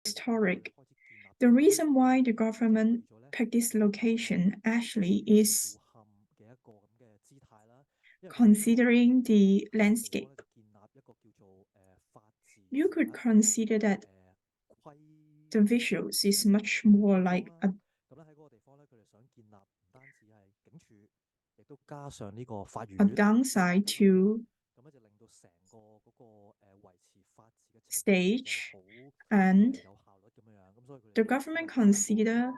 historic. The reason why the government picked this location actually is considering the landscape. You could consider that the visuals is much more like a downside to stage, and the government consider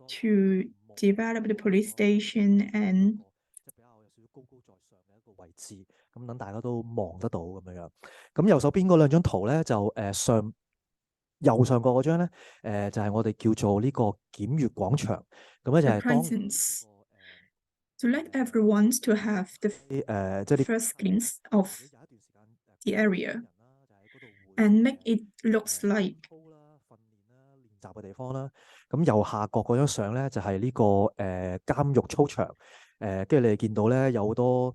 to develop the police station and 位置，咁等大家都望得到咁樣樣。咁右手邊嗰兩張圖咧，就右上角嗰張咧，就係我哋叫做呢個檢閱廣場。咁咧就 the 係當 presence to let everyone to have the 即係 first glimpse of the area and make it looks like 訓練啦、練習嘅地方啦。咁右下角嗰張相咧，就係呢個監獄操場。跟住你哋見到咧有好多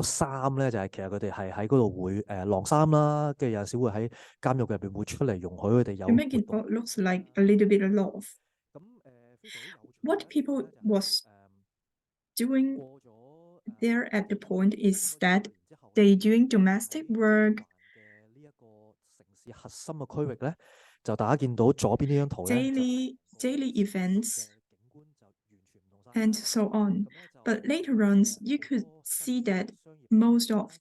衫咧，就係其實佢哋係喺嗰度會晾衫啦，跟住有陣時會喺監獄入邊會出嚟容許佢哋有 to make 活 it 動。 looks like a little bit of love. 咁非常之有趣 What 咧， people 就係 was doing 過咗 there at the point is that they doing domestic work, 嘅呢一個城市核心嘅區域咧，就大家見到左邊呢張圖咧， daily events 景觀就完全唔同晒。 and so on. But later on, you could see that most of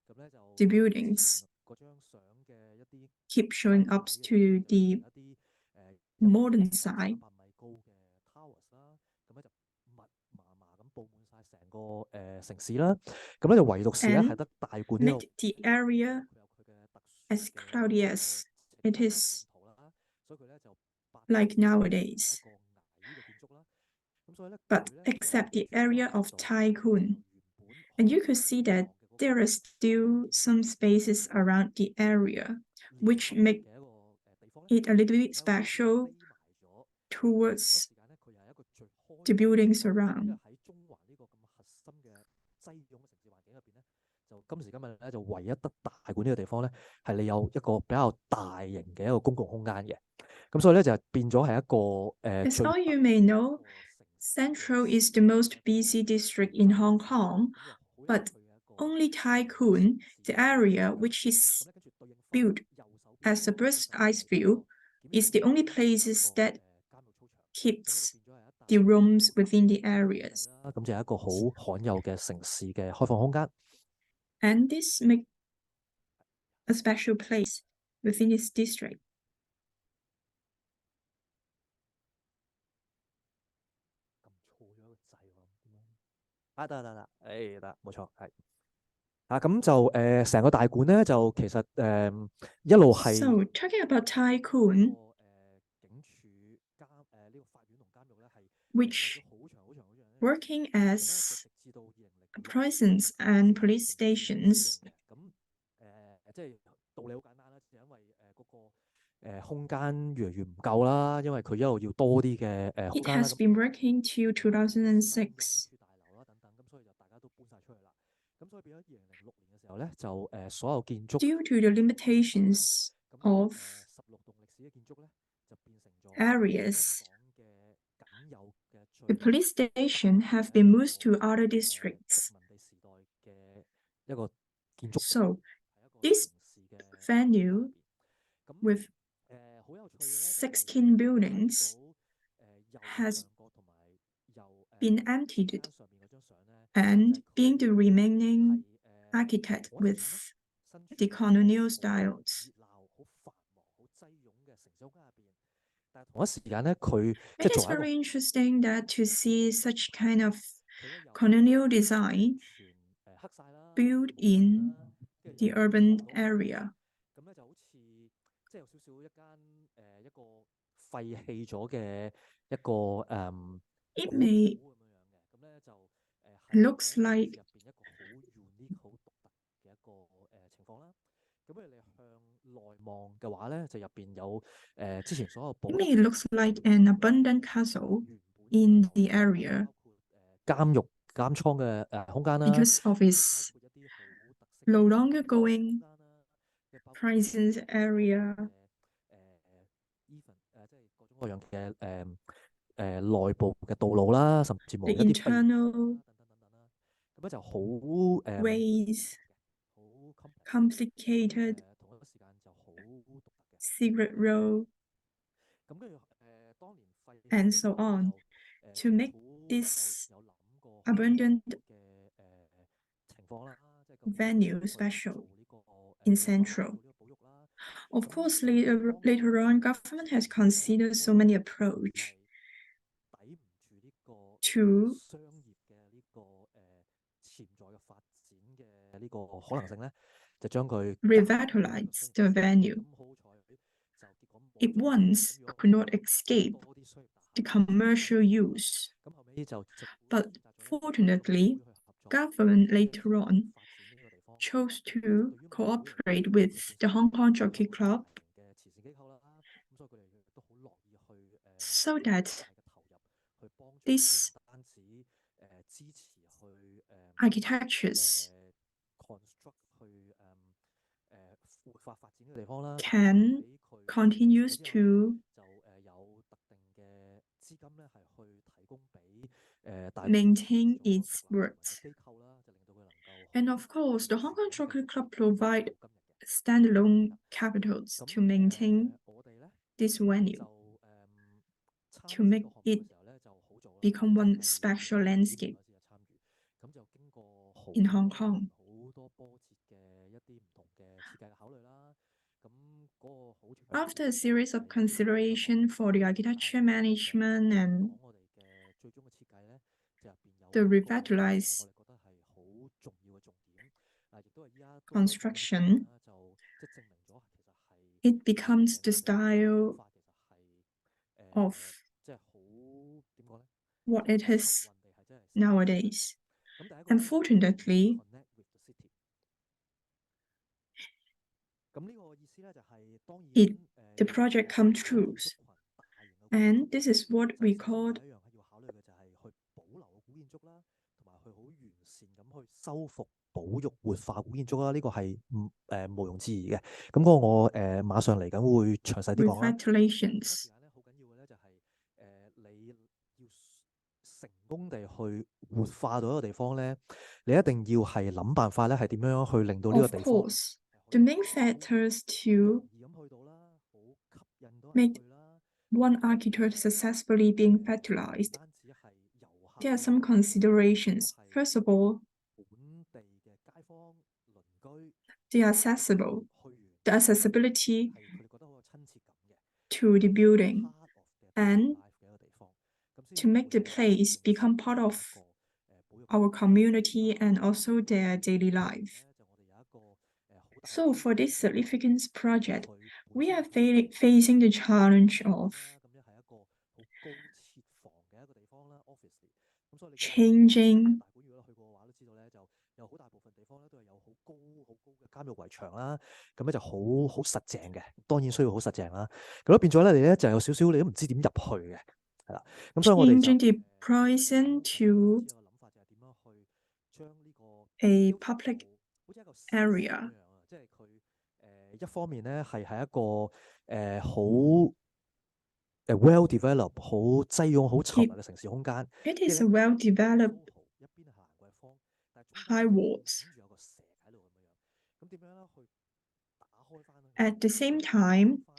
咁咧就 the buildings 嗰張相嘅一啲 keep showing up to the 一啲modern side. 300米高嘅 towers 啦，咁咧就密麻麻咁佈滿晒成個城市啦。咁咧就唯獨是咧係 and 得大館呢 make the area 佢有佢嘅特殊 as cloudy as it is 圖啦，所以佢咧就 like nowadays. 一個矮嘅建築啦。咁所以咧 But except the area of Tycoon, and you could see that there are still some spaces around the area, which make it a little bit special towards the buildings around. 喺中環呢個咁核心嘅擠擁嘅城市環境入邊咧，就今時今日咧就唯一得大館呢個地方咧，係你有一個比較大型嘅一個公共空間嘅。咁所以咧就變咗係一個 As all you may know, Central is the most busy district in Hong Kong, but only Tycoon, the area which is built as a bird's eye view, is the only places that keeps the rooms within the areas. 咁就係一個好罕有嘅城市嘅開放空間。 And this makes a special place within this district. 得，得，冇錯，係。咁就成個大館咧，就其實一路係 So talking about Tycoon, 警署監呢個法院同監獄咧係 which 好長好長好長咧， working 咁咧 as 就直至到2006 prisons and police stations, 咁即係道理好簡單啦，就因為嗰個空間越嚟越唔夠啦，因為佢一路要多啲嘅空 it 間啦。 has been working till 2006. 大樓啦等等，咁所以就大家都搬晒出去啦。咁所以變咗2006年嘅時候咧，就所有建築 Due to the limitations 咁 of 16棟歷史嘅建築咧，就變成咗 areas, 香港嘅僅有嘅 the 最 police station have been moved to other districts. 殖民地時代嘅一個建築， So 係一個 this 城市嘅 venue 咁 with 好有趣嘅咧，就係 16 buildings 右 has 上角同埋右 been emptied 上面嗰張相咧， and being the 係 remaining architect 嗰時間咧 with 身處 the 喺 colonial 好 styles. 熱鬧、好繁忙、好擠擁嘅城市空間入邊，但係同一時間咧，佢即 It 係 is 作為一個 very interesting that to see such kind of 佢咧有 colonial design 全黑晒啦， built 冇人 in 啦，跟住 the 有 urban 望到 area. 咁咧就好似即係有少少一間一個廢棄咗嘅一個It 古 may 堡咁樣樣嘅，咁咧就係 looks 講 like 入邊一個好 unique、好獨特嘅一個情況啦。咁你向內望嘅話咧，就入邊有之前所有堡 it may looks like an abundant castle in the area 包括監獄監倉嘅空間啦， because of its 包括一啲好特色 no 嘅 longer going 空間啦， presence area, even 即係各種各樣嘅內部嘅道路啦，甚至 the 乎一啲秘密啦， internal 等等等等啦，咁咧就好ways, 好 complex， complicated 同一時間就好獨特嘅。 secret road, 咁跟住當年廢棄 and 咗 so 之後咧， on 就 to 政 make 府 this 有諗過好多 abundant 嘅情況啦，即係究竟點樣 venue 去 special 做呢個 in 活化啦， Central. 做呢個保育啦。 Of 咁 course, 當年 later on, government has considered so many 係 approach 抵唔住呢個 to 商業嘅呢個潛在嘅發展嘅呢個可能性咧，就將佢加咗呢個商 revitalize 業 the 化。 venue. 咁好彩就結果冇 It 發生。咁 once 如果 could 唔 not 係咧， escape 多啲商業大 the 廈就會出現。 commercial use. 咁後尾就政府就 But 選擇咗咧同呢個保育 fortunately, 會去合作， government 即係 later 持續 on 發展呢個地方。 chose 咁 to 對於某人 cooperate 佢 with 本 the 身 Hong Kong 有 Jockey 好 Club 大型嘅慈善機構啦，咁所以佢哋亦都好樂意去好 so 大 that 嘅投入去幫助佢，唔 these 單止支持去architectures construct 去活化發展呢個地方啦。咁 can 喺佢完成 continues 咗之後咧， to 就有特定嘅資金咧係去提供俾大館 maintain 咗獨立 its 營運嘅 worth. 機構啦，就令到佢能夠 And 可 of course, the 以 Hong 持 Kong 續咁繼 Chocolate 續 Club 發展 provide 到今日嘅。 standalone capitals 咁 to maintain 我哋咧 this 就 venue 參 to 與呢 make 個項目 it 嘅時候咧就好早啦， become 真 one 係 special 20幾年 landscape 嗰時就參與。咁就經過好 in 多 Hong 輪 Kong. 好多波折嘅一啲唔同嘅設計嘅考慮啦。咁嗰個好長嘅 After a 時間 series 係 of 有啲時間 consideration for the 但係 architecture 其實 management 講 and 我哋嘅最終嘅設計咧，就入邊有 the 幾個我 revitalized 哋覺得係好重要嘅重點。亦都係依家都可以講一啲經驗 construction, 啦，就即係證明咗其實係 it becomes the 成個諗 style 法其實係 of 即係好點講咧， what 即係 it 好幸 is 運地係真係實現咗嘅。 nowadays. 咁第一個咧就係 Unfortunately, connect with the city。咁呢個意思咧就係當然 it the 要 project 做 come 好建築 true. 群大型嘅建 And 築， this is what 就 we 首先 called 第一樣係要考慮嘅就係去保留個古建築啦，同埋去好完善咁去修復、保育、活化古建築啦。呢個係毋庸置疑嘅。咁嗰個我馬上嚟緊會詳細啲講啦。同一時 revitalizations. 間咧，好緊要嘅咧就係你要成功地去活化到一個地方咧，你一定要係諗辦法咧，係點樣去令到呢個 Of 地方 course, the main factors 容 to 易咁去到啦，好吸引到人 make 去啦。 one 咁 architect successfully being 唔 fertilized, 單止係遊客 there are 去 some 睇啦，亦 considerations. 都係 First of all, 本地嘅街坊鄰居 the accessible, 去完 the accessibility 係佢哋覺得好有親切感嘅， to the 係 building, part of 嘅 and life 嘅一個地方，咁先 to 至 make 會 the 係真 place 正 become 成 part 為 of 一個保育 our 嘅地方。 community 咁 and 我 also their 哋 daily 當年 life. 咧就我哋有一個好大嘅 So 挑 for 戰， this 就係 significance project, 佢本 we 身 are 係 facing the challenge of 啦，咁樣係一個好高設防嘅一個地方啦 ，obviously。咁所以你見到好多 changing 大館，如果去過嘅話，都知道咧，就有好大部分地方咧都係有好高嘅監獄圍牆啦，咁咧就好實淨嘅，當然需要好實淨啦。咁變咗咧，你咧就有少少你都唔知點入去嘅，係啦。咁所以我哋就 changing the prison 開 to 始有個諗法，就係點樣去將呢個 a 雕塑 public 到好似一個詩社咁 area. 樣啊，即係佢一方面咧係喺一個好well develop 好擠擁好稠密嘅城市空間， It 跟 is 住 a 咧 well-developed 一邊係蘭桂坊，但係中間 high 咧就 walls. 頂住有個蛇喺度咁樣樣。咁點樣咧去打開翻佢， At the same 去將 time, 翻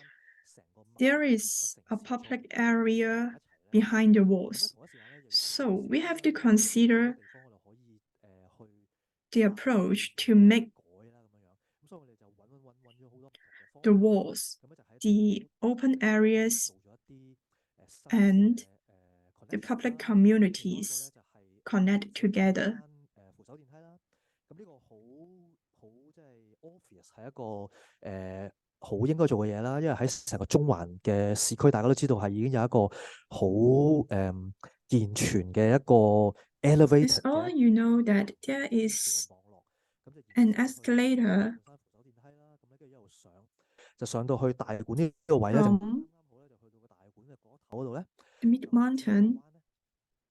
成個脈 there 絡成個 is 城 a 市再 public 連埋一 area 齊咧。 behind the 咁咧 walls. 同一時間咧，又要 So 有 we 少 have 少 to 咧，就係喺呢 consider 個地方我哋可以去 the 發揮 approach 或 to 者 make 改啦咁樣樣。咁所以我哋就揾咗好多唔同嘅方 the 法， walls, 咁咧就喺 the open 地 areas, 做咗一啲新 and 嘅the connection public 啦。其中一個咧 communities 就係 connect 設計一 together. 間扶手電梯啦。咁呢個好即係 obvious 係一個好應該做嘅嘢啦，因為喺成個中環嘅市區，大家都知道係已經有一個好健全嘅一個 It's elevated all 嘅 you know that 一 there 個天橋 is 嘅網絡，咁就延 an 伸去半 escalator 山扶手電梯啦。咁咧跟住一路上，就上到去大館呢個位咧，就啱 from 啱好咧，就去到個大館嘅嗰頭嗰度咧， the 就轉個 mid-mountain 彎咧，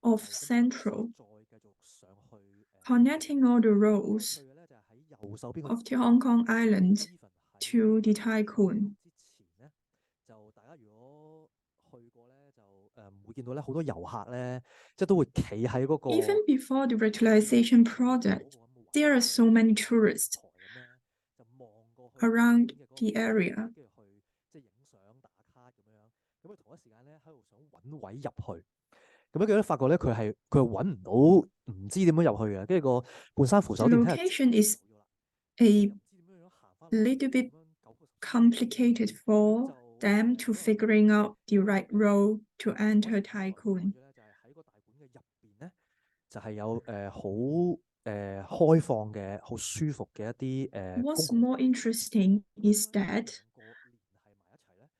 of 係跟住 Central, 再繼續上去呢個 connecting all the 咁有趣 roads 嘅咧，就係喺右手邊個 of the Hong Kong island. even 係 to the tycoon. 之前咧，就大家如果去過咧，就會見到咧好多遊客咧，即係都會企喺嗰個 Even before the revitalization project, there are so many tourists 台咁咧，就望過去 around 邊嘅嗰 the 個 area. 跟住去即係影相打卡咁樣。咁佢同一時間咧喺度想揾位入去。咁樣佢都發覺咧，佢係揾唔到，唔知點樣入去嘅。跟住個半山扶 The 手電梯係 location is 又 a 唔知點樣行翻 little bit 咁樣complicated for them to figuring out the right road to enter 嗰時 tycoon. 咧就係喺個大館嘅入邊咧，就係有好開放嘅、好舒服嘅一啲公 What's 共 more interesting is that 兩個連係埋一齊咧。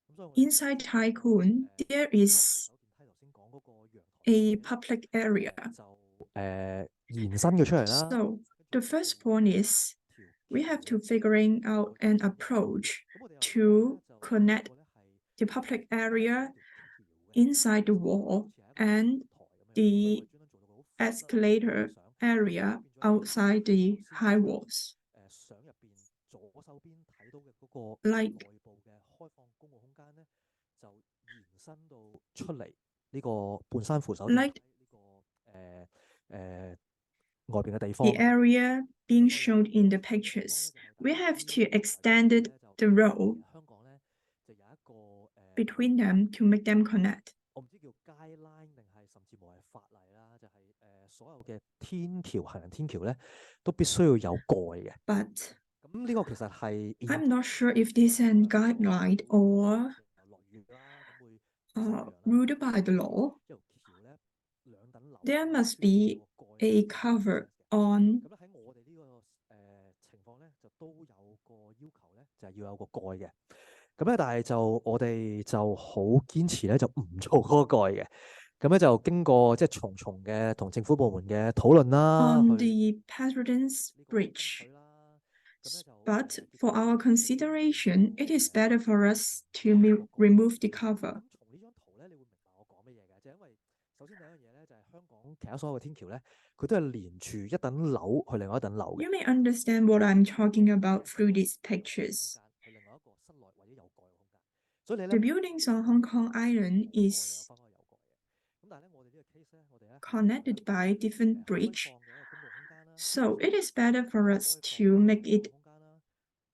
咁所以我哋 inside tycoon, there 扶 is 手電梯頭先講嗰個陽台 a public area. 就延伸咗出嚟啦。 So the first point is we have to figuring out an approach to connect the public area inside the wall and the escalator area outside the high walls. 相入邊左手邊睇到嘅嗰個 Like 內部嘅開放公共空間咧，就延伸到出嚟呢個半山扶手電 like 梯呢個外邊嘅地方 the 啦。 area being shown in the pictures, we have to extend the road 香港咧就有一個between them to make them connect. 我唔知叫 guideline 定係甚至乎係法例啦，就係所有嘅天橋行人天橋咧都必須要有蓋嘅。 But 咁呢個其實係 I'm not sure if this is a guideline or 落雨啦，咁會 ruled by the law. 一條橋咧兩等樓 There must be a cover on 咁咧喺我哋呢個情況咧就都有個要求咧，就係要有個蓋嘅。咁咧，但係就我哋就好堅持咧，就唔做嗰個蓋嘅。咁咧就經過即係重重嘅同政府部門嘅討論啦， on 去 the President's 呢個爭 Bridge. 取啦。咁咧就 But for our consideration, it is better for us to remove the cover. 咁從呢張圖咧，你會明白我講乜嘢嘅，就係因為首先第一樣嘢咧，就係香港其他所有嘅天橋咧，佢都係連住一等樓去另外一等樓嘅。 You may understand what I'm talking about through these pictures. 去另外一個室內或者有蓋嘅空間。所以你 The 咧 buildings on Hong Kong Island 有 is 分開有蓋嘅。咁但係咧，我哋呢個 case 咧，我哋咧 connected by different 開 bridge, 放嘅一個公共空間啦， so it is better for us to make it 空間啦。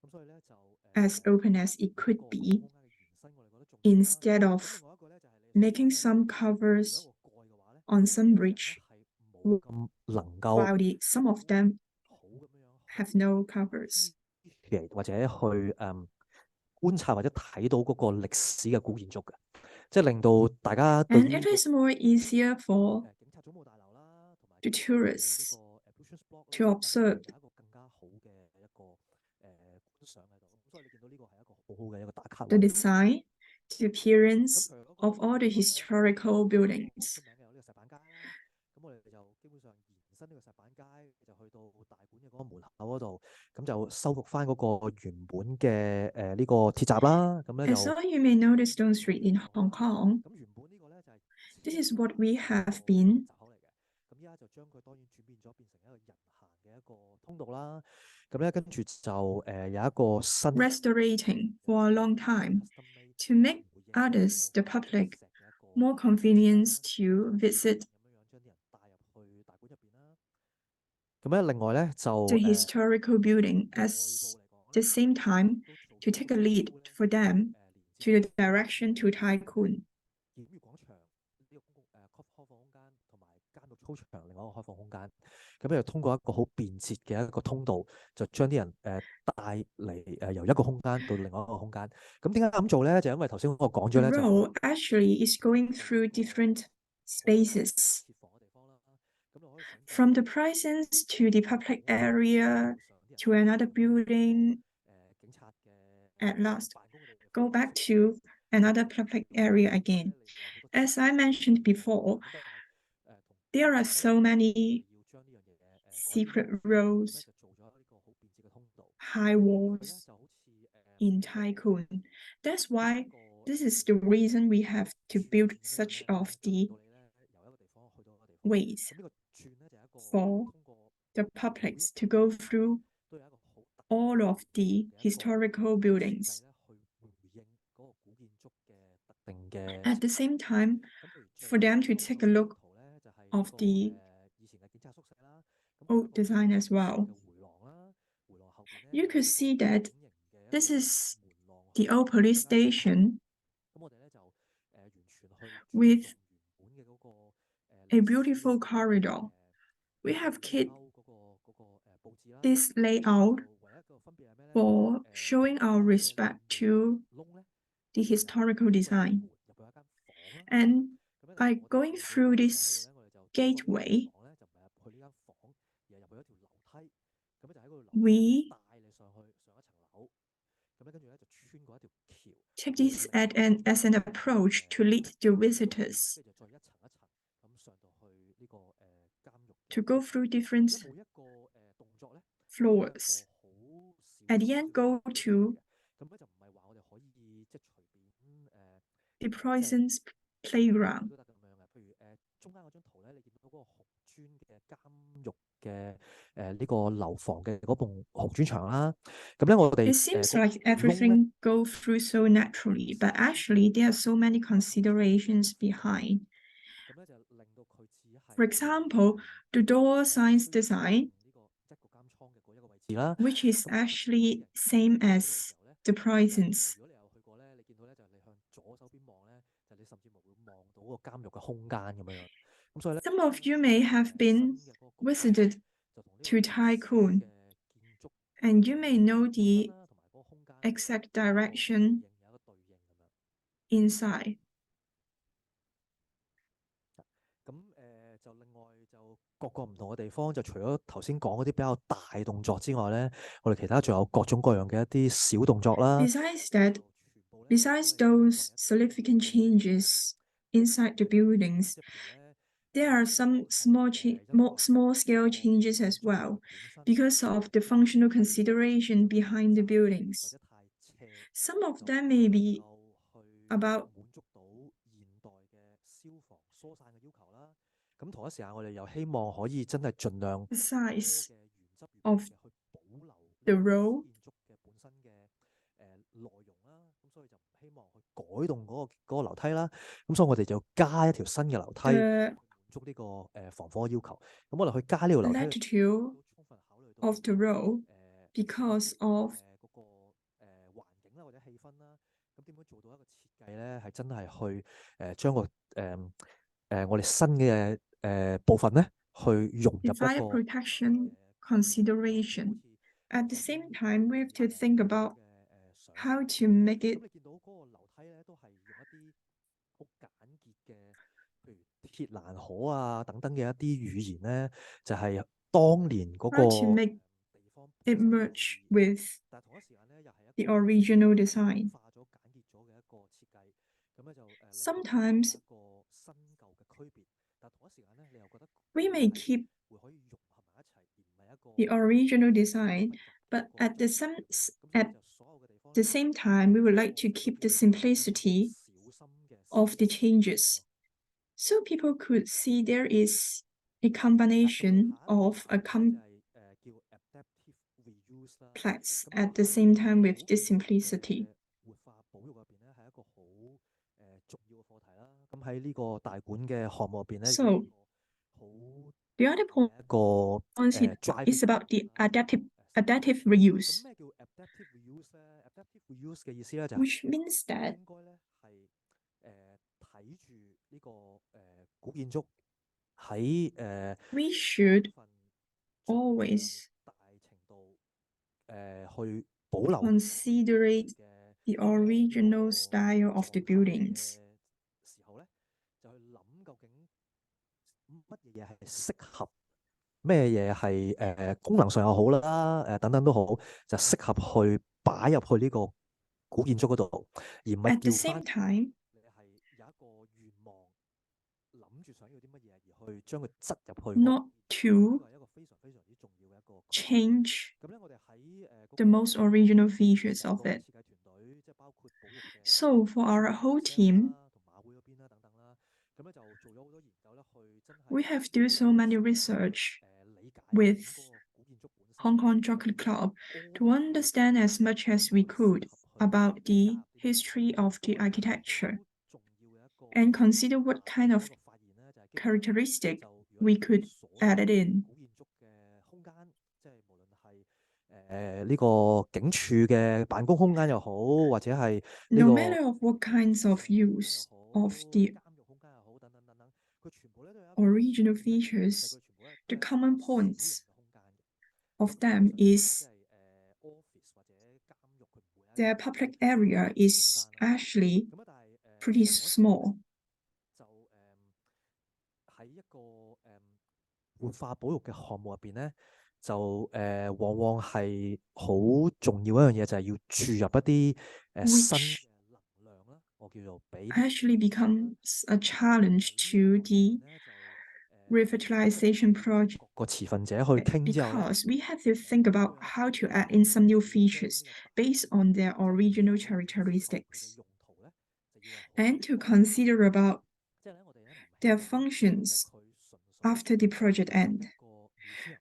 咁所以咧就 as open as it 個 could 公共 be 空間嘅延伸，我哋覺得重要啦。 instead 咁 of 另外一個咧就係你 making some 如果 covers 有一個蓋嘅話咧， on some 人咧 bridge 係冇咁能夠 while some of them 好咁樣 have no covers. 或者去觀察或者睇到嗰個歷史嘅古建築嘅，即係令到大家對 And 於 it is more easier for 警察總部大樓啦，同埋 the 呢 tourists 個 Ablutions Block 咧 to observe 有一個更加好嘅一個觀賞喺度。咁所以你見到呢個係一個好好嘅一個打卡 the 位。 design, the 咁 appearance 除咗嗰個 of all the 呢個咧 historical 出 buildings. 名嘅有呢個石板街啦。咁我哋就基本上延伸呢個石板街，就去到大館嘅嗰個門口嗰度，咁就修復翻嗰個原本嘅呢個鐵閘啦。咁咧 And 就 so you may notice Stone Street in Hong Kong. 咁原本呢個咧就係 This is what we have been 閘口嚟嘅。咁依家就將佢當然轉變咗，變成一個人行嘅一個通道啦。咁咧跟住就有一個新 restorating for a long time custom made to make 回應 others, the 嗰個 public, 石嘅一個 more convenience to visit 咁樣將啲人帶入去大館入邊啦。咁咧另外咧就 the historical building at the same time to take a lead for them to the direction to tycoon. 檢閱廣場呢個公共開放空間同埋監獄操場另外一個開放空間，咁就通過一個好便捷嘅一個通道，就將啲人帶嚟由一個空間到另外一個空間。咁點解咁做咧？就因為頭先我講咗 The 咧，就 road actually is going through different spaces, 設防嘅地方啦。咁你可以想象 from the presence to the public area to another building, 警察嘅 at last 辦公嘅地 go 方。 back to another public area again. As I mentioned before, 咁但係同 there are so many 要將呢樣嘢改 secret 變咗，咁 roads, 咧就做咗呢個好便捷嘅通道。 high 佢咧 walls 就好似 in 一個 tycoon. That's why 一個 this is the reason we have to build such of 就令 the 到你咧由一個地方去到一個地方。 ways 咁呢個轉咧就係一個 for 通過 the publics to go through 都有一個好特 all of the historical buildings. At the same time, for them to take a look of the old design as well. You could see that this is the old police station with a beautiful corridor. We have kept this layout for showing our respect to the historical design. And by going through this gateway, we take this as an approach to lead the visitors to go through different floors. At the end, go to the prison's playground. It seems like everything goes through so naturally, but actually there are so many considerations behind. For example, the door science design, which is actually same as the prisons. Some of you may have been visited to Tycoon, and you may know the exact direction inside. Besides those significant changes inside the buildings, there are some small scale changes as well because of the functional consideration behind the buildings. Some of them may be about the size of the road, the latitude of the road because of the fire protection consideration. At the same time, we have to think about how to make it merge with the original design. Sometimes we may keep the original design, but at the same time, we would like to keep the simplicity of the changes. So people could see there is a combination of a complex at the same time with this simplicity. So the other point is about the adaptive reuse, which means that we should always consider the original style of the buildings. At the same time, not to change the most original features of it. So for our whole team, we have do so many research with Hong Kong Chocolate Club to understand as much as we could about the history of the architecture and consider what kind of characteristic we could add it in. 呢個警署嘅辦公空間又好，或者係呢 No 個 matter of what kinds of use of the 監獄空間又好，等等等等，佢全部咧都有一個 original 其實 features, 佢全部咧 the 都係 common 小型 points 嘅空間嘅。 of 咁 them 通常咧 is 即係office 或者監獄，佢唔會喺 their 一個 public 好大 area 嘅空 is 間啦。 actually 咁啊，但係 pretty 同一時間咧 small. 就喺一個活化保育嘅項目入邊咧，就往往係好重要一樣嘢，就係要注入一啲新 which 嘅能量啦。我叫做俾 actually becomes a challenge 呢 to 個項目 the 入邊咧就同 revitalization project 各個持份者去傾之後咧， because we have to think 都 about 有一 how 個 to add in some new 將 features 呢個大 based on their 即係 original 活化保育嘅時候，佢嘅 characteristics 用途咧就要係好 and to 多元化。 consider about 即係咧，我哋咧唔 their 希望咧就 functions 佢純粹 after the 係 project end. 一個 museum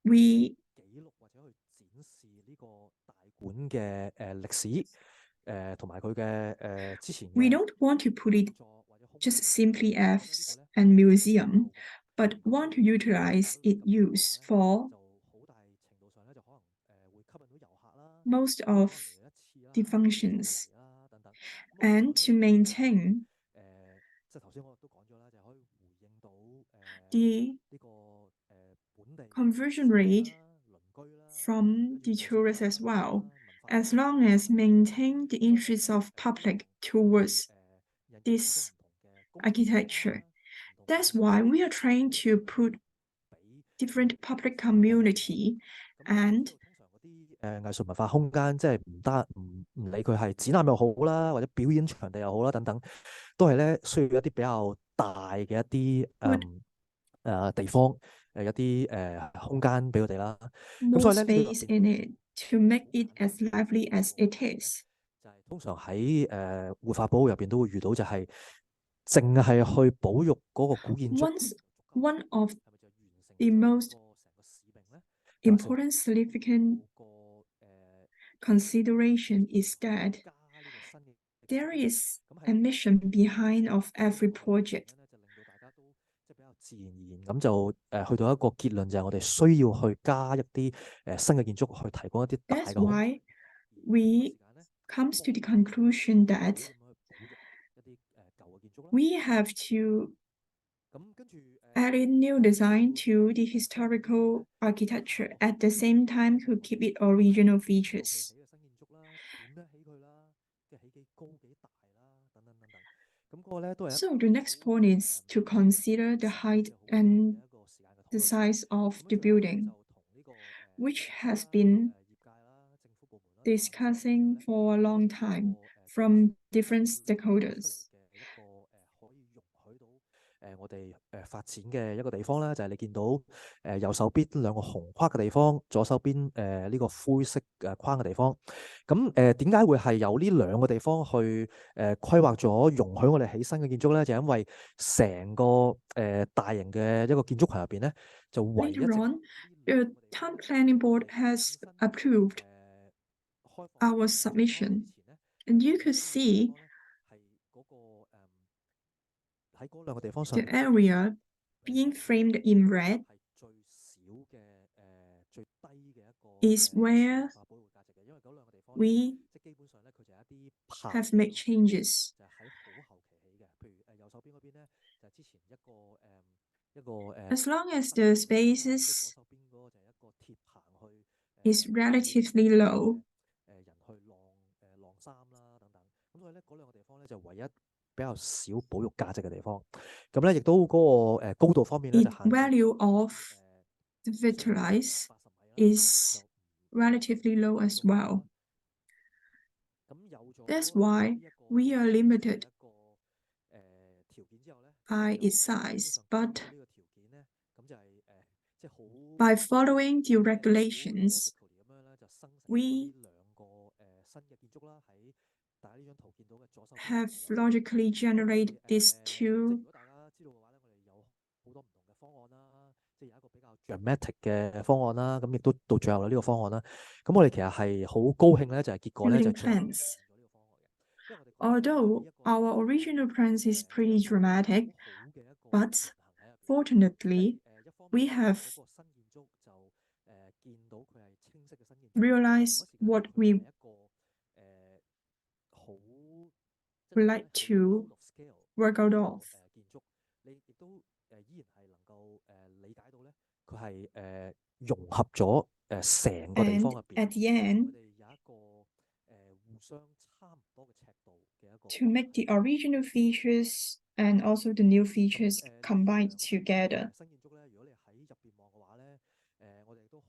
We 記錄或者去展示呢個大館嘅歷史，同埋佢嘅之前 we 嘅 don't want to put it 工作或者空間 just 啦。 simply 我覺得呢個 as 咧 a 係有 museum, 嘅。 but 咁 want to 如果 utilize 大家 its 都咁做嘅 use 話咧， for 就好大程度上咧就可能會吸引到遊客啦， most 可能 of 嚟一次啦， the 再 functions 嚟啦等等。咁我希 and 望咧 to 就可以 maintain 即係頭先我都講咗啦，就可以回應到the 呢個本地 conversion 市民 rate 啦、鄰居啦， from 跟 the 住藝術 tourists 家 as 啦、 well, 文化 as 藝術 long 家 as 等等。 maintain the 咁所以咧 interests of 希望 public 可以 towards 引入好多唔 this 同嘅公共空間 architecture. 啦，唔同嘅 That's why we are 設 trying 施 to 啦， put 俾呢個 different public 市民嘅。 community 咁大家都知 and 道，通常嗰啲藝術文化空間，即係唔理佢係展覽又好啦，或者表演場地又好啦，等等，都係咧需要一啲比較大嘅一啲 put 地方，一啲空間俾佢哋啦。咁 more 所以咧呢度入 space 邊 in 有 it 一 to 個 make 好 it 簡單 as 嘅 lively as 個 it 例咧， is. 就係通常喺活化保育入邊都會遇到，就係淨係去保育嗰個古建築 Once 足夠 one of 係咪就完成 the 咗呢 most 個成個使命咧？定還是 important significant 透過consideration is that 加呢個新嘅 there 建築？ is 咁 a 喺 mission behind of 呢個 every 過程入邊 project. 咧，就令到大家都即係比較自然而然咁就去到一個結論，就係我哋需要去加一啲新嘅建築，去提供一啲大 That's 嘅空間， why 而同一時 we 間咧 comes 幫 to the 手去 conclusion 好好 that 咁樣去保育一啲舊嘅建築啦。 we have to 咁跟住 add in new 當然 design 要 to the 喺新嘅建築入邊 historical 咧，就 architecture 考慮 at the same time to keep it original 邊度去 features. 起嘅新建築啦，點樣起佢啦，即係起幾高幾大啦，等等等等。咁嗰個咧都係一 So 個 the next 好 point is to consider the 深嘅 height 好長 and 嘅一個時間嘅討 the 論。 size of 咁 the 最後咧 building, 就同呢個 which 設計師 has 啦、been 業界啦、政府部門啦，就反覆之後 discussing 咧， for a 就 long 出咗一 time 個構 from 思， different 去諗出嚟 stakeholders. 嘅一個可以容許到我哋發展嘅一個地方啦，就係你見到右手邊兩個紅框嘅地方，左手邊呢個灰色框嘅地方。咁點解會係有呢兩個地方去規劃咗容許我哋起新嘅建築咧？就因為成個大型嘅一個建築群入邊咧，就唯一 Later 淨係 on, 呢兩 the 個地 Town 方咧 Planning 係 Board 本 has 身 approved 開放 our 即係啱啱之 submission, 前咧， and you 唯一 could 呢兩個地 see 方咧係嗰個喺嗰兩個地方上 the 面 area being framed in red 係最少嘅最低嘅一個 is 文 where 化保護價值嘅，因為嗰兩個地方咧， we 即係基本上咧佢就係一啲棚 have 嘅 made 一個建築， changes. 就係喺好後期起嘅。譬如右手邊嗰邊咧，就係之前一個 As long as 燈 the 嘅地方啦，跟住左 spaces 手邊嗰個就係一個鐵棚去 is 俾 relatively low, 人去晾衫啦等等。咁所以咧嗰兩個地方咧就唯一比較少保育價值嘅地方。咁咧亦都嗰個高度方面咧就 its 限制 value 喺 of 需 the 要起碼 vitalize 80米啦， is 就唔 relatively low 高 as 到咁高 well. 啦。咁有咗 That's 呢 why 一個 we are 嘅 limited 一個條件之後咧，咁我 by 哋就 its 基本 size, 上達 but 到呢個條件咧，咁就係即係好 by following the 好 regulations, logically 咁樣咧，就生成咗 we 呢兩個新嘅建築啦。喺大家呢張圖見到嘅左手邊同 have 埋右手邊。 logically 咁我哋 generated these 即係 two 如果大家知道嘅話咧，我哋有好多唔同嘅方案啦，即係有一個比較 dramatic 嘅方案啦，咁亦都到最後呢個方案啦。咁我哋其實係好高興咧，就係結果咧就 building 最後用咗 plans. 呢個方案嘅，因為我哋覺得咧呢 Although 一個 our original plans is pretty 係一個 dramatic, 好好嘅一個 but 平衡喺入邊，即係 fortunately, 一方面 we 咧嗰 have 個新建築就見到佢係清晰嘅新建築，同一 realized 時間咧 what 佢又 we 係一個好即係 would 點講 like 咧，好 to out of scale work 嘅 out 一個 of. 建築，你亦都依然係能夠理解到咧，佢係融合咗成個地方 And 入邊， at the 佢 end, 哋有一個互相差唔多嘅尺度嘅一個 to 方 make 案 the original features and also the new 咁 features 呢 combined 兩個 together. 新建築咧，如果你喺入邊望嘅話咧，我哋都好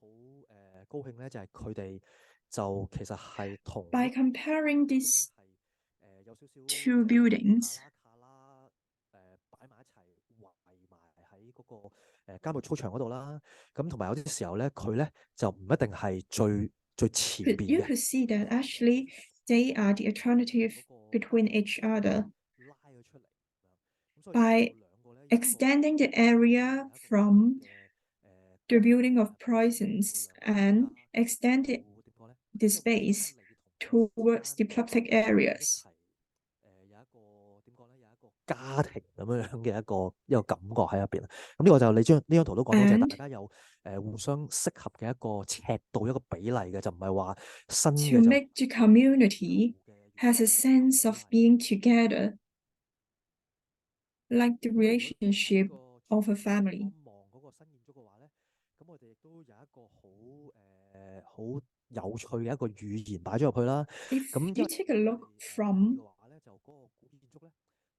高興咧，就係佢哋就其實係同 By 呢個 comparing 建築咧 these 係有少少 two 即係 buildings, 卡啦擺埋一齊圍埋喺嗰個監獄操場嗰度啦。咁同埋有啲時候咧，佢咧就唔一定係最前邊 you 嘅， could see that actually they are the alternative 嗰個 between each 牆 other. 拉咗出嚟咁所以咧 By 就兩個咧有一個 extending the 有 area 一個 from 嘅 the 角 building 喺 of 入邊，令 prisons 到兩個更 and 加 extend 有 it, 點講咧， the 即係個分 space 離同埋時 towards 間 the public 一 areas. 齊有一個點講咧，有一個家庭咁樣嘅一個感覺喺入邊。咁呢個就你將呢張圖都講到，就係 And 大家有互相適合嘅一個尺度一個比例嘅，就唔係話新 to 嘅就 make the community has a sense of being together, like the 咁咧，如果喺呢 relationship 個 of a 全部地 family. 方望嗰個新建築嘅話咧，咁我哋亦都有一個好有趣嘅一個語言擺咗入去啦。 If 咁因 you 為 take a 我 look 哋留意 from 嘅話咧，就嗰個古建築咧，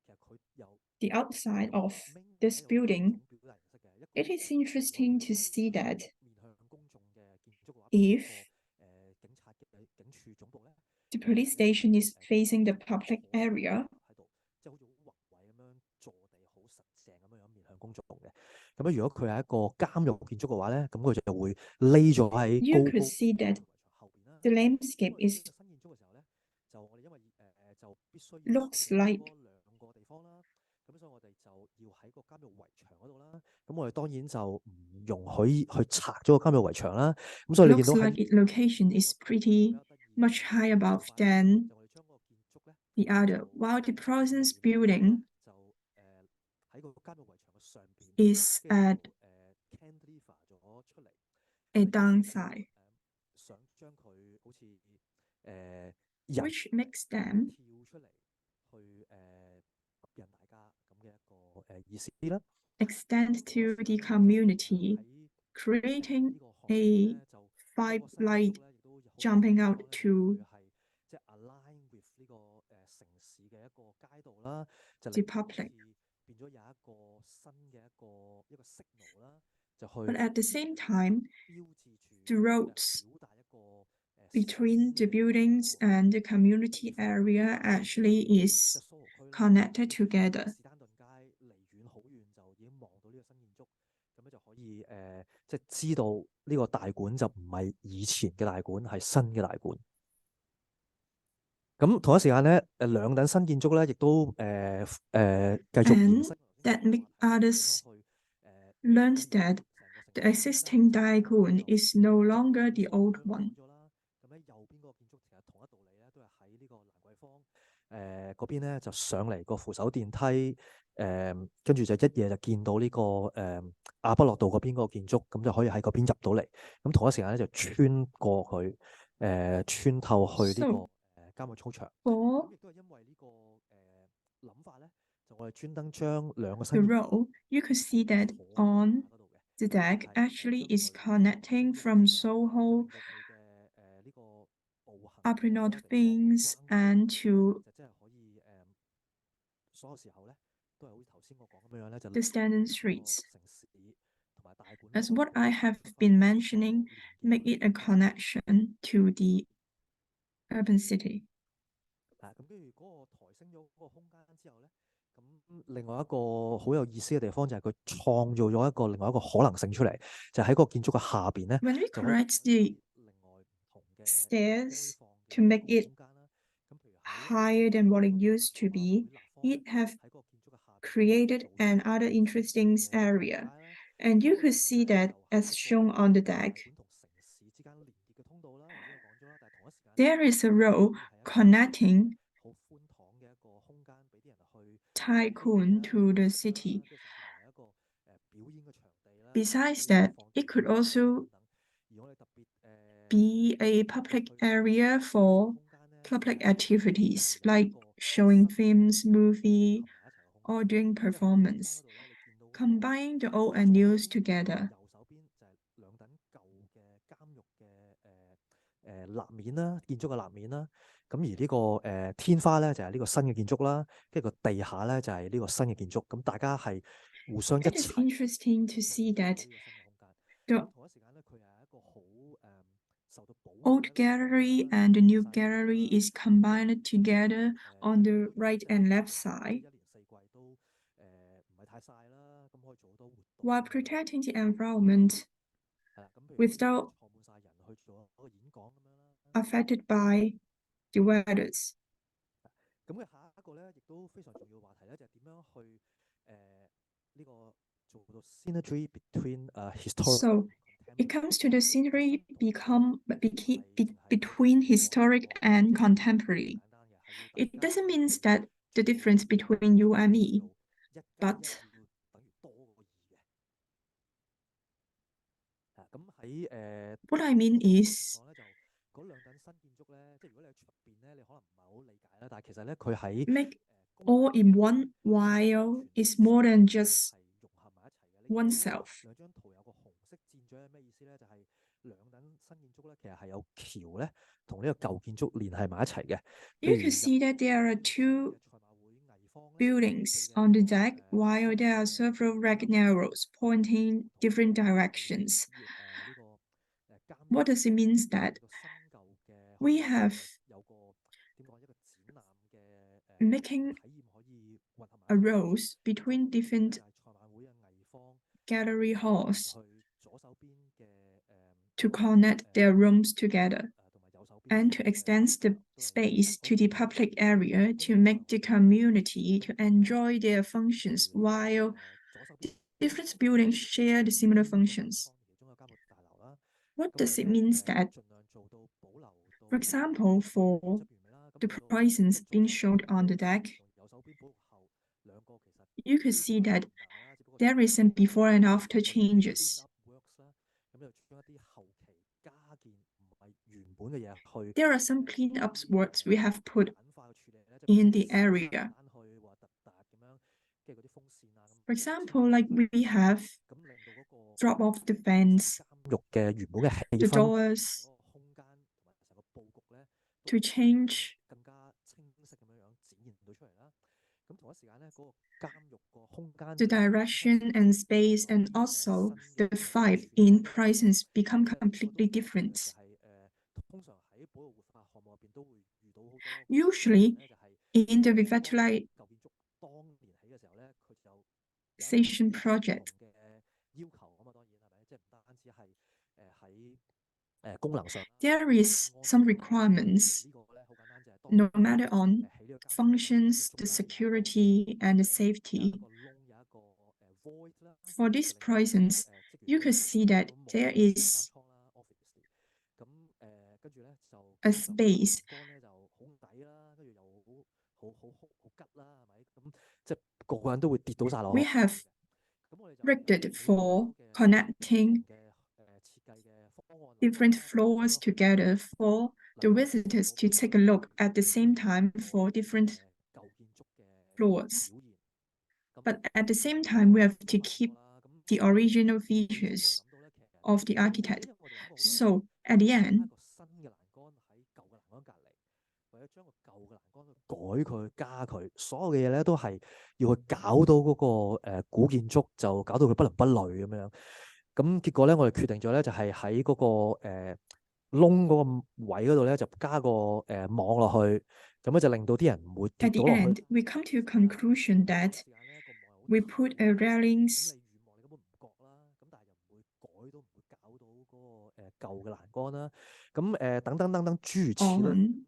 其實佢有 the outside 有 of mainly this 咧有兩 building, 種表達形式嘅，一個 it 咧 is 如果 interesting 佢 to 係 see that 面向公眾嘅建築嘅話，譬如一 if 個警署總部咧， the 咁佢 police 咧就 station is 會 facing the 有一個 public 可視 area, 喺度，即係好似好宏偉咁樣坐地好實淨咁樣面向公眾嘅。咁咧，如果佢係一個監獄建築嘅話咧，咁佢就會匿咗喺 you 高 could 高 see 嘅 that 監獄圍牆後邊啦。 the 咁 landscape 我哋 is 起呢個新建築嘅時候咧，就我哋因為就必須要處 looks 理到 like 嗰兩個地方啦，咁所以我哋就要喺個監獄圍牆嗰度啦。咁我哋當然就唔容許去拆咗個監獄圍牆啦。咁所以你見 looks 到喺 like its location 呢 is 個圖比 pretty 較得意 much 嘅 high 做 above 法咧， than 就我哋將嗰個建築咧 the 就 other, while the 將個 prison's 地面咧 building 就喺個監獄圍牆嘅上邊， is 跟住 at 就cantilever 咗出嚟。 a 咁亦都 downside, 想將佢好似人 which makes 跳 them 出嚟去吸引大家咁嘅一個意思啦。 extend 同一 to 時 the 間咧，就 community, 喺creating 呢個項目 a 咧，就嗰個 five 新建築 light 咧，亦都好有趣 jumping 嘅地 out 方咧，就係 to 佢係即係 align with 呢個城市嘅一個街道啦，就 the 令到好似 public. 變咗有一個新嘅一個 signal 啦，就 But 去 at the same time, 標誌住 the 表 roads 達一個新 between the 嘅一 buildings 個 and the 地 community 方， area 咁就好似 actually 即 is 係蘇豪區啦， connected 喺 together. 士丹頓街離遠好遠就已經望到呢個新建築，咁咧就可以即係知道呢個大館就唔係以前嘅大館，係新嘅大館。咁同一時間咧，兩等新建築咧，亦都繼續延 And 伸 that 頭先 make 講嘅話題，就係點 others 樣去 learned 經營 that 成個城 the 市嘅空間 existing 啦。咁 daikun 就 is no 就 longer 頭 the 先 old 佢 one. 講咗啦。咁咧右邊嗰個建築其實同一道理咧，都係喺呢個蘭桂坊嗰邊咧，就上嚟個扶手電梯，跟住就一夜就見到呢個亞畢諾道嗰邊嗰個建築，咁就可以喺嗰邊入到嚟。咁同一時間咧就穿過去，穿透去呢個 So 監獄操場。咁 for 亦都係因為呢個諗法咧，就我哋專登將兩個 the 新建築 road, you could see 係 that 坐喺地 on 下嗰度嘅， the 咁就 deck 係 actually 將 is 佢 connecting 升咗 from 上去啦，就 Soho, 令到佢嘅呢個步行 Upper 嘅 North 地方 Things, ground floor and 咧， to 就真係可以所有時候咧都係好似頭先我講咁樣咧，就 the 令 standing 呢個 streets. 城市同埋大館咧 As 可以 what 有 I 一個 have 出發 been 有一個 mentioning, 連 make 結 it a connection to the urban city. 咁跟住嗰個抬升咗嗰個空間之後咧，咁另外一個好有意思嘅地方就係佢創造咗另外一個可能性出嚟，就喺個建築嘅下邊咧， When we 就可以 correct 有一 the 啲另外唔同嘅開 stairs 放嘅 to 一 make 個 it 空間啦。咁譬如喺 higher than what it 呢個 used to 圖畫 be, 會立方咧， it have 喺嗰個建築嘅下邊咧，就 created 做咗 an 一個 other 新嘅 interesting 台階 area. 啦。And you could see that as shown on the deck. There is a road connecting Tycoon to the city. Besides that, it could also be a public area for public activities like showing films, movie, or doing performance, combining the old and new together. 立面啦，建築嘅立面啦。咁而呢個天花咧就係呢個新嘅建築啦，跟住個地下咧就係呢個新嘅建築。咁大家係互相一 It is 齊 interesting to see that 咁 the 同一時間咧，佢又係一個好受到保護 old gallery and the new gallery is combined together on the right and left side. 一年四季都唔係太曬啦，咁可以做好多活動。While protecting the environment 係啦，咁譬如 without 坐滿晒人去做一個演講咁樣啦。affected by the weathers. 咁佢下一個咧，亦都非常重要嘅話題咧，就係點樣去呢個做到 synergy between historic So it comes to the scenery between historic and contemporary. It doesn't mean that the difference between you and me, but 咁喺what I mean is 嗰兩等新建築咧，即係如果你喺出邊咧，你可能唔係好理解啦。但係其實咧，佢喺 make all in one while is more than just 融合埋一齊嘅。oneself. 兩張圖有個紅色箭嘴係咩意思咧？就係兩等新建築咧，其實係有橋咧，同呢個舊建築連係埋一齊嘅。 You can see that there are two buildings on the deck, while there are several ragged arrows pointing different directions. What does it mean that we have making arrows between different gallery halls to connect their rooms together and to extend the space to the public area to make the community to enjoy their functions while different buildings share the similar functions. What does it mean that, for example, for the prisons being shown on the deck, you could see that there is some before and after changes. There are some cleanup works we have put in the area. For example, like we have drop off the fence, the doors, to change the direction and space, and also the vibe in prisons become completely different. Usually, in the revitalization project, there is some requirements, no matter on functions, the security, and the safety. For these prisons, you could see that there is a space we have rigged for connecting different floors together for the visitors to take a look at the same time for different floors. But at the same time, we have to keep the original features of the architect. So at the end, 改佢加佢，所有嘅嘢咧都係要去搞到嗰個古建築，就搞到佢不倫不類咁樣。咁結果咧，我哋決定咗咧，就係喺嗰個窿嗰個位嗰度咧，就加個網落去，咁咧就令到啲人唔會跌 at 到 the 落去。 end, we come to a conclusion that we put a railings 舊嘅欄杆啦，咁等等等等諸如此類 on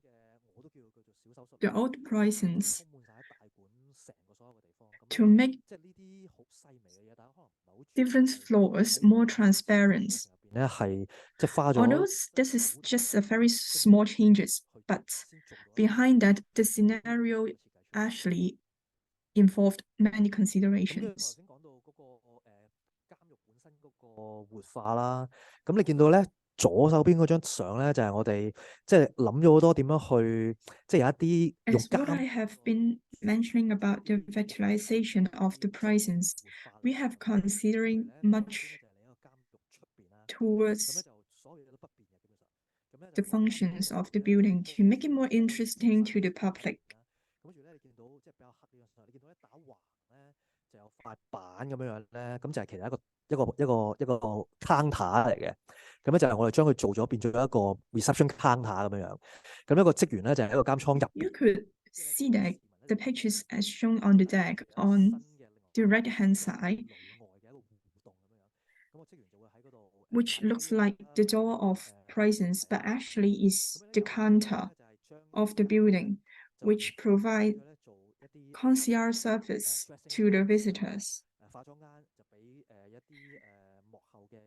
我都叫佢做小手術 the old prisons 充滿晒喺大館成個所有嘅地方。 to make 即係呢啲好細微嘅嘢，大家可能唔係 different floors more transparent. 咧係即係花咗 Although this is just a very small changes, but behind that, the scenario actually involved many 咁因為我頭 considerations. 先講到嗰個監獄本身嗰個活化啦，咁你見到咧左手邊嗰張相咧就係我哋即係諗咗好多點樣去，即係有一啲用 As what 監 I have been mentioning about the vitalization of the prisons, we have considering much 就係你一個監獄出邊啦，咁咧 towards 就所有嘢都不變嘅基本上，咁咧就 the 嗰個監獄 functions 嗰 of 度 the 咧 building 嗰 to 個 make it more interesting to the public. 咁跟住咧你見到即係比較黑呢個相，你見到咧打橫咧就有塊板咁樣樣咧，咁就係其實一個 counter 嚟嘅，咁咧就係我哋將佢做咗變咗一個 reception counter 咁樣樣，咁一個職員咧就喺個監倉入 You 邊。could see that the pictures as shown on the deck on the right hand side, which looks like the door of prisons, but actually is the counter of the building, which provide concierge service to the visitors. 化妝間就俾一啲幕後嘅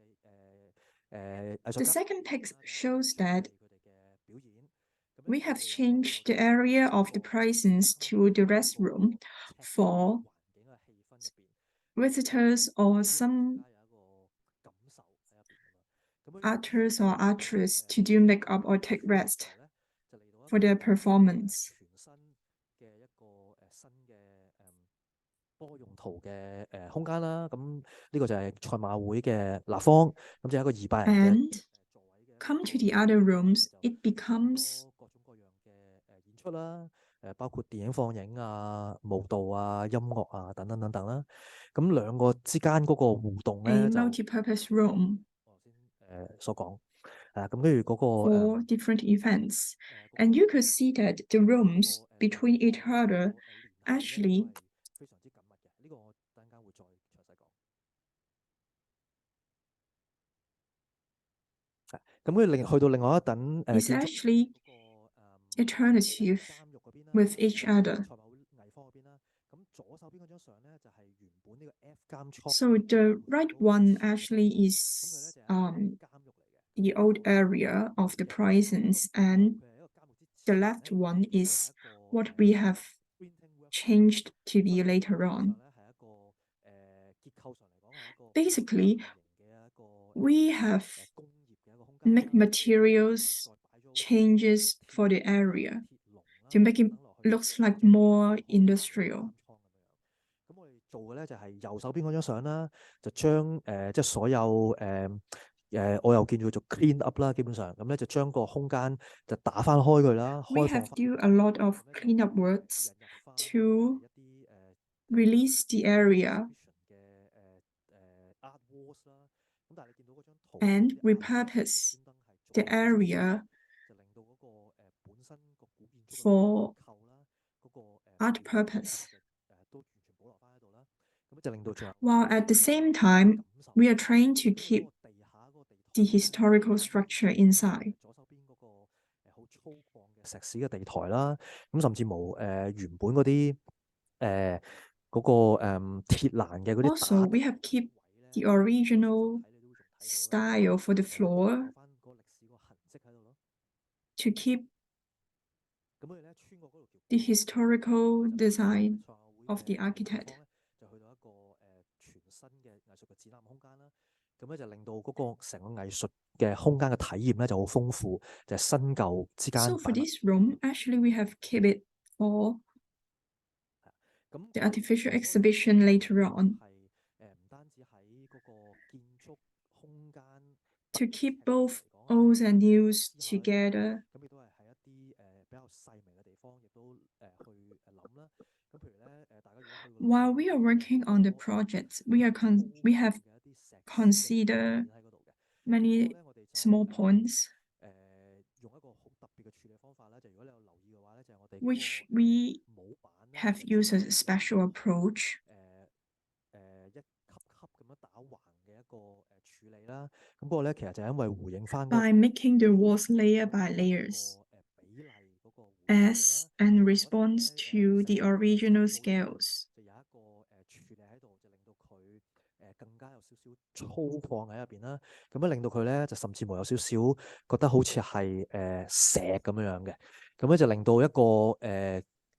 藝術 The 家 second pic shows that 佢哋嘅表演。 we have changed the area of the prisons to the restroom for visitors or some actors or actresses to do makeup or take rest for their performance. 全新嘅一個新嘅多用途嘅空間啦，咁呢個就係賽馬會嘅立方，咁就係一個200人嘅 And come to the other rooms, it becomes 各種各樣嘅演出啦，包括電影放映啊、舞蹈啊、音樂啊等等等等啦。咁兩個之間嗰個互動 a 咧就 multi-purpose room 我頭先所講，咁跟住嗰個 for different events. And you could see that the rooms between each other actually 非常之緊密嘅，呢個我等陣間會再詳細講。咁跟住去到另外一等 is 建築 actually 嗰個 alternative 監獄嗰邊啦， with each 咁 other. 賽馬會藝坊嗰邊啦，咁左手邊嗰張相咧就係原本呢個 F 監倉， So the right one actually 咁佢咧 is 就係一個監獄嚟嘅， the old area of the prisons, and 佢係一個監獄之 the 前 left 咧 one 就 is 係一個 what we have printing work changed to 咁 be 所以咧 later 基本上 on. 咧係一個結構上嚟講係一個 Basically, 大型嘅一個 we have 工業嘅一個空間 make 啦， materials 再擺咗好多 changes 鐵 for the 啊 area 鐵籠 to 啦 make it 等落去， looks like 就 more 好似一個 industrial. 監倉咁樣。咁我哋做嘅咧就係右手邊嗰張相啦，就將即係所有我又見佢做 clean up 啦，基本上咁咧就將個空間就打翻開佢啦， We 開放 have 翻， do a lot of 咁咧就 cleanup works 引入翻 to 一啲release the area 嘅art walls 啦。咁但係你見到嗰張圖咧， and 啲 art walls 係 repurpose 專登係 the 做咗啲 area 就令到嗰個本身個古建築嘅 for 結構啦，嗰個 art 地方 purpose. 都完全保留翻喺度啦。咁就令到仲有 While at the same time, we are trying to keep 地下嗰個地 the 台咧 historical structure inside. 左手邊嗰個好粗獷嘅石屎嘅地台啦，咁甚至冇原本嗰啲嗰個鐵欄嘅嗰啲 Also, 打 we have keep the original style for the 留 floor 翻嗰個歷史個痕跡喺度咯。 to keep 咁佢哋咧穿過嗰條橋 the historical 就 design 賽馬會 of the 嘅 architect. 地方咧，就去到一個全新嘅藝術嘅展覽空間啦。咁咧就令到嗰個成個藝術嘅空間嘅體驗咧就好豐富，就係新舊之間 So for 擺埋。 this room, actually we have keep it for 咁 the 嗰個 artificial 嗰個 exhibition later 係 on 唔單止喺嗰個建築空間 to 尺 keep 度 both 嚟講係 old and news 思考一啲 together. 咁亦都係喺一啲比較細微嘅地方，亦都去諗啦。咁譬如咧大家如果去過 While we are working on the 好多 project, we have 嘅一啲石屎嘅 considered 喺嗰度嘅。咁嗰個 many 咧我哋就 small points 用一個好特別嘅處理方法咧，就如果你有留意嘅話咧，就係我哋嗰 which 個 we 模板咧 have 就 used a special approach 一級級咁樣打橫嘅一個處理啦。咁嗰個咧其實就係因為回應翻嗰 by making the walls layer by 個 layers 比例嗰個回應喺度 as 啦。 and 咁嗰 response 時咧 to the 成個 original 石膏咧 scales. 就有一個處理喺度，就令到佢更加加有少少粗犷喺入邊啦，咁樣令到佢咧就甚至乎有少少覺得好似係石咁樣樣嘅，咁咧就令到一個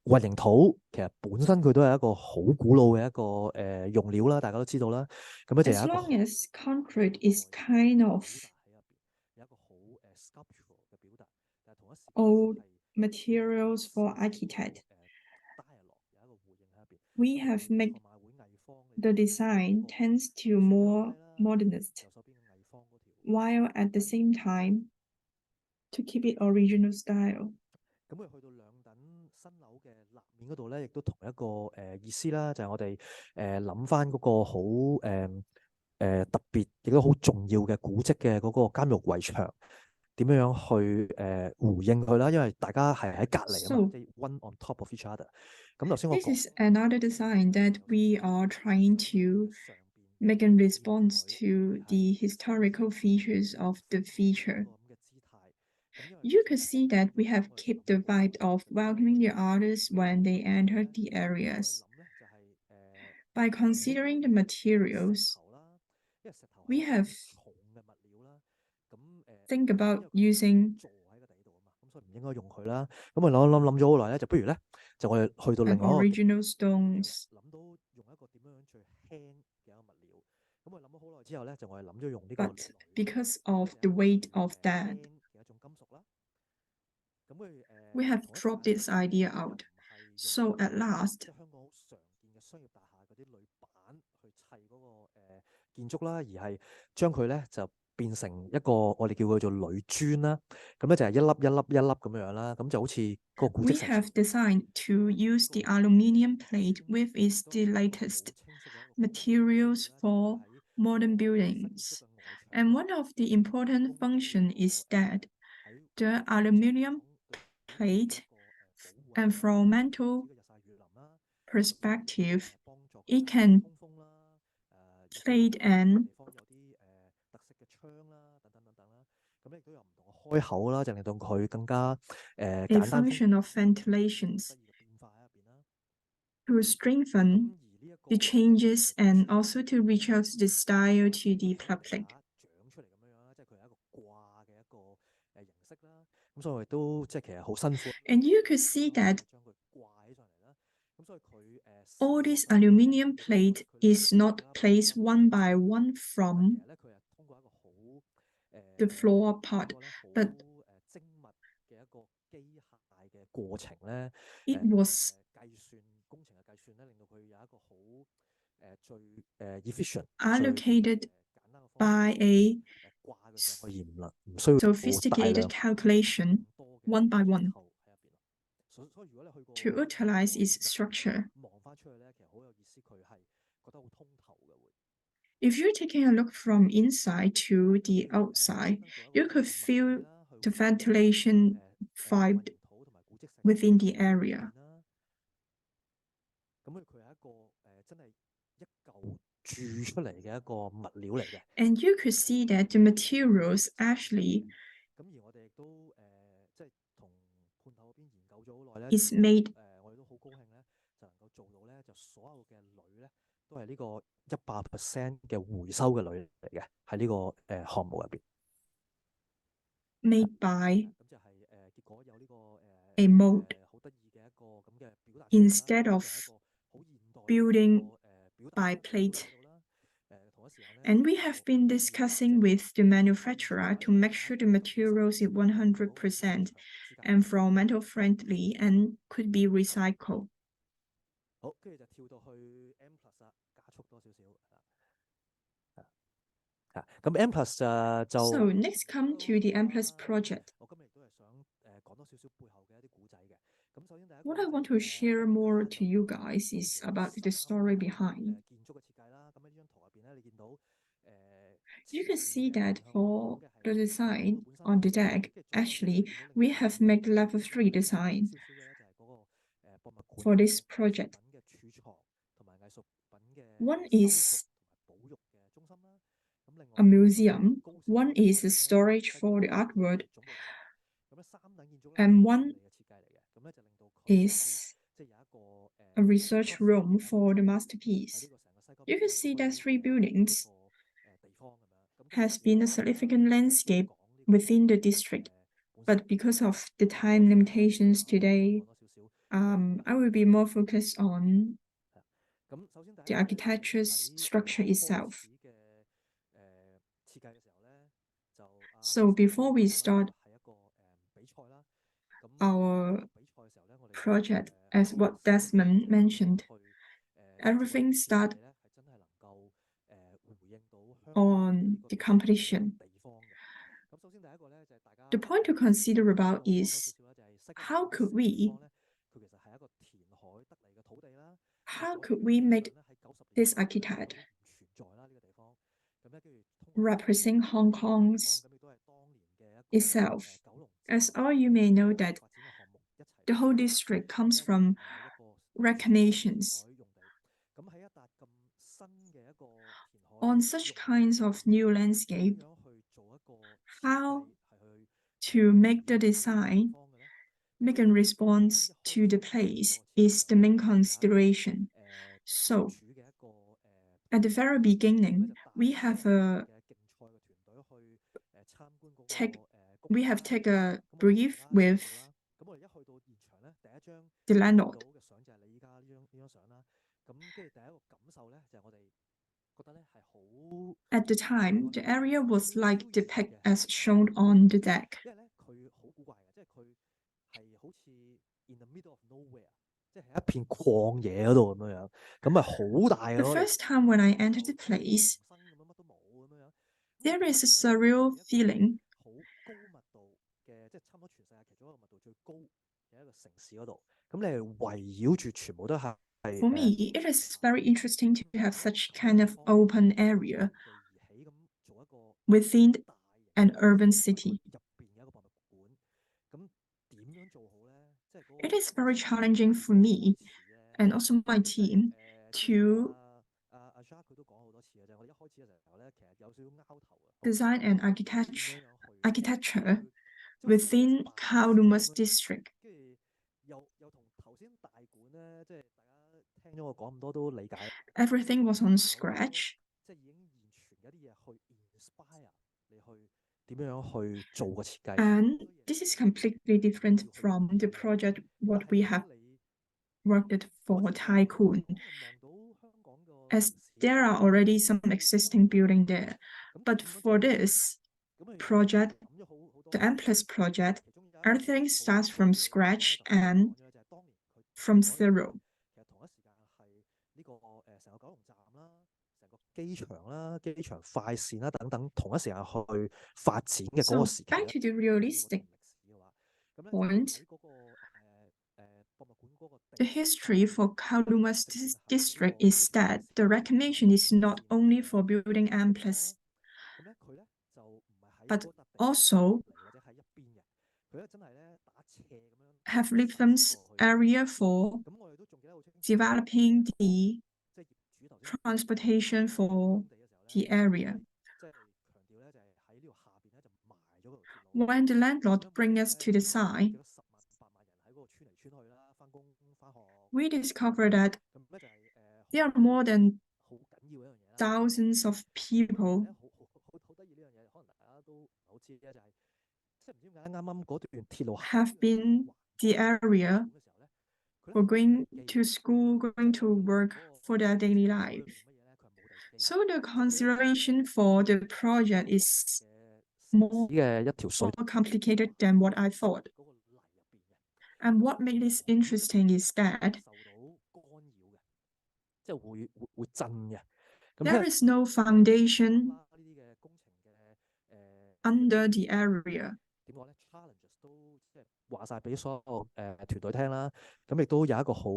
混凝土其實本身佢都係一個好古老嘅一個用料啦，大家都知道啦，咁咧就有 As 一個 long as concrete is kind of 有一個好sculptural 嘅表達，但係同一時間 old 係 materials for architect, dialogue 有一個回應喺入邊。 we 咁 have 佢 made 同埋會藝方嘅 the 有 design 個 tends to 樹 more 樓梯啦， modernist, 右手邊嘅藝方嗰條 while at the same time to keep it original style. 咁佢去到兩等新樓嘅立面嗰度咧，亦都同一個意思啦，就係、我哋諗翻嗰個好特別，亦都好重要嘅古蹟嘅嗰個監獄圍牆，點樣樣去回應佢啦？因為大家係喺隔離啊嘛， So 即係 one on top of each other。咁頭先我 this 講 is another design that we are trying to make in response to the historical features of the feature. You could see that we have kept the vibe of welcoming the artists when they enter the areas. By considering the materials, we have think about using 座喺個地度啊嘛，咁所以唔應該用佢啦。咁我諗咗好耐咧，就不如咧就我哋去到 an 另外一個 original stones. 諗到用一個點樣最輕嘅一個物料。咁我諗咗好耐之後咧，就我哋諗咗用呢個 But because of the weight of that, 輕嘅一種金屬啦。咁佢 we have dropped this idea out. So at last, 即係香港好常見嘅商業大廈嗰啲鋁板去砌嗰個建築啦，而係將佢咧就變成一個我哋叫佢做鋁磚啦。咁咧就係一粒一粒一粒咁樣啦，咁就好似個古蹟 we 城 have designed to use the aluminium plate with its the latest materials for modern buildings. And one of the important function is that the aluminium plate, and from mental perspective, it can plate and 特色嘅窗啦，等等等等啦，咁亦都有唔同嘅開口啦，就令到佢更加a 簡單 function of ventilations 得意嘅變化喺入邊啦。 to strengthen 咁而呢一個 the changes and also to reach out the style to the public. 長出嚟咁樣樣啦，即係佢係一個掛嘅一個形式啦。咁所以我哋都即係其實好辛苦。 And you could see that 將佢掛起上嚟啦。咁所以佢all this aluminium plate is not placed one by one 其 from 實咧佢係通過一個好 the floor part, 點 but 講咧，好精密嘅一個機械嘅過程咧， it was 計算工程嘅計算咧，令到佢有一個好最efficient 最 allocated 簡單嘅方 by 法 a 掛佢上去，而唔需要大 sophisticated 量 calculation 多嘅 one by 結 one 構喺入邊咯。所以如果你去過 to utilize its structure. 望翻出去咧，其實好有意思，佢係覺得好通透嘅會。 If you're taking a look from inside to the outside, you could feel the ventilation vibe within the area. 咁佢係一個真係一嚿鑄出嚟嘅一個物料嚟嘅。 And you could see that the materials actually 咁而我哋亦都即係同判頭嗰邊研究咗好耐咧， is made 我哋都好高興咧，就能夠做到咧，就所有嘅鋁咧都係呢個100%嘅回收嘅鋁嚟嘅，喺呢個項目入邊。made by 咁就係結果有呢個a mold 好得意嘅一個咁嘅表達。 instead of 好現代 building 表達 by plate. 同一時間咧 And we have been discussing with the manufacturer to make sure the materials is 100% environmental friendly and could be recycled. 好，跟住就跳到去 M+ 啦，加速多少少。咁 M+ 就 So next come to the M+ project. 我今日亦都係想講多少少背後嘅一啲古仔嘅。咁首先第一個 What I want to share more to you guys is about the story behind. 建築嘅設計啦。咁喺呢張圖入邊咧，你見到 You can see that for the design on the deck, actually, we have made level 3 design 少少嘅咧就係嗰個博物館 for this 藝術 project. 品嘅儲藏同埋藝術品嘅 One 修 is 復同埋保育嘅中心啦。咁另外 a 一個 museum, 高少少 one 嘅 is a 地方咧， storage 就係 for the 嗰個 artwork, 總部大廈。咁咧三等建築咧 and 係 one 嘅設計嚟嘅，咁咧就令到佢好似 is 即係有一個 a research room for the 喺 masterpiece. 呢個成個西九 You can see that 3 buildings has been a significant landscape within the district, but because of the time limitations today, I will be more focused on the architecture's structure itself. So before we start our project, as what Desmond mentioned, everything starts on the competition. The point to consider about is how could we make this architect represent Hong Kong's itself? As all you may know that the whole district comes from reclamations. On such kinds of new landscape, how to make the design make a response to the place is the main consideration. So at the very beginning, we have take a brief with the landlord. At the time, the area was like depicted as shown on the deck. The first time when I entered the place, there is a surreal feeling. For me, it is very interesting to have such kind of open area within an urban city. It is very challenging for me and also my team to design an architecture within Kowloon's district. Everything was on scratch. And this is completely different from the project what we have worked for Tycoon, as there are already some existing building there. But for this project, the M+ project, everything starts from scratch and from zero. So back to the realistic point, the history for Kowloon's district is that the reclamation is not only for building M+, but also have Litham's area for developing the transportation for the area. When the landlord brings us to the site, we discovered that there are more than thousands of people have been the area for going to school, going to work for their daily life. So the consideration for the project is more complicated than what I thought. And what made this interesting is that there is no foundation under the area,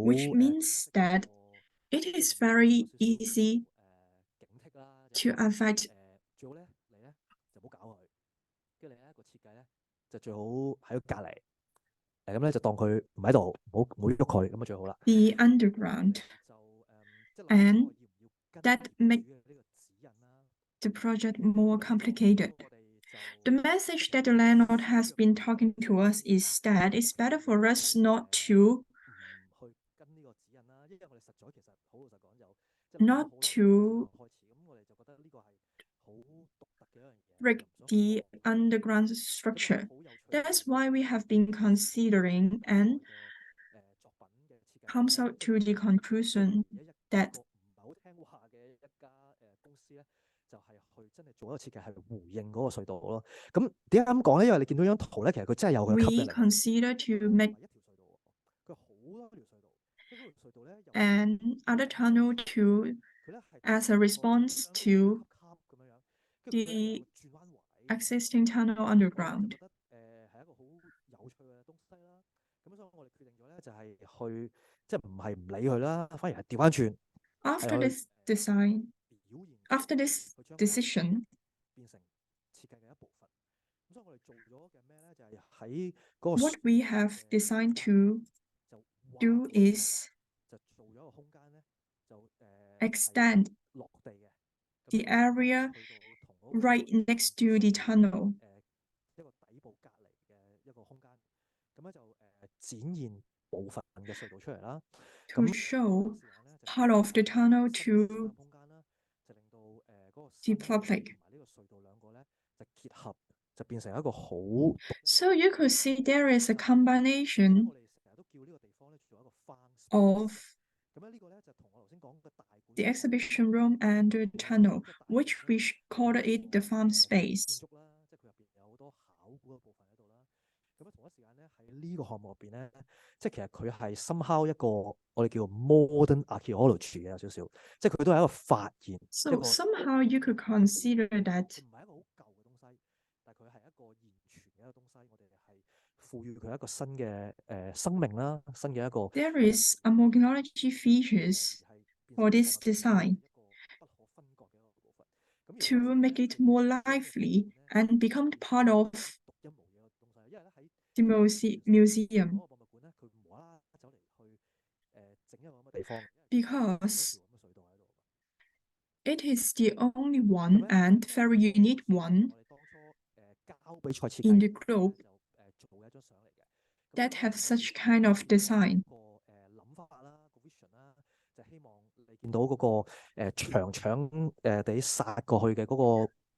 which means that it is very easy to affect the underground, and that makes the project more complicated. The message that the landlord has been talking to us is that it's better for us not to break the underground structure. That's why we have been considering and comes out to the conclusion that 就係去真係做一個設計係回應嗰個隧道咯。咁點解咁講咧？因為你見到張圖咧，其實佢真係有佢嘅吸引 we 力。 consider to make 一條隧道喎，佢好多條隧道，即係嗰條隧道咧有 an other tunnel to 佢咧係 as a response 去一個 to 級咁樣樣，跟住佢咧有 the 個轉彎位咁樣。 existing tunnel 我哋就 underground. 覺得係一個好有趣嘅東西啦。咁所以我哋決定咗咧就係去即係唔係唔理佢啦，反而係調翻轉 After 係去 this design, 表現 after this 去將佢 decision, 變成設計嘅一部分。咁所以我哋做咗嘅咩咧，就係喺嗰個 what we have designed to 就 do 畫咗出嚟 is 就做咗一個空間咧，就extend 落地嘅。 the area 去到同嗰個 right next to the tunnel 一個底部隔離嘅一個空間，咁咧就展現部分嘅隧道出嚟啦。 to 咁 show 時間咧就 part of the tunnel 新嘅展 to 覽空間啦，就令到嗰個 the 新 public. 同埋呢個隧道兩個咧就結合，就變成一個好獨。 So you could see there is a 咁 combination 我哋成日都叫呢個地方咧做一個 farm space。 of 咁咧呢個咧就同我頭先講嘅大館 the exhibition room and the tunnel, which we called it the farm 建 space. 築啦，即係佢入邊有好多考古嘅部分喺度啦。咁咧同一時間咧喺呢個項目入邊咧，即係其實佢係 somehow 一個我哋叫 modern archaeology 嘅有少少，即係佢都係一個發現。So somehow you could consider that 唔係一個好舊嘅東西，但係佢係一個現存嘅一個東西。我哋係賦予佢一個新嘅生命啦，新嘅一個 there is archaeology features for this design 一個不可分割嘅一個部分。 to make it more lively and become part of 獨一無二嘅東西。因為咧喺 the museum 嗰個博物館咧，佢無啦啦走嚟去整一個咁嘅地方， because 條咁嘅隧道喺度。 it is the only one and very unique one 我哋當初交比賽設 in 計 the globe 就做嘅一張相嚟嘅。 that have such kind of design. 個諗法啦，個 vision 啦，就希望你見到嗰個長長地殺過去嘅嗰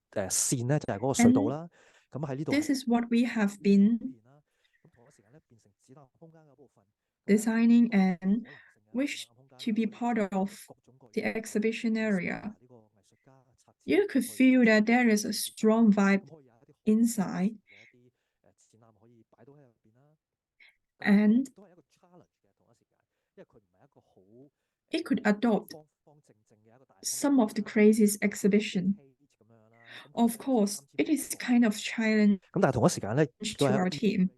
個線咧，就係嗰個隧道啦。咁喺呢度 This is what we have been 咁同一時間咧變成展覽空間嘅部分。 designing and wish to be part of the exhibition area. You could feel that there is a strong vibe inside, and it could adopt some of the craziest exhibition. Of course, it is kind of challenge 咁但係同一時間咧， to our team,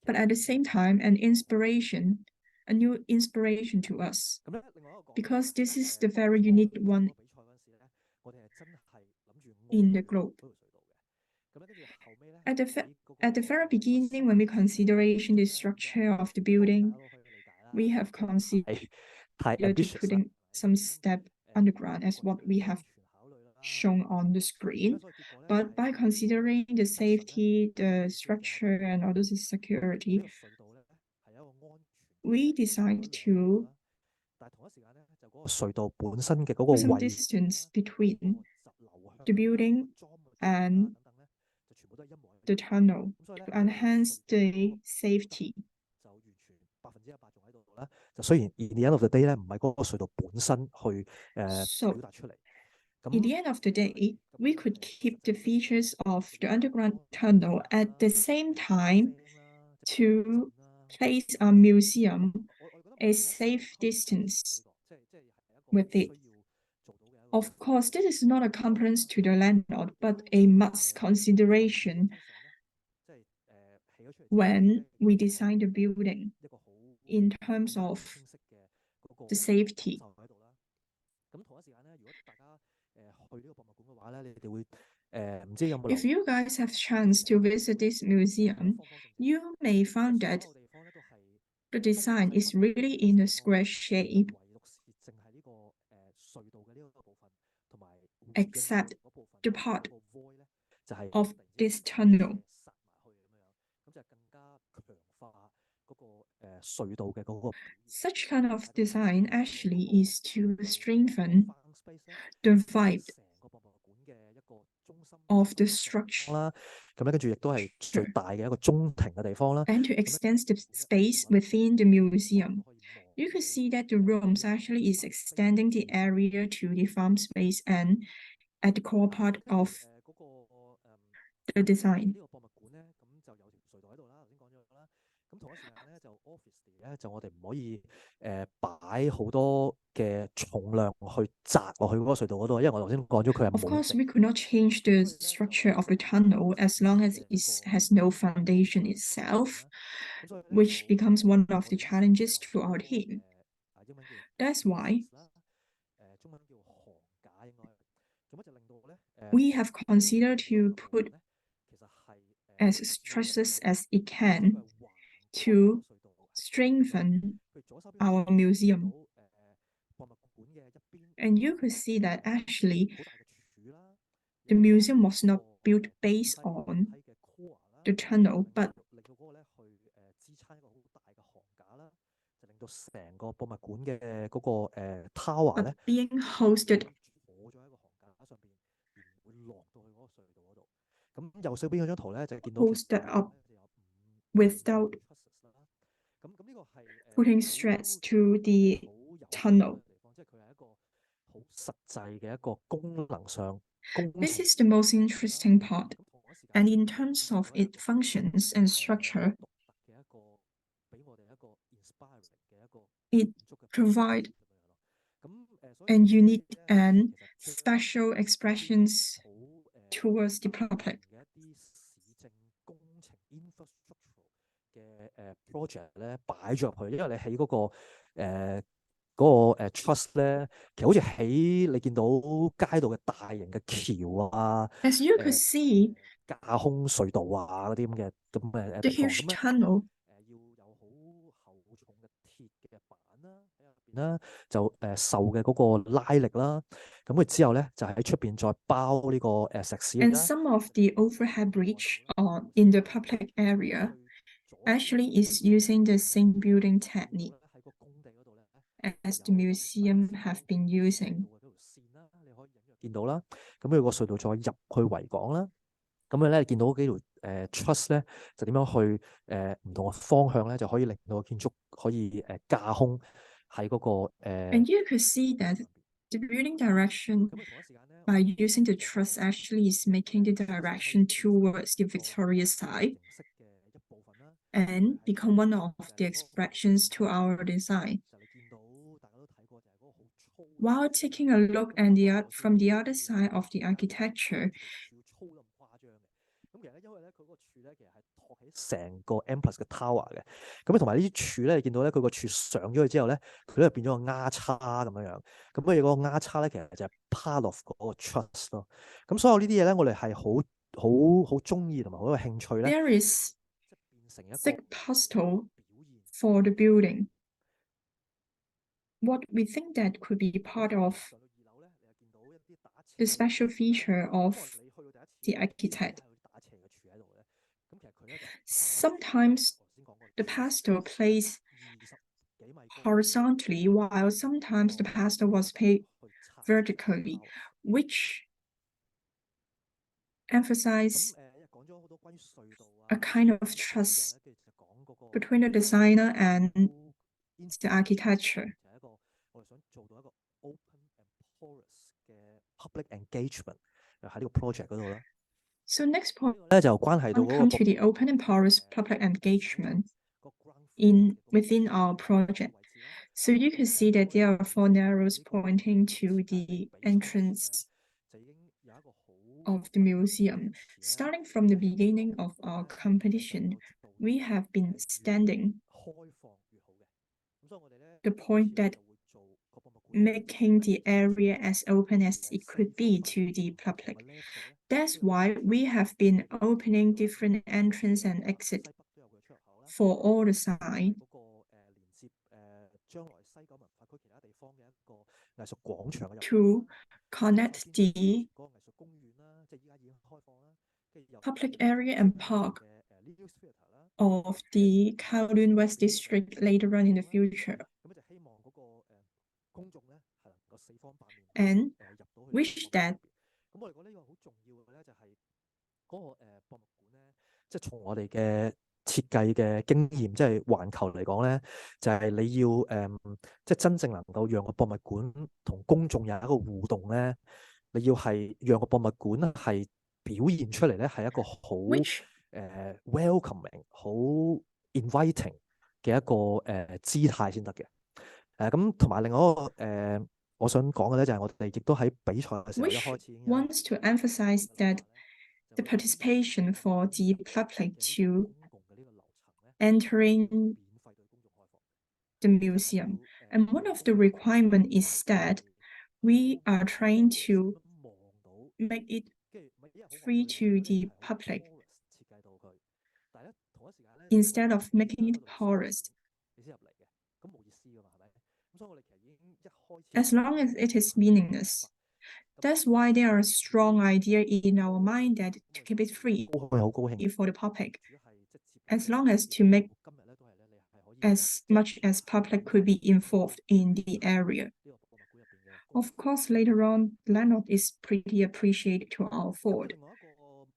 but at the same time, an inspiration, a new inspiration to us, 咁咧另外一個 because this is the very unique one 比賽嗰陣時咧，我哋係真係諗住 in the globe. 嗰條隧道嘅。咁咧跟住後尾咧 At the very beginning, when we consideration the structure of the building, we have considered 太 to ambitious 啦。 putting some step underground as what we have shown on the screen. But by considering the safety, the structure, and also the security, 呢個隧道咧係一個安全。 we decided to 但係同一時間咧，就嗰個隧道本身嘅嗰 put 個 some 位 distance between 嗰個流向 the building 裝嘅 and 等等咧，就全部都係一模一 the 樣。 tunnel 咁所以咧 to enhance the safety. 就完全100%仲喺度啦。就雖然 in the end of the day 咧，唔係嗰個隧道本身去表 So 達出嚟。 in the end of the day, we could keep the features of the underground tunnel at the same time to place a museum a safe distance with it. Of course, this is not a complaint to the landlord, but a must consideration when we design the building in terms of the safety. 咁同一時間咧，如果大家去呢個博物館嘅話咧，你哋會唔知有冇留 If you guys have chance to visit this museum, you may find that 地方咧都係 the design is really in a square shape, 唯獨是淨係呢個隧道嘅呢個部分，同埋 except the part 個 void 咧就係 of this tunnel. 殺埋去咁樣，咁就更加強化嗰個隧道嘅嗰個。 Such kind of design actually is to strengthen the vibe of the structure 啦，咁咧跟住亦都係最大嘅一個中庭嘅地方啦。 and to extend the space within the museum. You could see that the rooms actually is extending the area to the farm space and at the core part of the design. 呢個博物館咧，咁就有條隧道喺度啦，頭先講咗啦。咁同一時間咧，就 office 咧，就我哋唔可以擺好多嘅重量去擲落去嗰個隧道嗰度，因為我頭先講咗佢係 Of 冇 course, we could not change the structure of the tunnel as long as it has no foundation itself, which becomes one of the challenges to our team. That's why 中文叫桁架應該，咁就令到咧we have considered to put 其實係 as stresses as it can to strengthen our museum. And you could see that actually the museum was not built based on the tunnel, but 令到嗰個咧去支撐一個好大嘅桁架啦，就令到成個博物館嘅嗰個tower 咧 being hosted 坐咗喺個桁架上邊，而唔會落到去嗰個隧道嗰度。咁右手邊嗰張圖咧就見到 hosted up without 咁呢個係 putting stress to the tunnel. 即係佢係一個好實際嘅一個功能上 This is the most interesting part. And in terms of its functions and structure, it provides and unique and special expressions towards the public. 嘅project 咧擺咗入去，因為你喺嗰個trust 咧，其實好似喺你見到街道嘅大型嘅橋啊， As you could see, 架空隧道啊嗰啲咁嘅the 地方， huge 咁 tunnel 要有好厚重嘅鐵嘅板啦喺入邊啦，就受嘅嗰個拉力啦，咁佢之後咧就喺出邊再包呢個石屎 and 啦。 some of the overhead bridge in the public area actually is using the same building technique as the museum have been using. 見到啦，咁佢個隧道再入去維港啦，咁佢咧見到幾條truss 咧就點樣去唔同嘅方向咧就可以令到個建築可以架空喺嗰個 And you could see that the building direction by using the truss actually is making the direction towards the Victoria side and become one of the expressions to our design. While taking a look from the other side of the architecture, 咁其實咧，因為咧佢嗰個柱咧，其實係托起成個 M+ 嘅 tower 嘅。咁同埋呢啲柱咧，你見到咧佢個柱上咗去之後咧，佢咧變咗個丫叉咁樣樣。咁所以嗰個丫叉咧，其實就係 part of 嗰個 truss 咯。咁所有呢啲嘢咧，我哋係好中意同埋好有興趣咧。there is thick postal for the building. What we think that could be part of the special feature of the architect. Sometimes the pastel plays horizontally, while sometimes the pastel was played vertically, which emphasize a kind of trust between the designer and the architecture. public engagement 喺呢個 project 嗰度啦。 So next point 咧就關係到嗰 come to the open and porous public engagement within our project. So you can see that there are 4 narrows pointing to the entrance of the museum. Starting from the beginning of our competition, we have been standing the point that making the area as open as it could be to the public. That's why we have been opening different entrance and exit for all the sides to connect the public area and park of the Kowloon West District later on in the future. And wish that 咁我哋覺得呢個好重要嘅咧，就係嗰個博物館咧，即係從我哋嘅設計嘅經驗，即係環球嚟講咧，就係你要即係真正能夠讓個博物館同公眾有一個互動咧，你要係讓個博物館係表現出嚟咧，係一個好which welcoming、好 inviting 嘅一個姿態先得嘅。咁同埋另外一個我想講嘅咧，就係我哋亦都喺比賽嘅時候一 which 開始已經有 wants to emphasize 咁就 that 話咧，就 the 話咧 participation for the 博物館 public 嘅呢個 to 公共嘅呢個流程咧，係要 entering 免費對公眾開放， the 即係 museum. 要 And one 讓 of the 公眾咧 requirement 係 is 真 that 係喺 we 公 are 共 trying tourist 咁 to 樣望到， make it 跟住唔係因為好惡 free 趣，to 本身 the 咧係好 public tourist 設計到佢，但係咧同一時間咧你個 instead 入 of 場咧都 making 係嗰 it 度你收錢 porous. 你先入嚟嘅，咁冇意思噶嘛，係咪？咁所以我哋其實已經一開始嘅 As 時候 long 咧 as 就 it is 係有呢個諗 meaningless. 法。咁 That's 所以 why there are 至於 strong idea 我哋 in 做 our 呢個咧， mind that 咁 to 我 keep 哋 it 就 free 好係好高興嘅。 for the public 主要係即係接納 as 我哋 long 嘅 as 意 to 見， make 到今日咧都係咧，你係可以 as 即係 much as 免 public 費 could be 咁樣 involved 去 in the 參觀 area. 呢個博物館入邊嘅工 Of 作。 course, later on, landlord is pretty appreciated to our 咁 fort 另外一個唔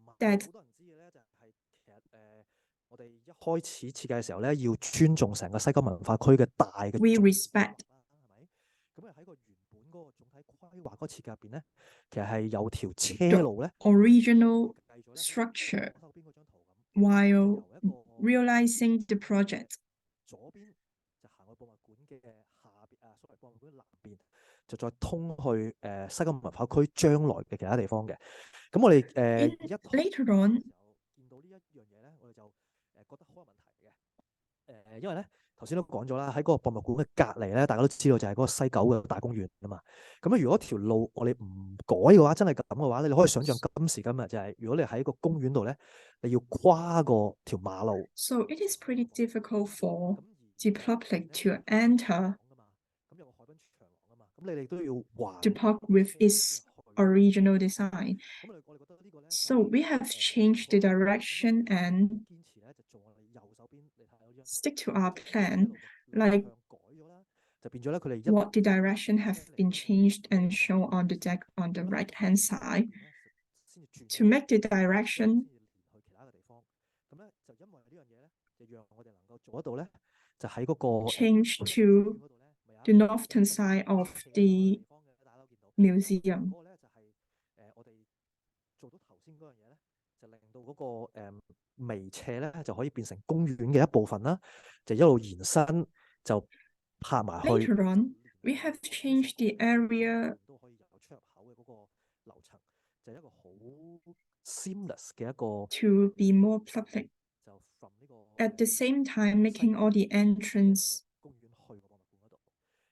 係 that 好多人知嘅咧，就係其實我哋一開始設計嘅時候咧，要尊重成個西九文化區嘅大嘅 we 總體 respect 規劃啦，係咪？咁喺個原本嗰個總體規劃嗰個設計入邊咧，其實係有條車 the 路咧， original 計咗咧，好似 structure 左手邊嗰張圖咁，就 while 由一個 realizing the 嘅 project. 左邊就行去博物館嘅下邊sorry，博物館南邊就再通去西九文化區將來嘅其他地方嘅。咁我哋一開 Later 始嘅 on, 時候見到呢一樣嘢咧，我哋就覺得好有問題嘅。因為咧頭先都講咗啦，喺嗰個博物館嘅隔離咧，大家都知道就係嗰個西九嘅大公園啊嘛。咁如果條路我哋唔改嘅話，真係咁嘅話咧，你可以想象今時今日就係、如果你喺個公園度咧，你要跨過條馬路。 so it is pretty difficult for 咁 the 而 public 咧 to enter 噶嘛，咁有個海濱長廊啊嘛，咁你哋都要橫 the 過 park 嗰個 with 車路 its 先去。 original design. 咁我哋覺得呢個咧就 So we have 同 changed 嗰 the 個應該 direction 好 and 堅持咧，就做我哋右手邊，你睇到張圖， stick to 佢 our 將個車 plan, 路個 like 向改咗啦，就變咗咧佢哋一 what the 路 direction 車 have 嚟 been 到呢個 changed 西九文 and 化 shown 區 on the deck on the 咁咧 right-hand 喺 side 南邊咧先至轉 to 咗 make the 去，之後咧 direction 先至連去其他嘅地方。咁咧就因為呢樣嘢咧，就讓我哋能夠做得到咧，就喺嗰個 change 公園 to 嗰度咧，咪有 the 一個 northern side 可以 of 斜走嘅 the 地方嘅，大家都見到。咁 museum. 嗰個咧就係我哋做到頭先嗰樣嘢咧，就令到嗰個微斜咧就可以變成公園嘅一部分啦，就一路延伸就拍埋去， Later 就 on, 連 we 到我 have 哋頭先所 changed the 講嘅三 area 邊都可以有出入口嘅嗰個流程，就係一個好 seamless 嘅一個 to be more public, 就 from 呢個 at the same time 西 making 九 all the 嘅 entrance 公園去個博物館嗰度。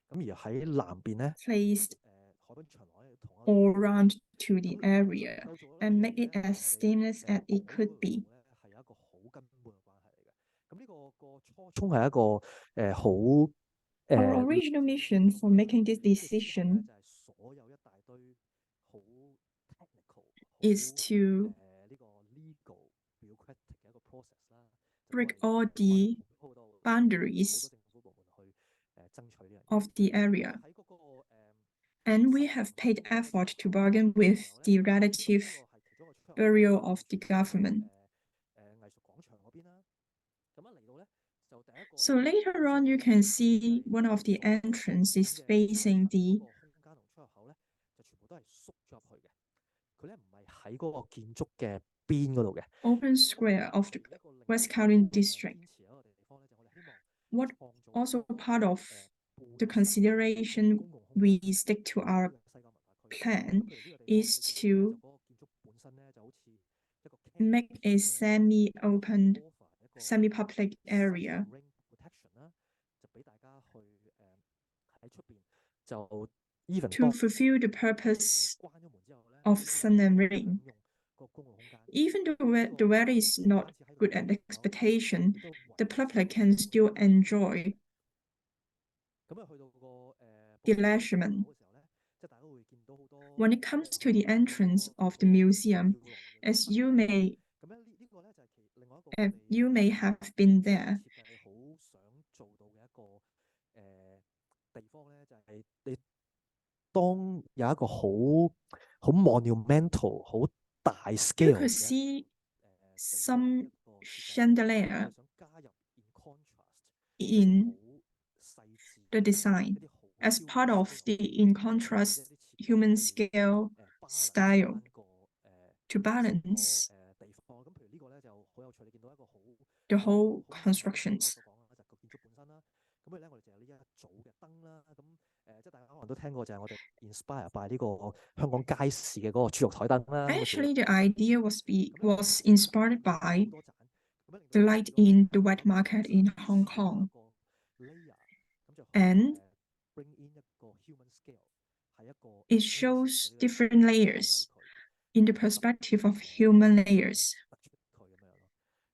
咁而喺南邊咧， placed 海濱長廊咧同一 all 樣。 around to 咁 the 能 area 夠做得 and 呢樣 make 嘢 it 咧，同 as 我哋 seamless as 改 it 嗰 could 條 be. 路咧係有一個好根本嘅關係嚟嘅。咁呢個初衷係一個好 Our original mission for making this 嘅之後咧 decision 就係所有一大堆好 technical、is 好 to 呢個 legal bureaucratic 嘅一個 process 啦，就 break 幫 all 你 the 好多好多 boundaries 政府部門去爭取呢樣嘢。 of the 咁 area. 喺嗰個 And 實 we 行 have 嗰 paid 個 effort 時 to 候咧， bargain 嘅 with 時候咧， the 咁呢 relative 個係其中一個出入口 burial 啦， of 就 the 住喺 government. 藝術廣場嗰邊啦。咁一嚟到咧，就第一個 So 你會 later 感受 on, 到 you 嘅 can 就 see 係 one of the 所有博物 entrance 館 is 嘅 facing 嗰 the 個空間同出入口咧，就全部都係縮咗入去嘅。佢咧唔係喺嗰個建築嘅邊嗰度嘅。 open 咁我覺得 square of the 一個另外 West 一個 Kowloon 堅 district. 持一個地方咧，就我哋希望 What 創造一 also 個 part of 半 the 生態嘅 consideration 公共空 we 間 stick to 喺 our 呢個西九文化區。 plan 咁譬如呢個地方咧， is 你見到咧就 to 嗰個建築本身咧就好似一個 make canopy a 咁樣嘅， semi-open, offer 一個 semi-public area sun and rain protection 啦，就俾大家去喺出邊就 even to 當 fulfill the purpose 關咗門之後咧， of 你都 sun 可 and 以 rain. 享用個公共空間。 Even though 咁呢個 the 空 weather 間咧 is 唔 not 單止喺度 good 做 at 咗， expectation, 亦都 the 維持 public 咗 can 呢個 still 公共空間。 enjoy 咁去到個博 the 物館嘅出入 leisure. 口嘅時候咧，即係大家會見到好多 When it comes to the 好 entrance 多 of 好 the 多 museum, 吊龍嘅 as 燈 you 啦。 may 咁咧呢個咧就係另外一個我哋 you may have been 設計 there. 好想做到嘅一個地方咧，就係你當有一個好好 monumental、好大 You scale could 嘅 see 地方嘅 some 一個設計啦。咁 chandelier 就想加入 in contrast 一啲好 in 細緻 the 嘅 design 一啲好 as human part of scale the 嘅 in 一 contrast 啲設計 human 去scale balance style 翻個to 成個 balance 地方。咁譬如呢個咧就好有趣，你見到一個好 the 好 whole 好現代嘅啦，我 constructions. 所講啦，就係個建築本身啦。咁譬如咧，我哋就有呢一組嘅燈啦。咁即係大家可能都聽過，就係我哋 inspire by 呢個香港街市嘅嗰個豬肉台燈啦。咁啊，Actually, the idea was 咁咧，我哋 inspired 好 by 多盞，咁咧令到 the 大家見 light 到咧， in the 喺 wet 個燈 market 上 in 面咧，Hong 就有一 Kong. 個 layer，咁就去 And bring in 一個 human scale，係一個 it ancient shows 嘅呢個 different design，去 highlight layers 佢，in the 去突顯 perspective of 誒 human layers. 突出佢咁樣咯。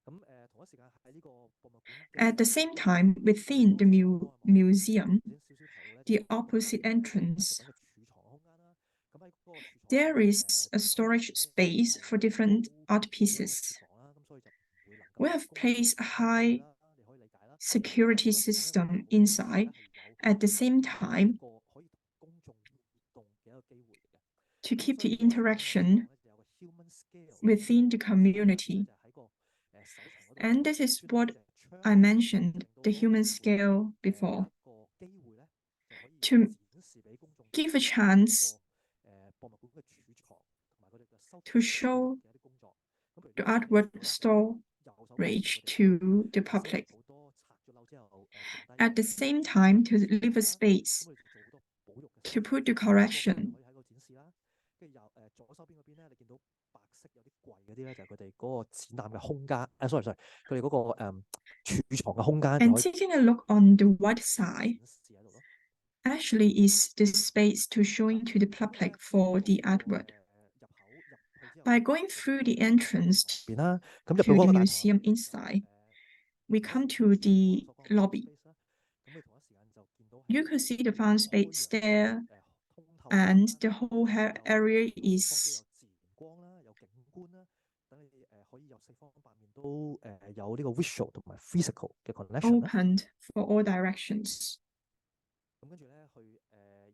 咁同一時間喺呢個博物館嘅 At the 另 same 一邊咧， time, 我哋 within 嗰 the 個展覽方嘅幕後咧，museum, 頭先少少提到咧，就 the 係有一個 opposite 藝術 entrance, 品嘅儲藏空間啦。咁喺嗰個儲藏嘅 there is a 區域入邊 storage 咧，有一 space 個 for 好 different art 好樣嘅設 pieces. 防啦。咁所以就唔會能 We 夠 have 公眾 placed a 走入去 high 啦，你可以理解啦。咁 security 同一時間咧，我哋 system 嗰個展示 inside 咧係有 at the same 一 time 個可以同公眾互動嘅一個機會嚟嘅。 to 咁 keep 所以 the 呢個咧頭先我所講 interaction 咧就有個 human scale 嘅呢 within the 個 design 啦。咁咧 community. 就係喺個首層嗰度咧， And 就 this is 專登有 what 隻窗 I 咧，就 mentioned 令到 the 嗰個 human 博物館咧scale 有 before 一個機會咧，就可以 to 展示俾公眾睇 give a 呢一個 chance 博物館嘅儲藏同埋佢哋嘅收藏 to 保育 show 嘅一啲工作。咁譬如呢 the 一度咧，你見 artwork 到咧喺右手邊就係佢 storage 哋會 to the 收集 public. 好多拆咗樓之後剩低 At 嘅 the same 文物 time, to 嘅文 leave 物 a 啦。咁 space 我哋就做好多保育嘅 to 手法。 put the 咁嗰個位就 correction. 可以喺度展示啦。跟住左手邊嗰邊咧，你見到白色有啲櫃嗰啲咧，就係佢哋嗰個展覽嘅空間。sorry，佢哋嗰個儲藏嘅空間就 And 可以 taking a look on the 俾 right 佢哋 side 展示喺度咯。 actually is the space to 啊， showing to the 咁咧 public 喺 for 嗰 the 個artwork. 入口入去之後 By 咧， going 我哋 through 見 the 到大堂 entrance 入邊啦。咁入到 to 嗰 the 個大堂入 museum 邊咧，就 inside, 如 we 果 come 你 to 前面嗰 the 個所講嘅 found lobby. space 啦，咁你同一時間就見到係 You 一 could 個 see the found 開 space 揚嘅 there, 通透嘅空 and 間 the 啦。 whole 咁有 area 四方都有 is 自然光啦，有景觀啦，等你可以有四方八面都有呢個 visual 同埋 physical 嘅 connection 啦。 opened for all directions. 咁跟住咧，去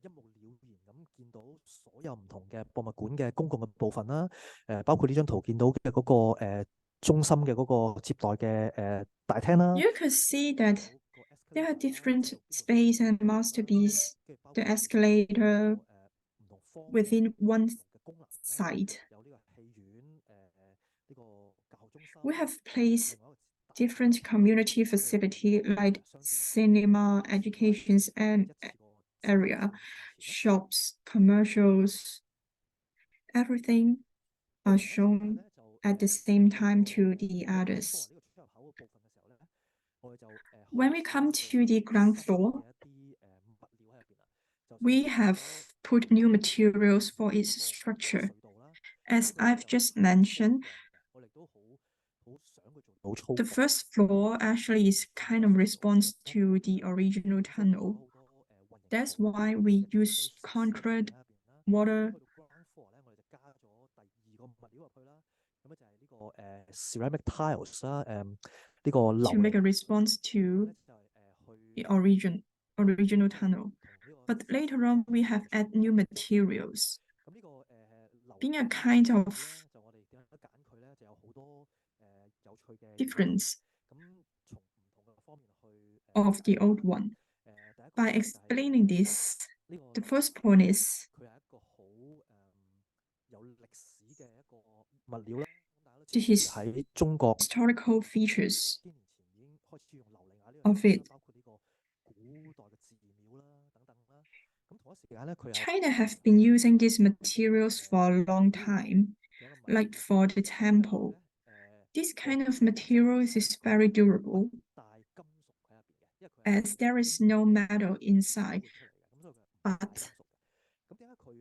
一目了然咁見到所有唔同嘅博物館嘅公共嘅部分啦。包括呢張圖見到嘅嗰個中心嘅嗰個接待嘅大廳啦。 You could see that 有個 there are escalator 啦， different 有機動 space 電 and 梯啦， masterpiece, 跟住包 the 括你見到有 escalator 唔同方向 within 有 one 唔同嘅功能啦， site. 有呢個戲院呢個教學中心， We have 另 placed 外一個大 different 堂啦， community 跟住有 facility 個 like 商店， cinema, 咁全部都係 educations, 一 and 次過展現喺 area, 你面前咯。 shops, commercials, everything 跟 are 住同一時間 shown 咧，就 at the 進 same 入呢 time 個 to the ground floor others. 呢個出入口嘅部分嘅時候咧，我哋就 When 開 we 始 come 去 to the ground 新 floor, 嘅一啲物料喺入邊啦。就首 we 先有 have 咗 put new 新嘅 materials 唔 for 同 its 嗰個structure. 隧道啦。咁 As 佢咧 I've 就 just 係粗 mentioned, 鋼嘅，我哋都好想佢做到好粗 the 鋼。 first floor 咁 actually is 而 kind 家 of 見到嘅 response 咧， to the original 咁就做咗 tunnel. 好多混凝 That's 土 why 嘅 we 水 use 設施喺 controlled 入邊啦。咁 water 去到 ground floor 咧，我哋就加咗第二個物料入去啦。咁咧就係呢個ceramic tiles 啦，呢個琉 to make a 璃。 response 咁咧 to 就係去 the original 同 tunnel. 呢個 But 石 later 礦 on, we 去 have 做 add 出 new 嚟嘅。 materials, 咁呢個琉 being a 璃 kind 材料 of 咧，就我哋點樣揀佢咧，就有好多有趣嘅原因嘅。 difference 咁從唔同嘅方面去 of 解 the 釋 old 啦。one. 第一個 By 咧就係 explaining this, 呢個 the 琉 first 璃 point is 佢係一個好有歷史嘅一個物料啦。咁大家都知 the 道喺中國 historical features 千年前已經開始用琉璃瓦呢樣 of 嘢啦， it. 包括呢個古代嘅寺廟啦等等啦。咁同一時間咧，佢係 China have been using these materials for a long 保護 time, 嘅一個物 like 料。 for the 咁就係 temple. 咧 This 個 kind of 本身 materials 係 is 一個 very durable 帶金屬喺入邊嘅，因為佢係 as there is no metal 保 inside, 護出嚟嘅，咁所以佢係唔帶 but 金屬嘅。咁點解佢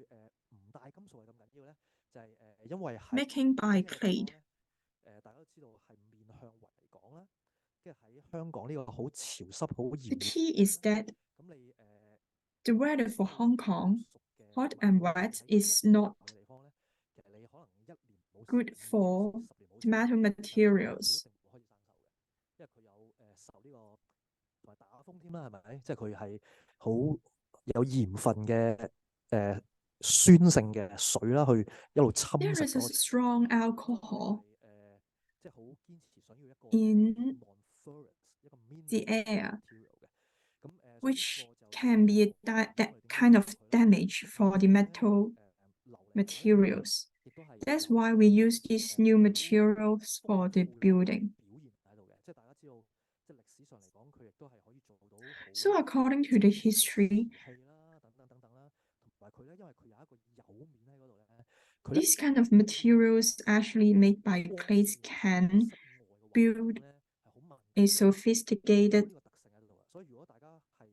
唔帶金屬係咁緊要咧？就係因為喺 making 呢 by 一個地方 clay. 咧，大家都知道係面向維港啦，跟住喺香港呢個好潮濕、好 The 炎熱嘅 key 地 is 方咧， that 咁你 the weather 所 for 有 Hong 金 Kong, 屬嘅 hot 物 and 料咧， wet, 喺 is 咁 not 寒嘅地方咧，其實你可能一年冇事， good 兩年冇事， for 10年冇 the 事咧， metal 但係佢一 materials. 定會開始生鏽嘅，因為佢有受呢個同埋打風添啦，係咪？即係佢係好有鹽分嘅酸性嘅水啦，去一路侵 There 蝕 is a 嗰個 strong alcohol 即係好堅持想要一個 in non-ferrous 一個 the mineral air, material 嘅。咁所以呢 which 個就 can be that kind of damage for the metal materials. That's why we use these new materials for the building. 表現喺度嘅，即係大家知道，即係歷史上嚟講，佢亦都係可以做到好 So according to the history, 氣啦，等啦，同埋佢咧，因為佢有一個釉面喺嗰度咧，佢咧 these kind of materials actually made by plates can 室外嘅環 build 境咧係好慢， a 有 sophisticated 呢個特性喺度嘅。所以如果大家係去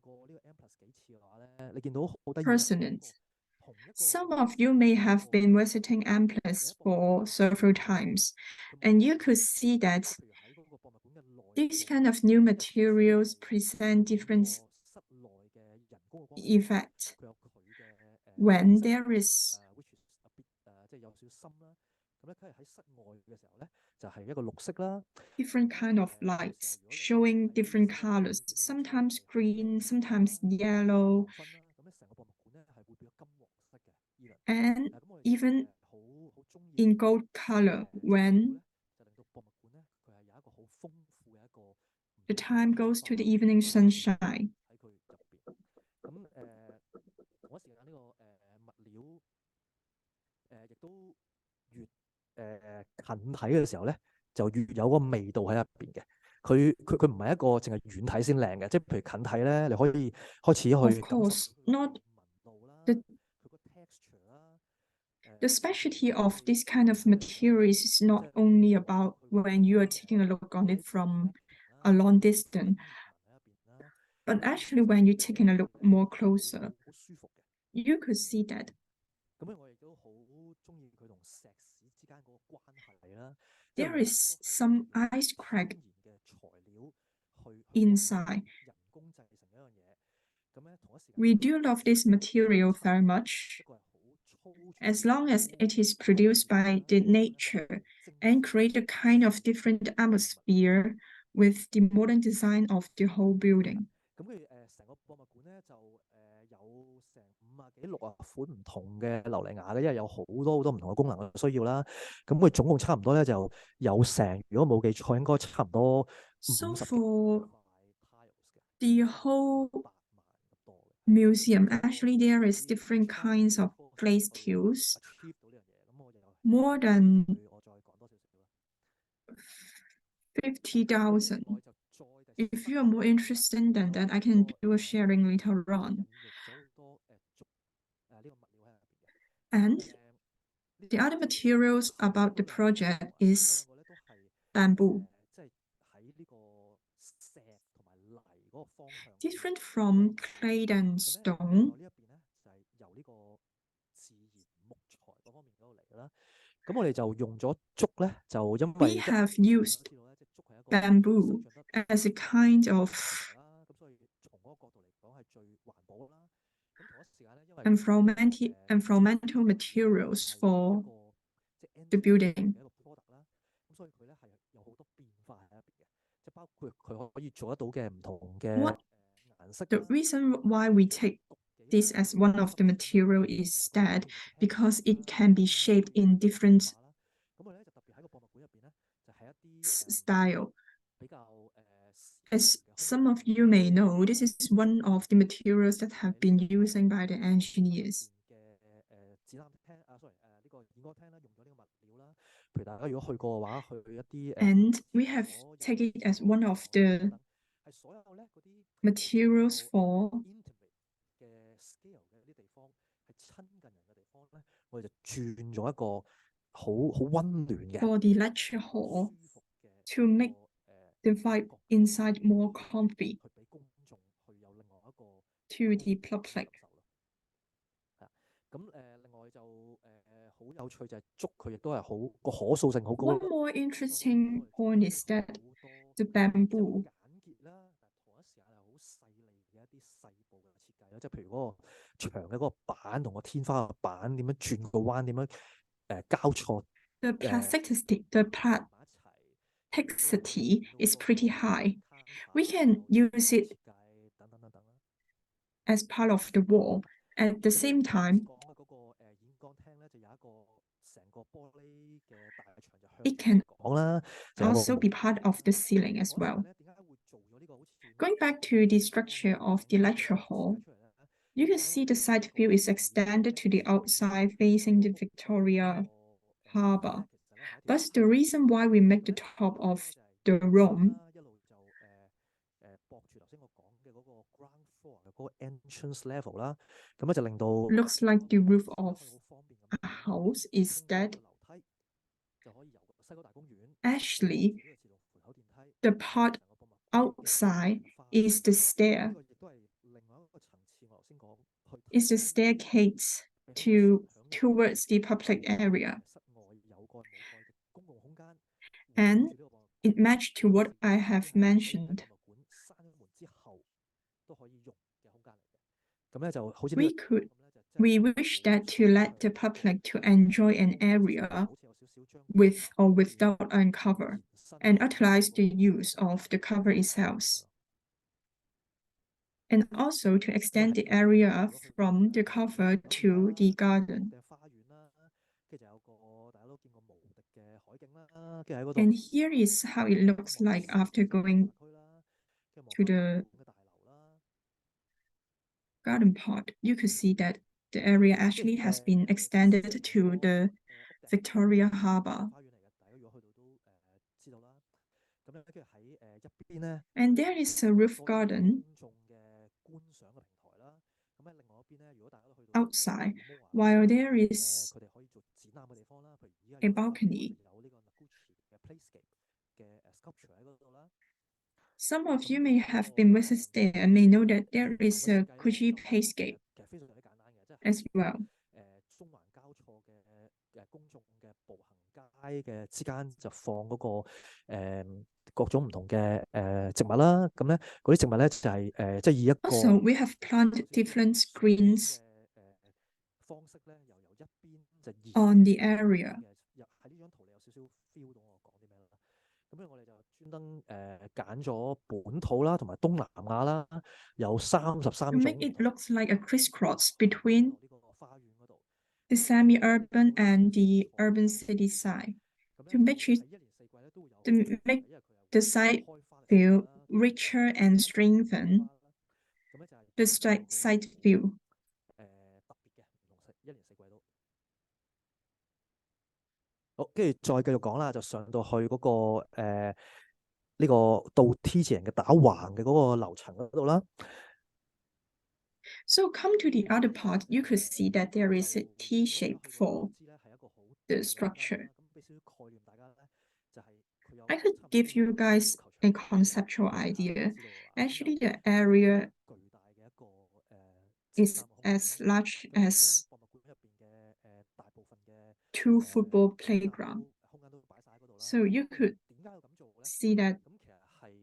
過呢個 M+ 幾次嘅話咧，你見到好得意咧， personance. 同一個 Some of you may have been visiting Amplis for several times, and you could see that 譬如喺嗰個博物館嘅內 these 部 kind of new materials present 呢個 different 室內嘅人工嘅光線， effect 佢有佢嘅when 色 there is which is a bit 即係有少少深啦。咁咧，佢喺室外嘅時候咧，就係一個綠色啦。 different kind of lights showing different colors, sometimes green, sometimes yellow, 黃昏啦，咁咧成個博物館咧係會變咗金黃色嘅 and 咁我哋 even 好中意 in gold color 咧 when 就令到博物館咧佢係有一個好豐富嘅一個 the time goes to the evening sunshine. 喺佢入邊。咁同一時間呢個物料亦都越近睇嘅時候咧，就越有個味道喺入邊嘅。佢唔係一個淨係遠睇先靚嘅，即係譬如近睇咧，你可以開始 Of 去感受 course, not 紋路啦， the 佢個 texture 啦。The specialty of this kind of materials is not only about when you are taking a look on it from a long distance, but actually when you're taking a look more closer, 好舒服嘅。 you could see that 咁咧，我亦都好中意佢同石屎之間嗰個關係啦。 there is some ice crack 天然嘅材料去 inside. 人工製成一樣嘢。咁咧同一時間 We do love this material very much 一個係好粗糙 as long as it is produced by the nature and create a kind of different atmosphere with the modern design of the whole building. 咁佢成個博物館咧就有成50幾60款唔同嘅琉璃瓦嘅，因為有好多唔同嘅功能嘅需要啦。咁佢總共差唔多咧就有成，如果冇記錯，應該差唔多 So 50 for 塊 tiles 嘅。 the whole 8萬咁多嘅。 museum, actually there is different kinds of glaze tiles, achieve 到呢樣嘢，咁我又 more than 我再講多少少啦。 50,000. 另外就再 If you are more interested than that, I can do a sharing later on. 引入咗好多竹呢個物料喺入邊嘅。 And the other materials about the project is 兩個咧都係 bamboo, 即係喺呢個石同埋泥嗰個方向。 different from clay and 咁咧， stone. 呢一邊咧就係由呢個自然木材嗰方面嗰度嚟啦。咁我哋就用咗竹咧，就因 We 為 have used 知道咧，即係竹係一個 bamboo 生長得 as a kind of 啦，咁所以從嗰個角度嚟講係最環保啦。咁同一時間咧，因為 environmental materials 係一 for 個即係 the building. 嘅一個 product 啦，咁所以佢咧係有好多變化喺入邊嘅，即係包括佢可以做得到嘅唔同嘅 What 顏色 the 啦。 reason why we take this as one of the material is that because it can be shaped in different 咁我哋咧就特別喺個博物館入邊咧，就係一啲 style. 比較As some of you may know, this is one of the materials that have been used by the engineers. 嘅展覽廳sorry 呢個演歌廳啦，用咗呢個物料啦。譬如大家如果去過嘅話，去一啲And we have taken it as one of the 係所有咧嗰啲 materials for intimate 嘅 scale 嘅啲地方，係親近人嘅地方咧，我哋就轉咗一個好溫暖嘅 for the lecture hall 舒服嘅 to make 一 the 個 vibe inside more comfy 去俾公眾去有另外一個 to the public. 感受咯。係啊，咁另外就好有趣就係竹，佢亦都係好個可塑性好高。 One more interesting point is that the 好 bamboo 簡潔啦，但同一時間係好細膩嘅一啲細部嘅設計啦，即係譬如嗰個牆嘅嗰個板同個天花嘅板點樣轉個彎，點樣交錯 the plasticity is pretty high. We can use it 等等等等啦。 as part of the wall, At the same time, it can also be part of the ceiling as well. Going back to the structure of the lecture hall, you can see the side view is extended to the outside facing the Victoria Harbour. But the reason why we make the top of the room looks like the roof of a house is that actually the part outside is the staircase towards the public area. And it matched to what I have mentioned. We wish that to let the public to enjoy an area with or without a cover and utilize the use of the cover itself. And also to extend the area from the cover to the garden. And here is how it looks like after going to the garden part. You could see that the area actually has been extended to the Victoria Harbour. And there is a roof garden outside, while there is a balcony. Some of you may have been visited there and may know that there is a CHOY playscape as well. Also, we have planted different screens on the area. To make it look like a crisscross between the semi-urban and the urban city side. To make the site feel richer and strengthen the site view. 好，跟住再繼續講啦，就上到去嗰、個呢、個到 T 字形嘅打橫嘅嗰個樓層嗰度啦。So come to the other part, you could see that there is a T shape for the structure. I could give you guys a conceptual idea. Actually, the area is as large as 2 football playgrounds. So you could see that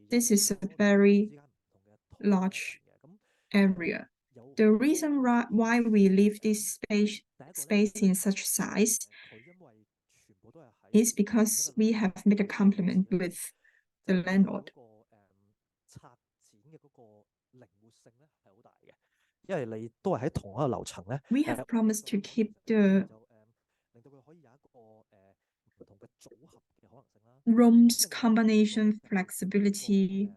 this is a very large area. The reason why we leave this space in such size is because we have made a complement with the landlord. We have promised to keep the room's combination flexibility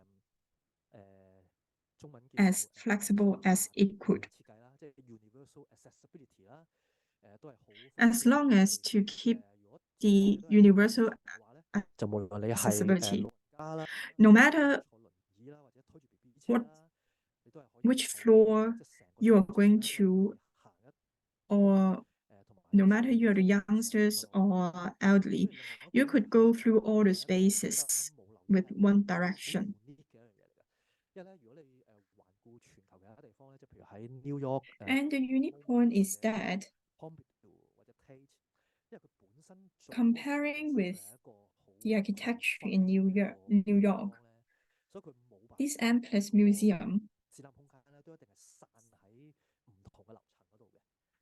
as flexible as it could, as long as to keep the universal accessibility. No matter which floor you are going to, or no matter you're the youngsters or elderly, you could go through all the spaces with one direction. And the unique point is that comparing with the architecture in New York, this Empress Museum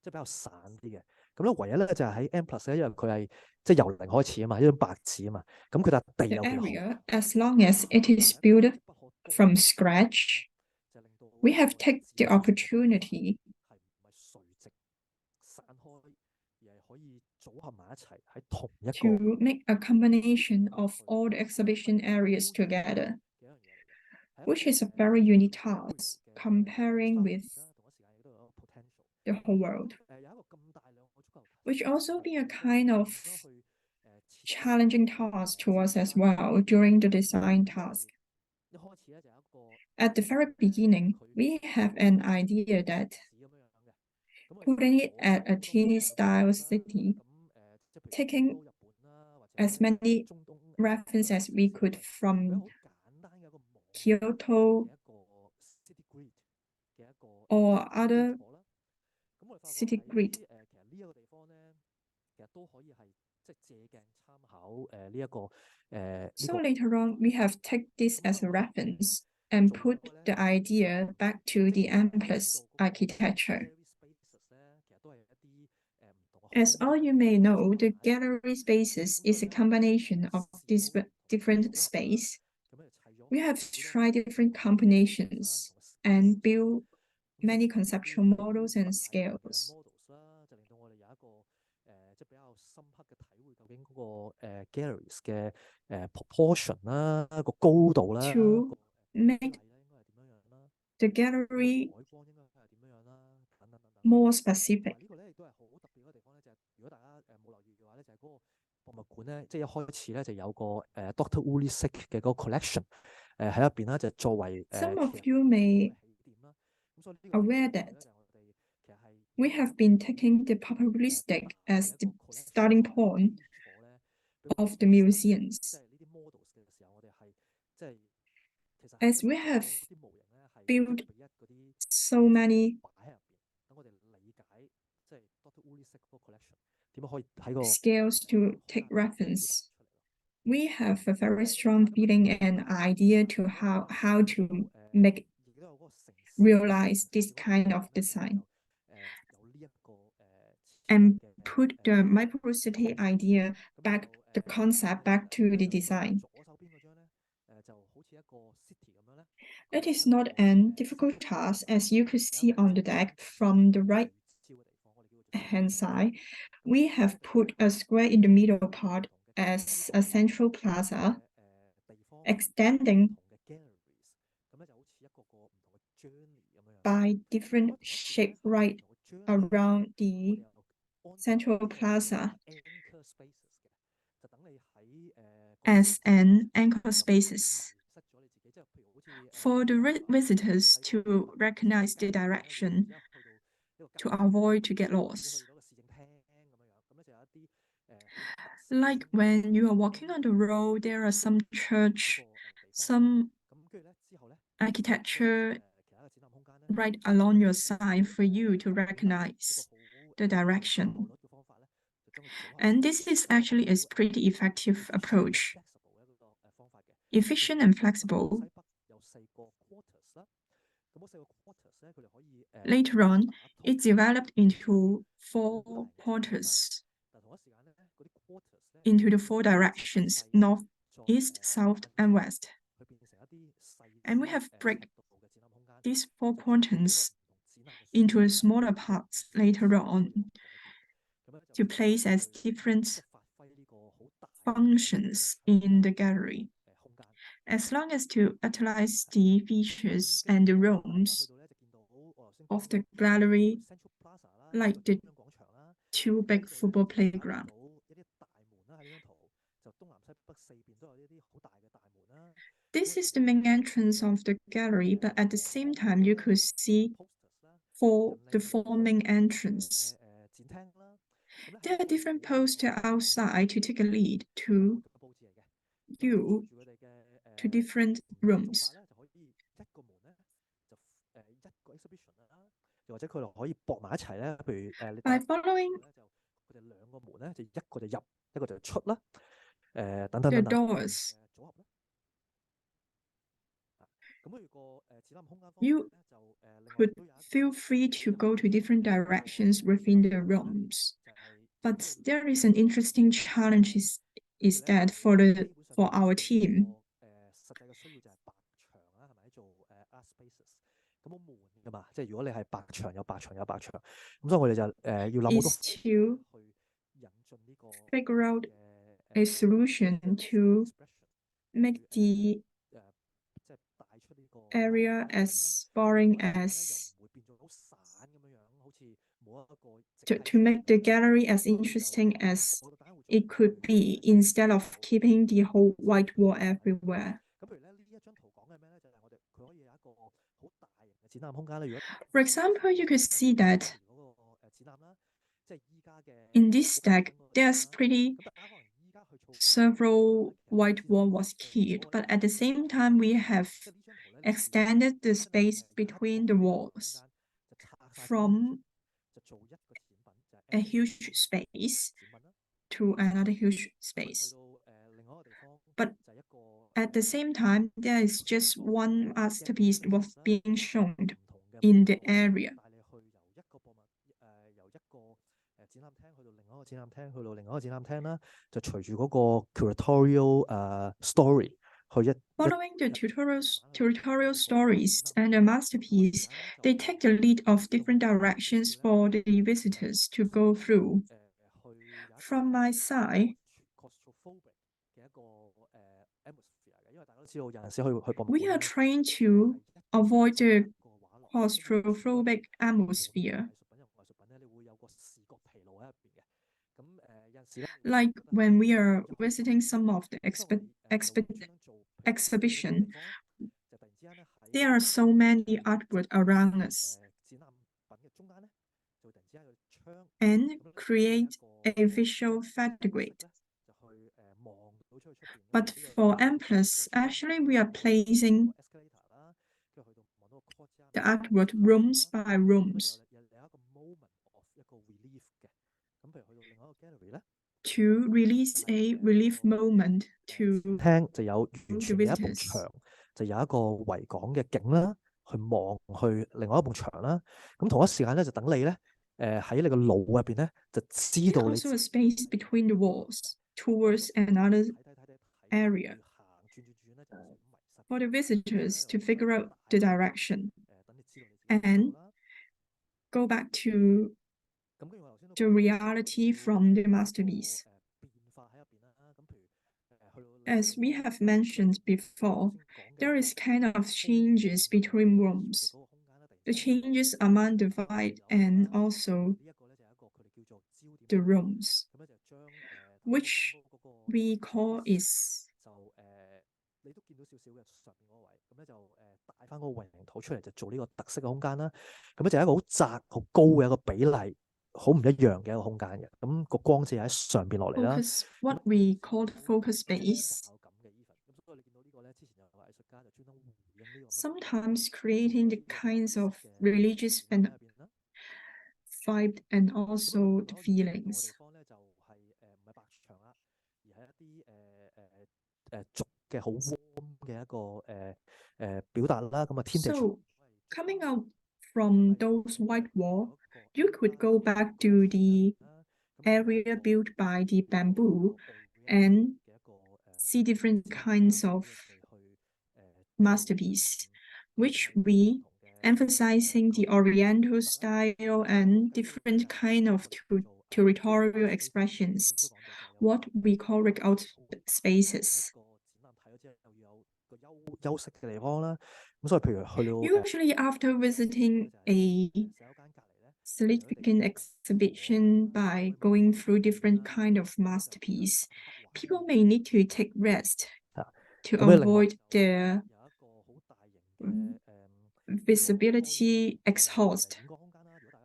即係比較散啲嘅。咁咧，唯一咧就係喺 M Plus 咧，因為佢係即係由零開始啊嘛，一張白紙啊嘛。咁佢笪地有幾好。The area, as long as it is built from scratch, we have taken the opportunity to make a combination of all the exhibition areas together, which is a very unique task comparing with the whole world, which also be a kind of challenging task to us as well during the design task. At the very beginning, we have an idea that putting it at a teeny style city, taking as many references as we could from Kyoto or other city grid. So later on, we have taken this as a reference and put the idea back to the Amplus architecture. As all you may know, the gallery spaces is a combination of these different space. We have tried different combinations and built many conceptual models and scales. galleries 嘅proportion 啦，個高度啦， to make the gallery more specific. 呢個咧亦都係好特別嘅地方咧，就係如果大家冇留意嘅話咧，就係嗰個博物館咧，即係一開始咧就有個Dr. Ulisik 嘅嗰個 collection 喺入邊啦，就作為 Some of you may aware that we have been taking the probabilistic as the starting point of the museums. As we have built so many scales to take reference, we have a very strong feeling and idea to how to realize this kind of design and put the microcity idea back, the concept back to the design. It is not an difficult task, as you could see on the deck from the right hand side. We have put a square in the middle part as a central plaza, extending by different shape right around the central plaza as an anchor spaces for the visitors to recognize the direction, to avoid to get lost. Like when you are walking on the road, there are some church, some architecture right along your side for you to recognize the direction. And this is actually a pretty effective approach, efficient and flexible. Later on, it developed into 4 quarters, into the 4 directions, north, east, south, and west. And we have break these 4 quadrants into smaller parts later on to place as different functions in the gallery, as long as to utilize the features and the rooms of the gallery, like the 2 big football playground. This is the main entrance of the gallery, but at the same time, you could see the 4 main entrances. There are different posters outside to take a lead to you to different rooms. By following the doors, you could feel free to go to different directions within the rooms. But there is an interesting challenge is that for our team, is to figure out a solution to make the area as boring as to make the gallery as interesting as it could be instead of keeping the whole white wall everywhere. For example, you could see that in this deck, there's pretty several white wall was keyed, but at the same time, we have extended the space between the walls from a huge space to another huge space. But at the same time, there is just one masterpiece was being shown in the area. story Following the tutorial stories and the masterpiece, they take the lead of different directions for the visitors to go through. From my side, we are trying to avoid the claustrophobic atmosphere. Like when we are visiting some of the exhibition, there are so many artwork around us and create a visual fatigue. But for M+, actually we are placing the artwork rooms by rooms to release a relief moment to 廳就有完 the 全嘅一埲 visitors. 牆，就有一個維港嘅景啦，去望去另外一埲牆啦。咁同一時間咧，就等你咧，喺你個腦入邊咧，就知 There's 道你 also a space between the walls towards another area for the visitors to figure out the direction and go back to the reality from the masterpiece. As we have mentioned before, there is kind of changes between rooms. The changes among the divide and also the rooms, which we call is 你都見到少少嘅上邊嗰位，咁咧就帶翻個混凝土出嚟，就做呢個特色嘅空間啦。咁咧就係一個好窄、好高嘅一個比例，好唔一樣嘅一個空間嘅。咁個光線喺上邊落嚟啦。focus, what we call focus space. Sometimes creating the kinds of religious vibe and also the feelings. So, coming out from those white walls, you could go back to the area built by the bamboo and see different kinds of masterpiece, which we emphasizing the oriental style and different kind of territorial expressions, what we call breakout spaces. Usually after visiting a significant exhibition by going through different kind of masterpiece, people may need to take rest to avoid their visibility exhaust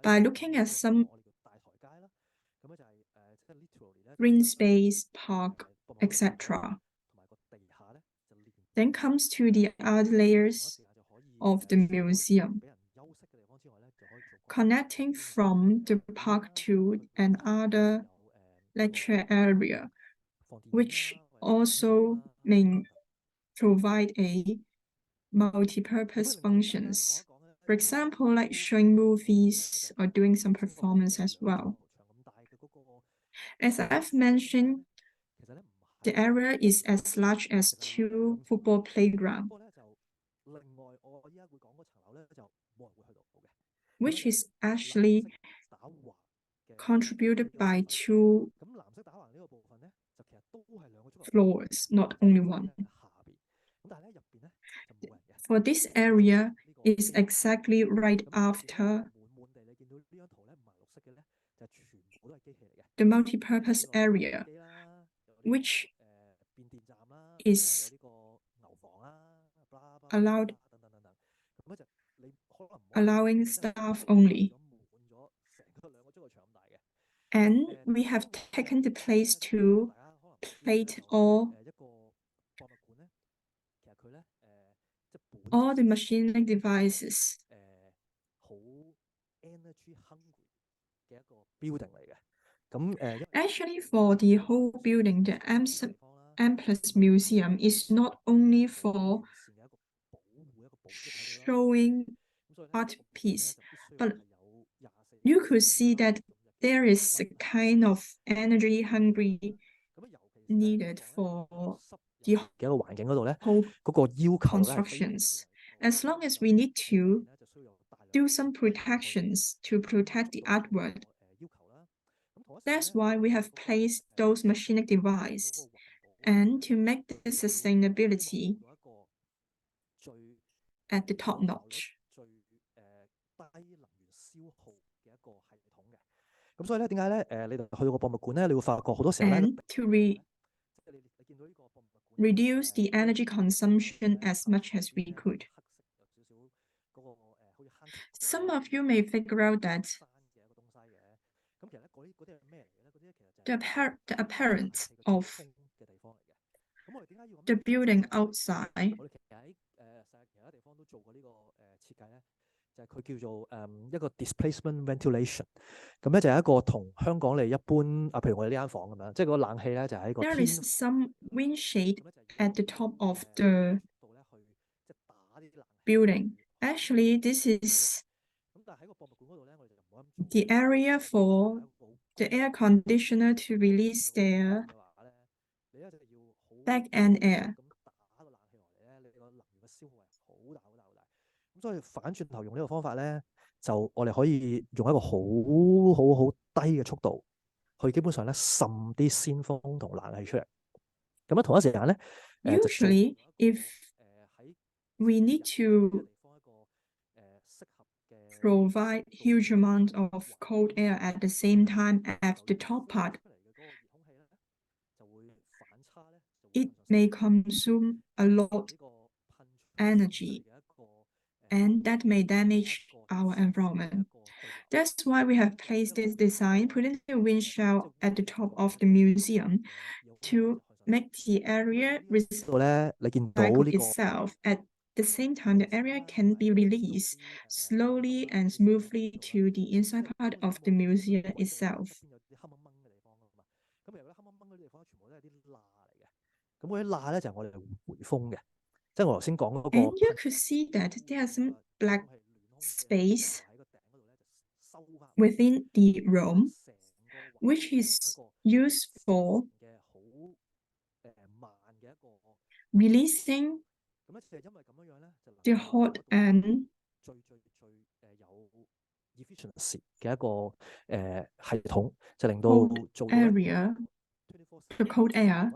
by looking at some green space, park, etc. Then comes to the other layers of the museum, connecting from the park to another lecture area, which also may provide a multi-purpose functions. For example, like showing movies or doing some performance as well. As I've mentioned, the area is as large as 2 football playgrounds, which is actually contributed by 2 floors, not only one. For this area is exactly right after the multi-purpose area, which is allowing staff only. And we have taken the place to plate all the machining devices. Actually, for the whole building, the Amplus Museum is not only for showing art piece, but you could see that there is a kind of energy hungry needed for the whole constructions. As long as we need to do some protections to protect the artwork, that's why we have placed those machining devices. And to make the sustainability at the top notch. 咁所以咧，點解咧？你哋去到個博物館咧，你會發覺好多時候咧， And to reduce the energy consumption as much as we could. Some of you may figure out that the appearance of the building outside. 就係佢叫做一個 displacement ventilation， 咁咧就係一個同香港你一般譬如我哋呢間房咁樣，即係個冷氣咧就喺個 There is some wind shade at the top of the building. Actually, this is the area for the air conditioner to release their back end air. 所以反轉頭用呢個方法咧，就我哋可以用一個好低嘅速度，去基本上咧滲啲鮮風同冷氣出嚟。咁啊同一時間咧，Usually if we need to provide huge amount of cold air at the same time at the top part, it may consume a lot energy, and that may damage our environment. That's why we have placed this design, putting the wind shell at the top of the museum to make the area recycle itself. At the same time, the area can be released slowly and smoothly to the inside part of the museum itself. And you could see that there are some black space within the room, which is used for releasing the hot and efficiency 嘅一個系統，就令到 area, the cold air,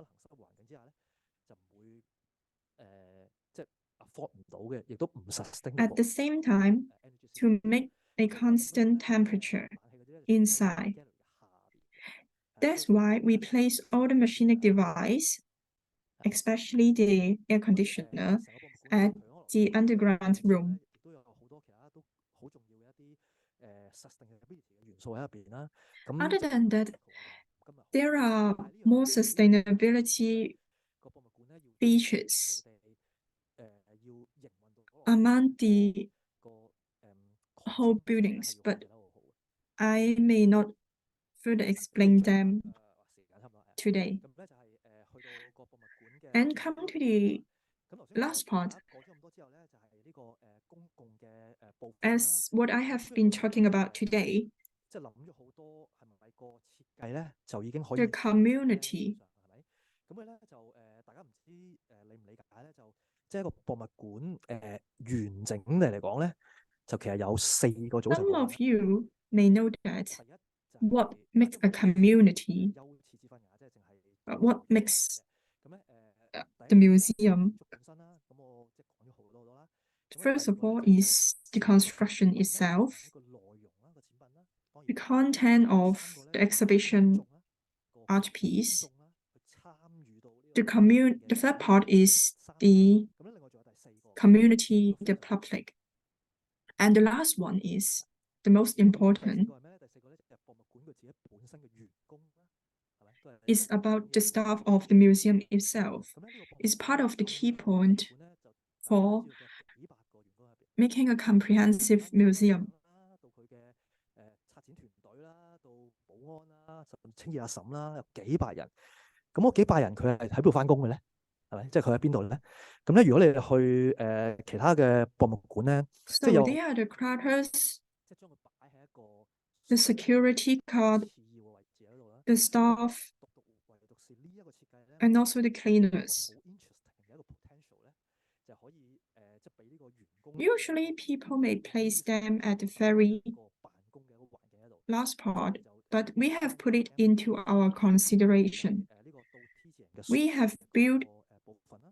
at the same time to make a constant temperature inside. That's why we place all the machining device, especially the air conditioner, at the underground room. Other than that, there are more sustainability features among the whole buildings, but I may not further explain them today. And come to the last part. As what I have been talking about today, the community. 即係一個博物館完整地嚟講咧，就其實有4個組成部分。Some of you may know that what makes a community, what makes the museum. 本身啦，咁我即係講咗好多啦。First of all is the construction itself, 個內容啦，個展品啦，當 the 然 content of 三個 the 咧 exhibition 個 art piece. 眾啦，去參與到呢個 The third part is the 咁咧，另外仲有第四個 community, the public. And the last one is the most 第四 important, 個係咩咧？第四個咧就係博物館佢自己本身嘅員工啦，係咪？都係 is about the staff of the museum itself. 咁咧呢個博物 It's 館 part of the 咁 key 呢個博物 point 館咧就 for 知道有幾百個員工入邊， making a comprehensive museum. 啦，到佢嘅策展團隊啦，到保安啦，甚至清潔阿嬸啦，有幾百人。咁嗰幾百人佢係喺邊度翻工嘅咧？係咪？即係佢喺邊度咧？咁咧，如果你去其他嘅博物館咧，即 So 係有 they are the curators, 即係將佢擺喺一個 the security guard, 次要嘅位置喺度啦。 the staff, 唯獨是呢一個設計咧， and also the 一個 cleaners. 好 interesting 嘅一個 potential 咧，就可以即係俾呢個員工 Usually, people may place them at the very 一個辦公嘅一個環境喺度。 last part, but we have put it into our consideration. 呢個到 T 字形嘅 We have built 部分啦。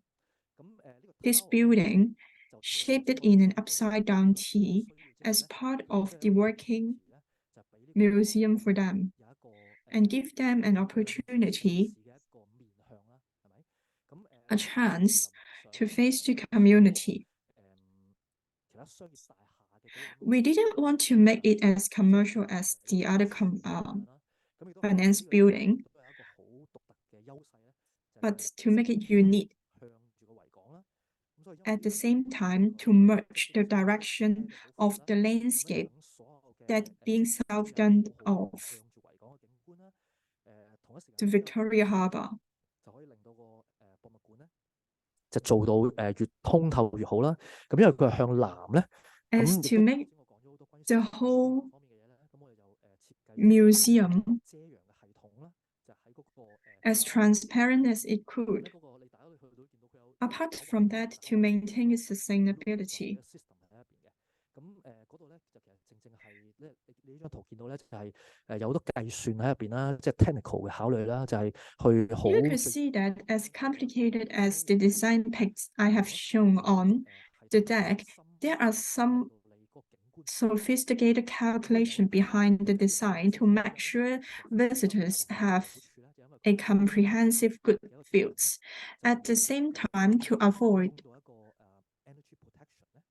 咁呢個 this tower building, 就 shaped it in an upside down T, as part of the working museum for them, 有一個 and give them an opportunity, 嘅一個面向啦，係咪？咁 a chance to face the community. 其他商業大廈嘅嗰種 We didn't want to make it as commercial as the other 咁亦都 finance building, 都有一個好獨特嘅優勢咧， but to make it unique. 向住個維港啦。咁所以 At the same time, to merge the direction of the landscape that being southern of 向住維港嘅景觀啦。同一時 the 間 Victoria Harbour. 就可以令到個博物館咧就做到越通透越好啦。咁因為佢係向南咧， As 咁 to make 我講咗好多關於 the whole 方面嘅嘢咧，咁我哋就設計 museum 遮陽嘅系統啦，就喺嗰個 as transparent as it could. 嗰個你大家去到見到佢有 Apart from that, to maintain its sustainability, system 喺入邊嘅。咁嗰度咧就其實正正係咧，你呢張圖見到咧就係有好多計算喺入邊啦，即係 technical 嘅考慮啦，就係去好 you could see that as complicated as the design pics I have shown on the deck, there are some sophisticated calculation behind the design to make sure visitors have a comprehensive good views. At the same time, to avoid 到一個energy protection 咧，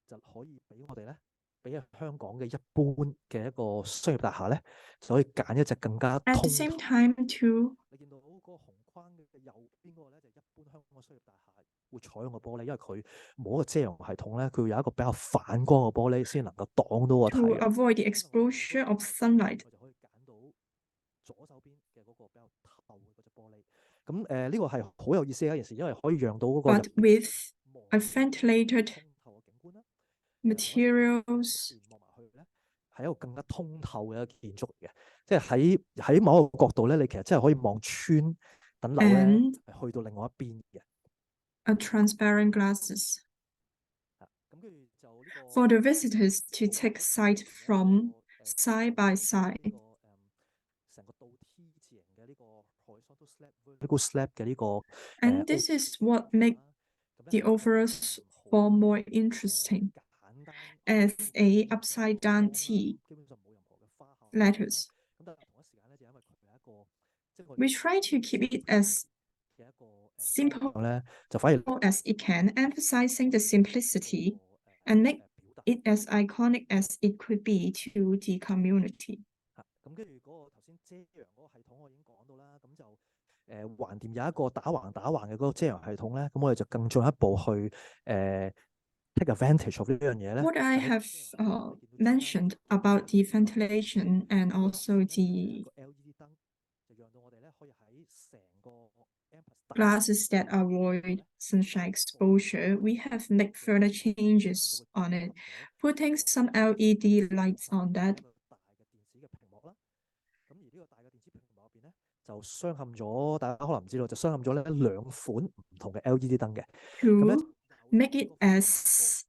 就可以俾我哋咧，俾香港嘅一般嘅一個商業大廈咧，就可以揀一隻更加 at 通 the same time to 你見到嗰個紅框嘅右邊嗰個咧，就一般香港商業大廈會採用嘅玻璃，因為佢冇一個遮陽系統咧，佢會有一個比較反光嘅玻璃先能夠擋到個太 to 陽。 avoid the exposure of sunlight. 我就可以揀到左手邊嘅嗰個比較透嘅嗰隻玻璃。咁呢個係好有意思嘅一件事，因為可以讓到嗰個 But with a ventilated 通透嘅景觀啦。 materials 望埋去咧，係一個更加通透嘅一個建築嚟嘅，即係喺某一個角度咧，你其實真係可以望穿等樓咧， and 去到另外一邊嘅。 a transparent glasses 咁跟住就呢個 for the visitors to take sight from side by side. 成個倒 T 字形嘅呢個 horizontal slab 嘅呢個 And this is what makes the overall form more interesting 簡單 as a upside down T 基本上冇任何嘅花巧 letters. 咁但係同一時間咧，就因為佢係一個即係我 We try to keep it as 嘅一個 simple 咧，就反而 as it can, emphasizing the simplicity and make 表達 it as iconic as it could be to the community. 咁跟住嗰個頭先遮陽嗰個系統我已經講到啦，咁就橫掂有一個打橫嘅嗰個遮陽系統咧，咁我哋就更進一步去take advantage of 呢樣嘢咧。 What I have mentioned about the ventilation and also the LED 燈就讓到我哋咧可以喺成個 glasses that avoid sunshine exposure, we have made further changes on it, putting some LED lights on that. 大嘅電子嘅屏幕啦，咁而呢個大嘅電子屏幕入邊咧就鑲嵌咗，大家可能唔知道就鑲嵌咗咧兩款唔同嘅 LED 燈嘅。 To make it as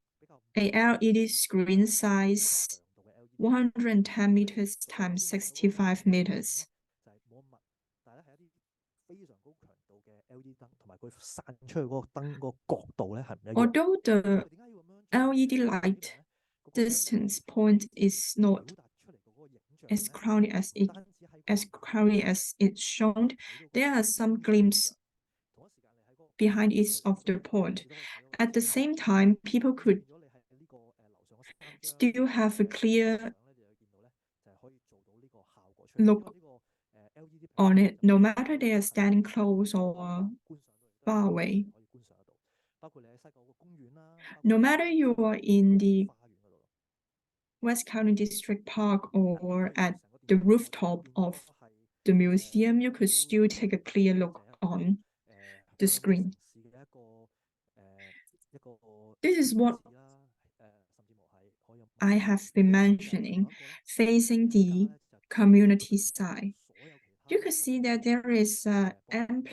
a LED screen size 110 meters times 65 meters. 就係冇咁密，但係咧係一啲非常高強度嘅 Although the LED light distance point is not as cloudy as it's shown, there are some glimpses behind each of the point. At the same time, people could still have a clear look on it, no matter they are standing close or far away. No matter you are in the West County District Park or at the rooftop of the museum, you could still take a clear look on the screen. This is what I have been mentioning, facing the community side. You can see that there is a M+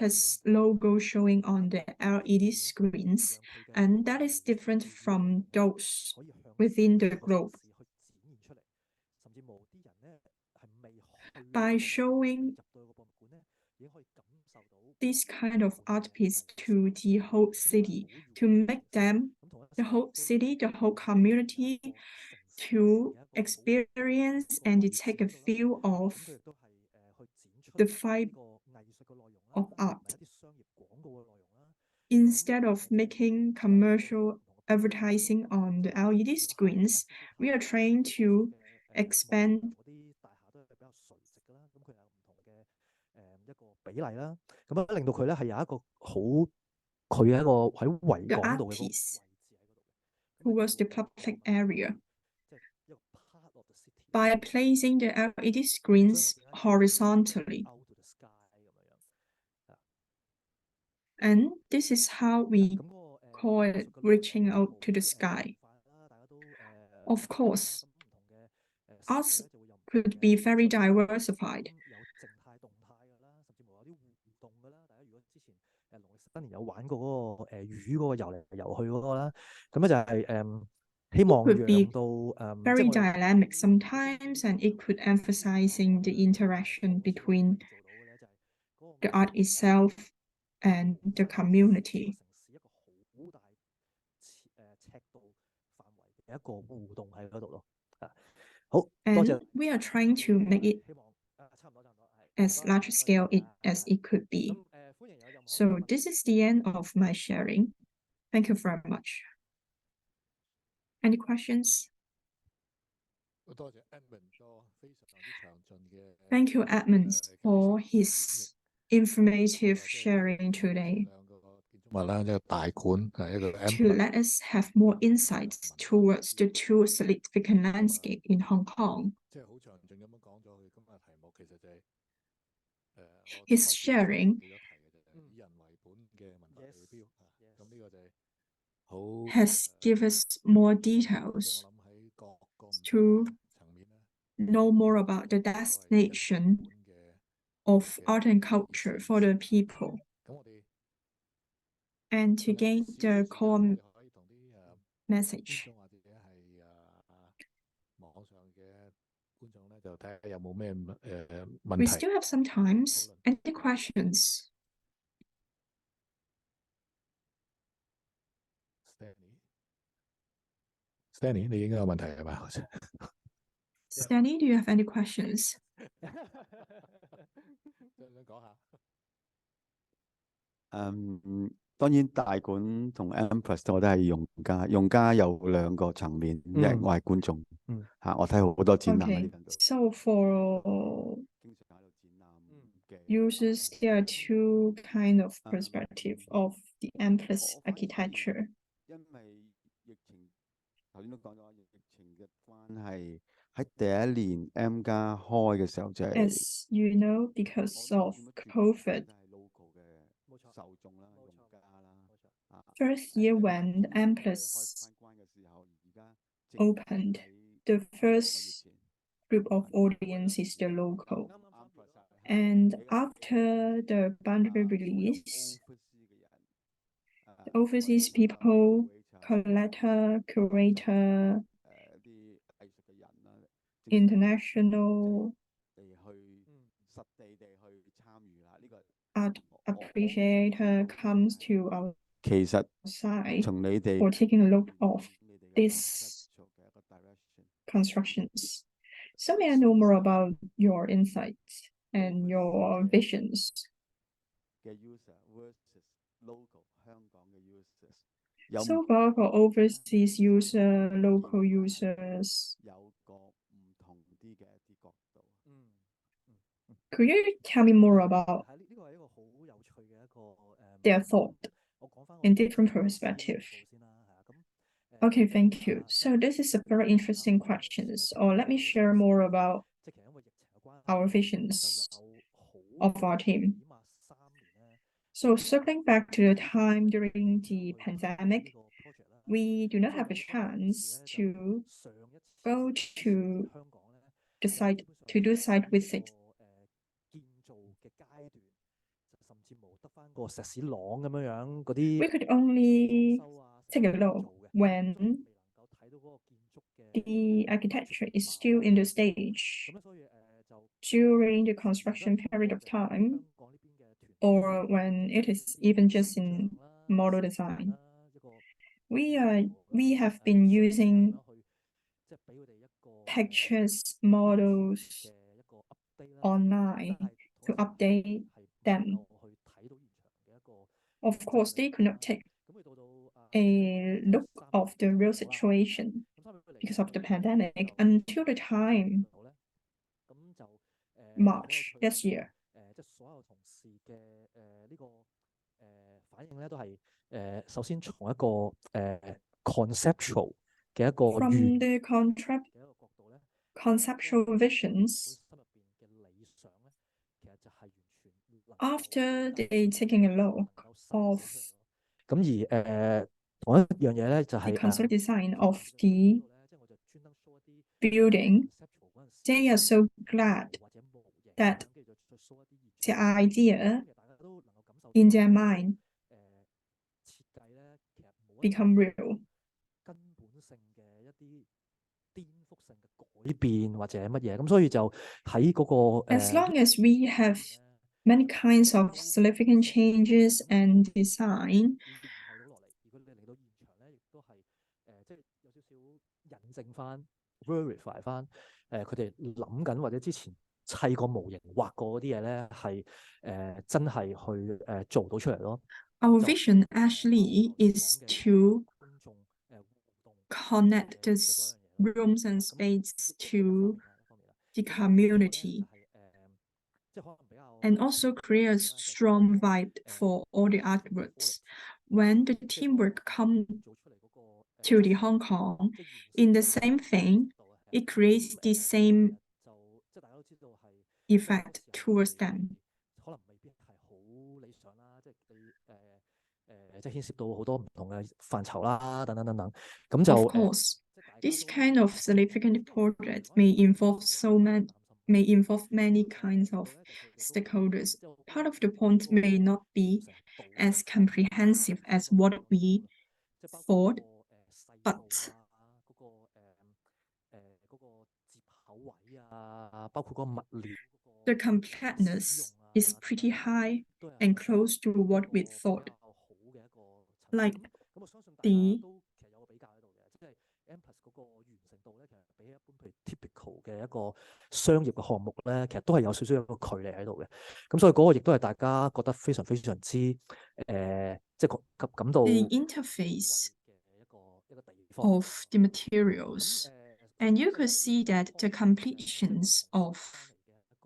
logo showing on the LED screens, and that is different from those within the globe. By showing this kind of art piece to the whole city, to make them, the whole city, the whole community, to experience and to take a feel of the vibe of art. Instead of making commercial advertising on the LED screens, we are trying to expand the art piece towards the public area by placing the LED screens horizontally. And this is how we call it reaching out to the sky. Of course, arts could be very diversified. It could be very dynamic sometimes, and it could emphasizing the interaction between the art itself and the community. And we are trying to make it as large scale as it could be. So this is the end of my sharing. Thank you very much. Any questions? Thank you, Edman, for his informative sharing today. To let us have more insights towards the two significant landscape in Hong Kong. His sharing has given us more details to know more about the destination of art and culture for the people, and to gain the core message. We still have some time. Any questions? Stanley, 你應該有問題係嘛？ Stanley, do you have any questions? 講下。當然大館同 M+ 我都係用家，用家有兩個層面，一係我係觀眾，我睇好多展覽喺呢度。So for users, there are two kind of perspective of the M+ architecture. 因為疫情頭先都講咗，疫情嘅關係喺第一年 M+ 開嘅時候就係 As you know, because of COVID, first year when M+ opened, the first group of audience is the local. And after the boundary release, the overseas people, collector, curator, international art appreciator comes to our 其實 side 從你哋 for taking a look of 你哋 this conceptual 嘅一個 direction， constructions. So may I know more about your insights and your visions? 嘅 user versus local 香港嘅 users， 有 So far for overseas user, local users, 有個唔同啲嘅一啲角度。could you tell me more about 係呢個係一個好有趣嘅一個 their thought 我講翻 in different perspective? 先啦，係啊，咁 Okay, thank you. So this is a very interesting question. Or let me share more about 即係其實因為疫情嘅關係 our 咧， visions 就有好 of our team. 起碼3年咧， So circling back to the time during the 去 pandemic, 呢個 project 啦。 we do not 所以 have a 我覺得當時 chance 咧就 to 上一次 go 試 to 香港咧， the 我哋 site 基本上 to do 係 site 喺 visit. 個建造嘅階段，就甚至冇得翻個石屎廊咁樣樣嗰啲 We could only 裝修啊，成 take a 日都未 look 做嘅， when 所以未能夠睇到嗰個建築嘅 the architecture is still in the stage 咁咧，所以就 during the 而家 construction 咁 period 我 of 就香 time 港呢邊嘅團隊 or when it is even just 啦 in 啦 model 設計 design. 啦一個 We 啦 have been 想點 using 樣去即係俾佢哋一個 pictures, 嘅 models 一個 update 啦， online 但係 to 同一時間 update 係唔 them. 能夠去睇到現場嘅一個 Of 真 course, 實 they 嘅 could 現場 not 啦。 take 咁去到 a look 3 of 月 the 嚟 real 到啦， situation 咁3月嚟 because 到 of the 咧， pandemic 就 until the time 到咧，咁就好有 March 趣啦， this 就 year. 即係所有同事嘅呢個反應咧，都係首先從一個conceptual 嘅一個 From 原 the 嘅一個角度咧， conceptual 本 visions, 身入邊嘅理想咧，其實就係完全能夠 after 計 they 算 taking a 能 look 夠實現 of 出嚟咯。咁而同一樣嘢咧，就 the 係 concept design of 呢 the 度咧，即係我就專登 show 一啲 building, conceptual 嗰陣時 they are so 嘅 glad 或者模型 that 咁樣，跟住就 show 一啲現 the 場。 idea 其實大家都能夠感受到 in their mind 設計咧，其實冇一啲 become real. 根本性嘅一啲顛覆性嘅改變或者乜嘢，咁所以就喺嗰個 As long as we have many kinds of significant changes and design, 聯繫到落嚟。如果你嚟到現場咧，亦都係即係有少少印證翻、verify 翻佢哋諗緊或者之前砌過模型、畫過嗰啲嘢咧，係真係去做到出嚟咯。 our 就 vision actually 啱啱 is 頭先講嘅 to 觀眾互動 connect 嘅 the 嗰樣嘢咯。 rooms and 咁 space 呢個一 to 方面啦，一方面啦。 the 咁另外一個咧 community 就係即係可能比較 and also create a strong vibe for all the artworks. When the 即係 teamwork 當 come 做出嚟嗰個 to the 質 Hong 素 Kong 即係完 in the 成 same 嗰個 thing, 度係啊。 it creates 咁 the 呢個 same 其實就即係大家都知道係即係好 effect 多時候 towards 係 them. 可能未必係好理想啦，即係你即係牽涉到好多唔同嘅範疇啦，等等等等。咁就 Of course, 即係大家 this 都 kind of significant project may involve many kinds of stakeholders. Part of the point may not be as comprehensive as what we thought, but 嗰個接口位啊，包括嗰個物料 the 嗰個使 completeness 用啊 is 等等 pretty high 都係 and close to 一個 what we 比 thought. 較好嘅一個層 Like 面。咁我相信大家 the 都其實有個比較喺度嘅，即係 M+ 嗰個完成度咧，其實比一般譬如 typical 嘅一個商業嘅項目咧，其實都係有少少一個距離喺度嘅。咁所以嗰個亦都係大家覺得非常之即係感到 the 欣慰 interface 嘅一個地方。 of the 咁 materials. And you could see that the completions of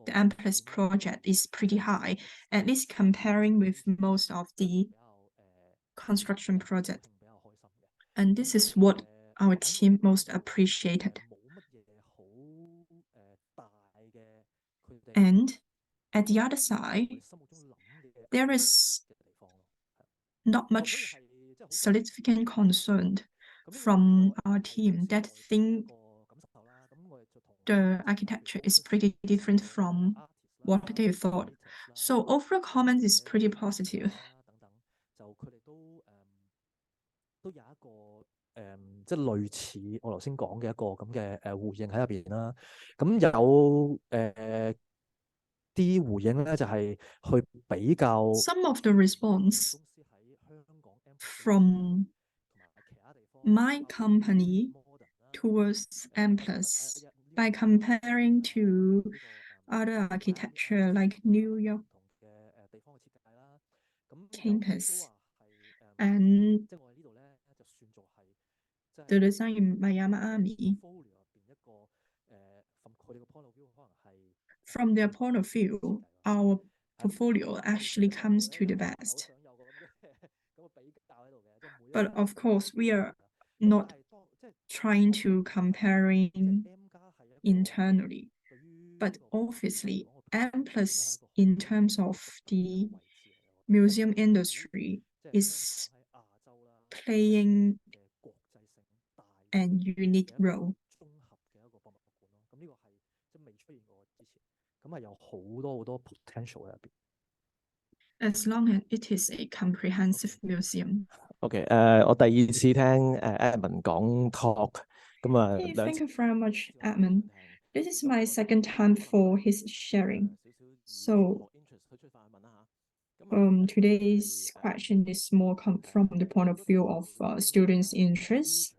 the Amplus project is pretty high, at least comparing with most of the construction project. And this is what our team most appreciated. And at the other side, there is not much significant concern from our team that think the architecture is pretty different from what they thought. So overall comment is pretty positive. 就佢哋都有一個即係類似我頭先講嘅一個咁嘅回應喺入邊啦。咁有啲回應咧就係去比較 some of the response from my company towards M Plus by comparing to other architecture like New York campus and the design in Miami. From their point of view, our portfolio actually comes to the best. But of course, we are not trying to comparing internally. But obviously, M Plus in terms of the museum industry is playing an unique role. 咁係有好多好多 potential 喺入邊。As long as it is a comprehensive museum. OK，我第二次聽Edman 講 talk， 咁啊 Hey, thank you very much, Edman. This is my second time for his sharing. So, today's question is more from the point of view of students' interests.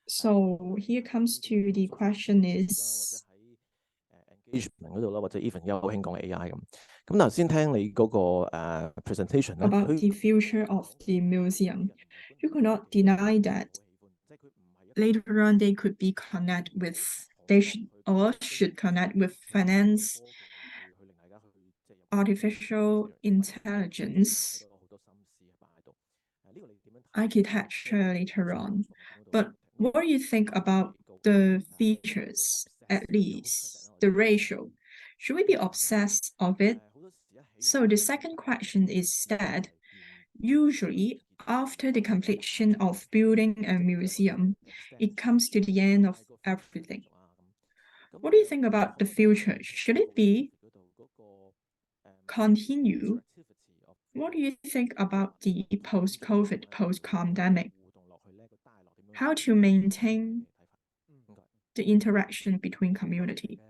So here comes to the question is engagement 嗰度啦，或者 even 有興講 AI 咁。咁頭先聽你嗰個presentation 咧 about the future of the museum. You could not deny that later on they could be should connect with finance, artificial intelligence, architecture later on. But what do you think about the features, at least the ratio? Should we be obsessed of it? So the second question is that usually after the completion of building a museum, it comes to the end of everything. What do you think about the future? Should it be continue? What do you think about the post-COVID, post-pandemic? How to maintain the interaction between community?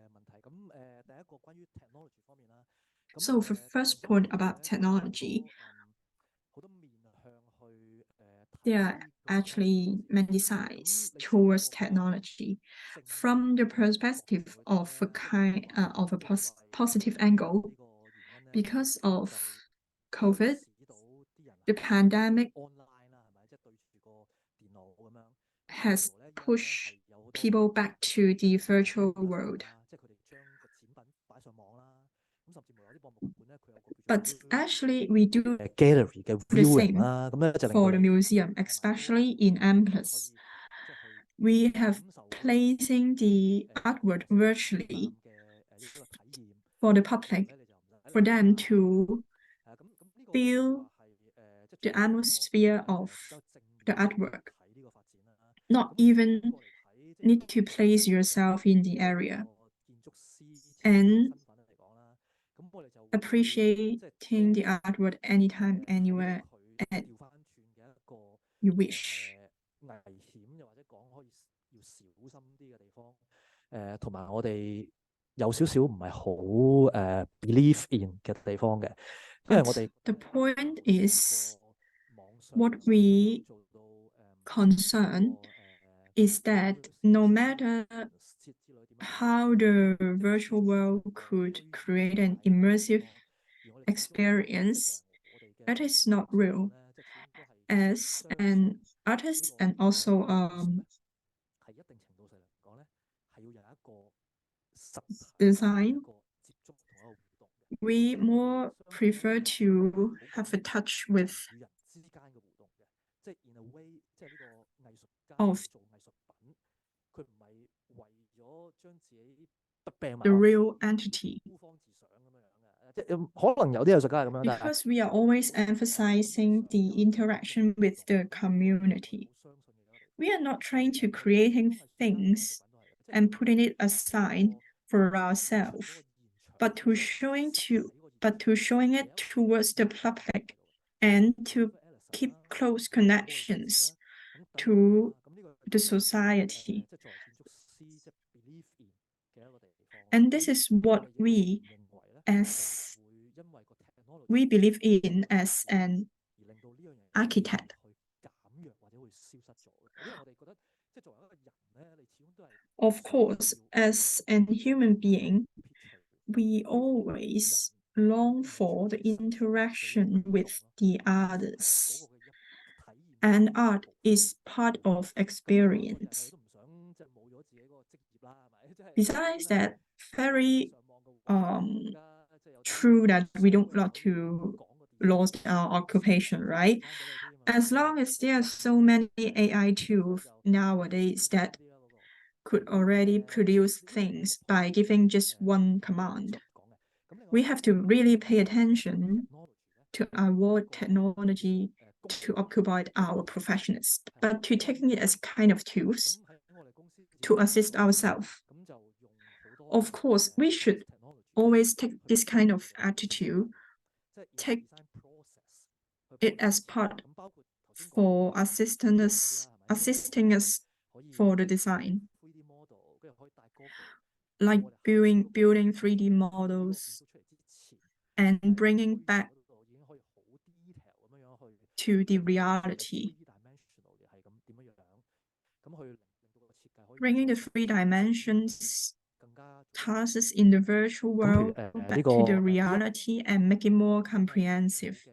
So for first point about technology, there are actually many sides towards technology. From the perspective of a positive angle, because of COVID, the pandemic has pushed people back to the virtual world. But actually, we do gallery 嘅 viewing 啦，咁咧就 for the museum, especially in M Plus. We have placing the artwork virtually for the public, for them to feel the atmosphere of the artwork. Not even need to place yourself in the area. And appreciating the artwork anytime, anywhere, and you wish. 同埋我哋有少少唔係好believe in 嘅地方嘅，因為我哋 the point is what we concern is that no matter how the virtual world could create an immersive experience, that is not real. As an artist and also design, we more prefer to have a touch with of the real entity. Because we are always emphasizing the interaction with the community. We are not trying to creating things and putting it aside for ourselves, but to showing it towards the public and to keep close connections to the society. And this is what we believe in as an architect. Of course, as an human being, we always long for the interaction with the others. And art is part of experience. Besides that, very true that we don't want to lose our occupation, right? As long as there are so many AI tools nowadays that could already produce things by giving just one command, we have to really pay attention to avoid technology to occupy our professions, but to taking it as kind of tools to assist ourselves. Of course, we should always take this kind of attitude, take it as part for assisting us for the design, like building 3D models and bringing back to the reality. Bringing the 3 dimensions tasks in the virtual world back to the reality and make it more comprehensive.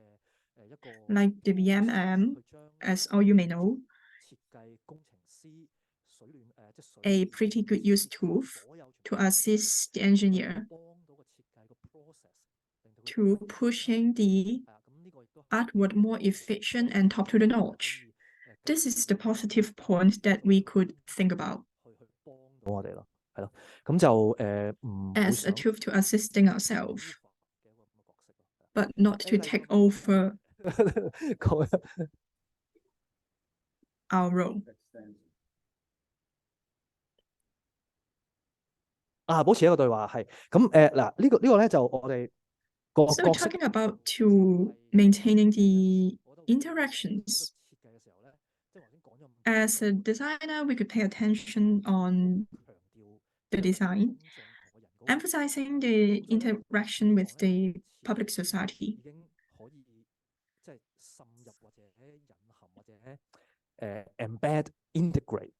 Like the BMM, as all you may know, a pretty good use tool to assist the engineer to pushing the artwork more efficient and top to the notch. This is the positive point that we could think about. As a tool to assisting ourselves, but not to take over our role. 保持一個對話係咁嗱，呢個咧就我哋個 So talking about to maintaining the interactions. As a designer, we could pay attention on the design, emphasizing the interaction with the public society. Embed, integrate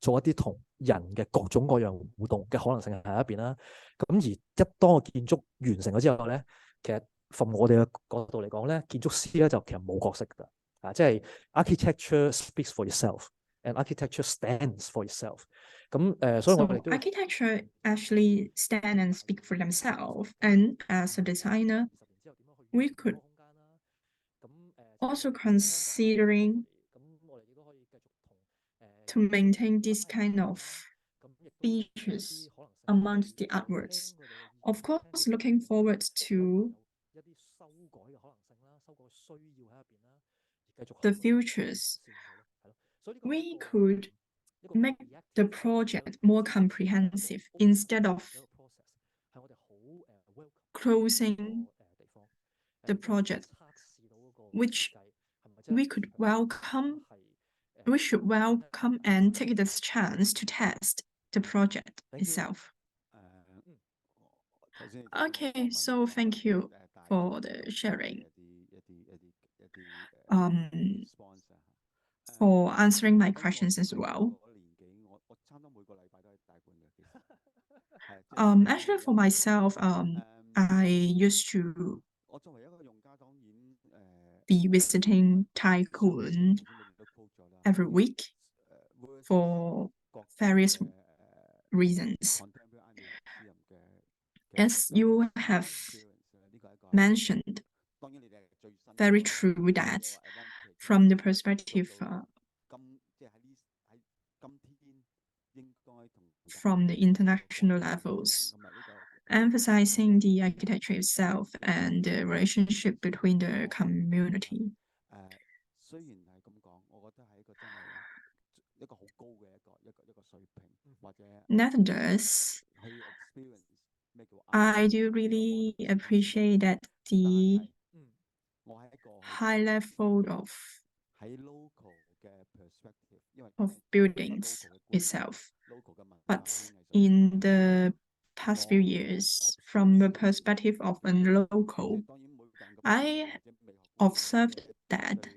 做一啲同人嘅各種各樣互動嘅可能性喺一邊啦。咁而當個建築完成咗之後咧，其實從我哋嘅角度嚟講咧，建築師咧就其實冇角色㗎。即係 architecture speaks for itself and architecture stands for itself。咁所以我哋都 architecture actually stand and speak for themselves, and as a designer, we could also considering to maintain this kind of features amongst the artworks. Of course, looking forward to the futures, we could make the project more comprehensive instead of closing the project, which we should welcome and take it as a chance to test the project itself. Okay, so thank you for the sharing. For answering my questions as well. Actually, for myself, I used to be visiting Tycoon every week for various reasons. As you have mentioned, very true that from the perspective from the international levels, emphasizing the architecture itself and the relationship between the community. Nevertheless, I do really appreciate that the high level of buildings itself, but in the past few years from the perspective of a local. I observed that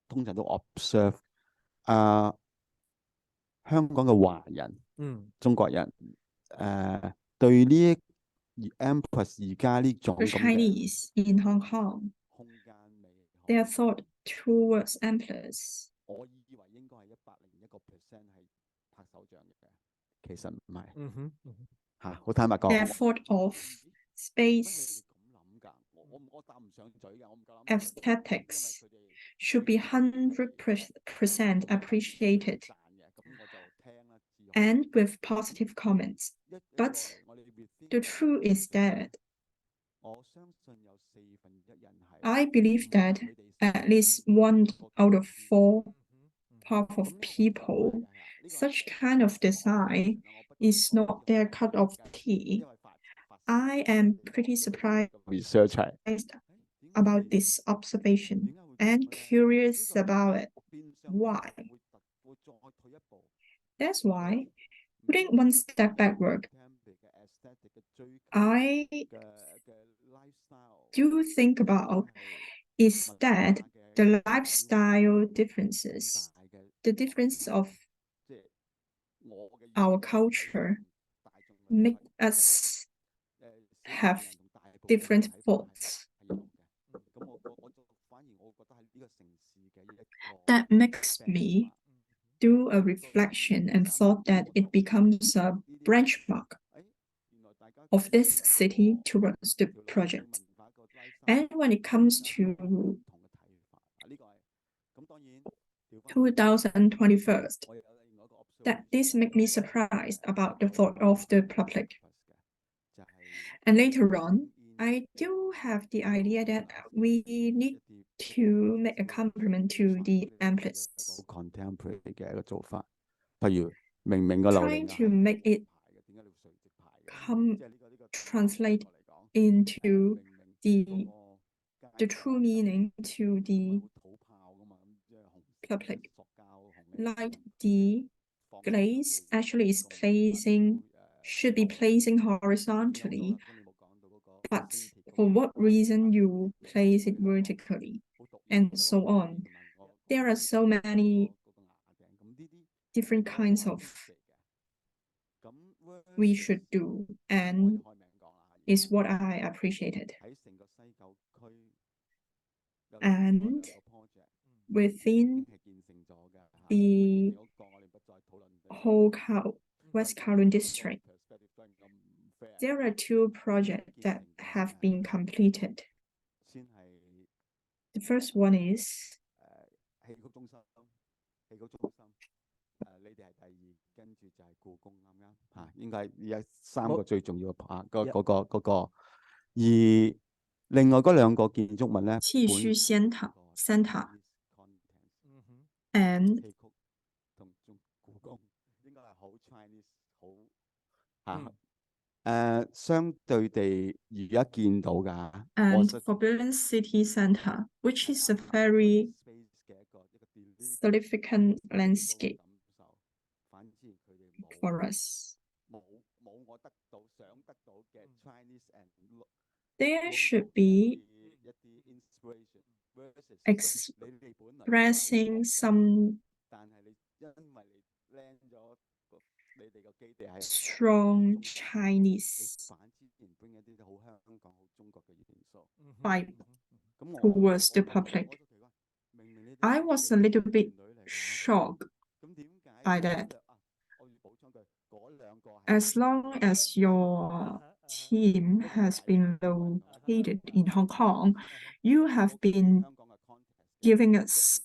通常都 observe 香港嘅華人，中國人，對呢Empress 而家呢種 the 咁嘅 Chinese in Hong Kong, 空間美學， their thought towards Empress. 我以為應該係101%係拍手掌嘅，其實唔係。嚇，好坦白講。 Their thought of space 咁諗㗎，我答唔上嘴㗎，我唔夠膽。 aesthetics should be 100% appreciated and with positive comments. But the truth is that I believe that at least 1 out of 4 part of people, such kind of design is not their cup of tea. I am pretty surprised about this observation and curious about it. Why? That's why, putting one step backward, I do think about is that the lifestyle differences, the difference of our culture, make us have different thoughts. That makes me do a reflection and thought that it becomes a benchmark of this city towards the project. And when it comes to 2021, that this makes me surprised about the thought of the public. And later on, I do have the idea that we need to make a compliment to the Empress. contemporary 嘅一個做法，譬如明明個流 Trying to make it translate into the true meaning to the public. Like the glaze actually is should be placing horizontally, but for what reason you place it vertically, and so on. There are so many different kinds of we should do, and is what I appreciated. And within the whole West Kowloon district, there are 2 projects that have been completed. The first one is 戲曲中心，你哋係第2，跟住就係故宮，啱唔啱？嚇，應該係而家3個最重要嘅嗰個。而另外嗰2個建築物咧，氣虛仙塔 and 戲曲同故宮應該係好 Chinese 好相對地而家見到㗎。and Forbidden City Center, which is a very significant landscape for us. There should be expressing some strong Chinese vibe towards the public. I was a little bit shocked by that. As long as your team has been located in Hong Kong, you have been giving us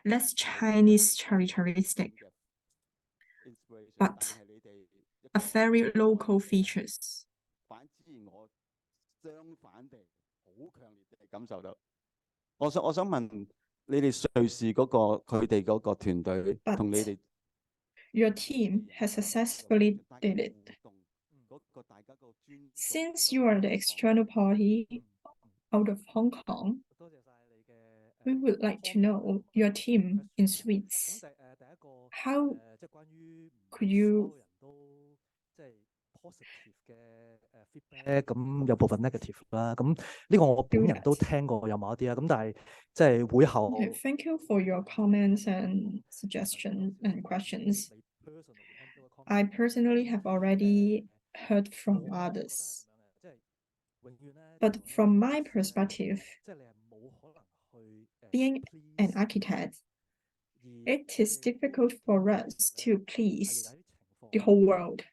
less Chinese characteristic, but a very local features. 我想問你哋瑞士嗰個佢哋嗰個團隊同你哋 Your team has successfully did it. Since you are the external party out of Hong Kong, we would like to know your team in Swiss. how could you positive 嘅feedback，咁有部分 negative 啦。咁呢個我本人都聽過有某一啲啦。咁但係即係會後。Okay, thank you for your comments and suggestions and questions. I personally have already heard from others. But from my perspective, being an architect, it is difficult for us to please the whole world.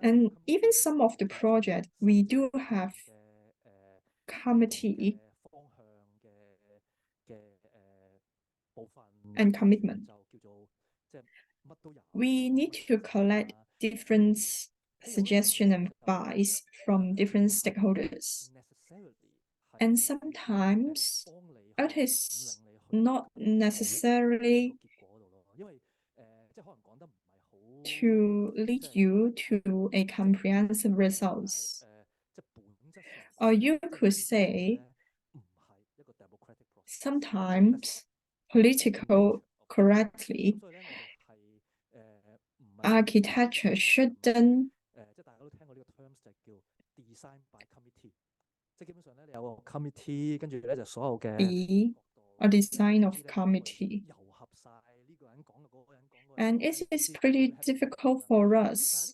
And even some of the project, we do have committee and commitment. We need to collect different suggestions and advice from different stakeholders. And sometimes it is not necessarily to lead you to a comprehensive results. Or you could say, sometimes political correctly, architecture shouldn't be a design of committee. And it is pretty difficult for us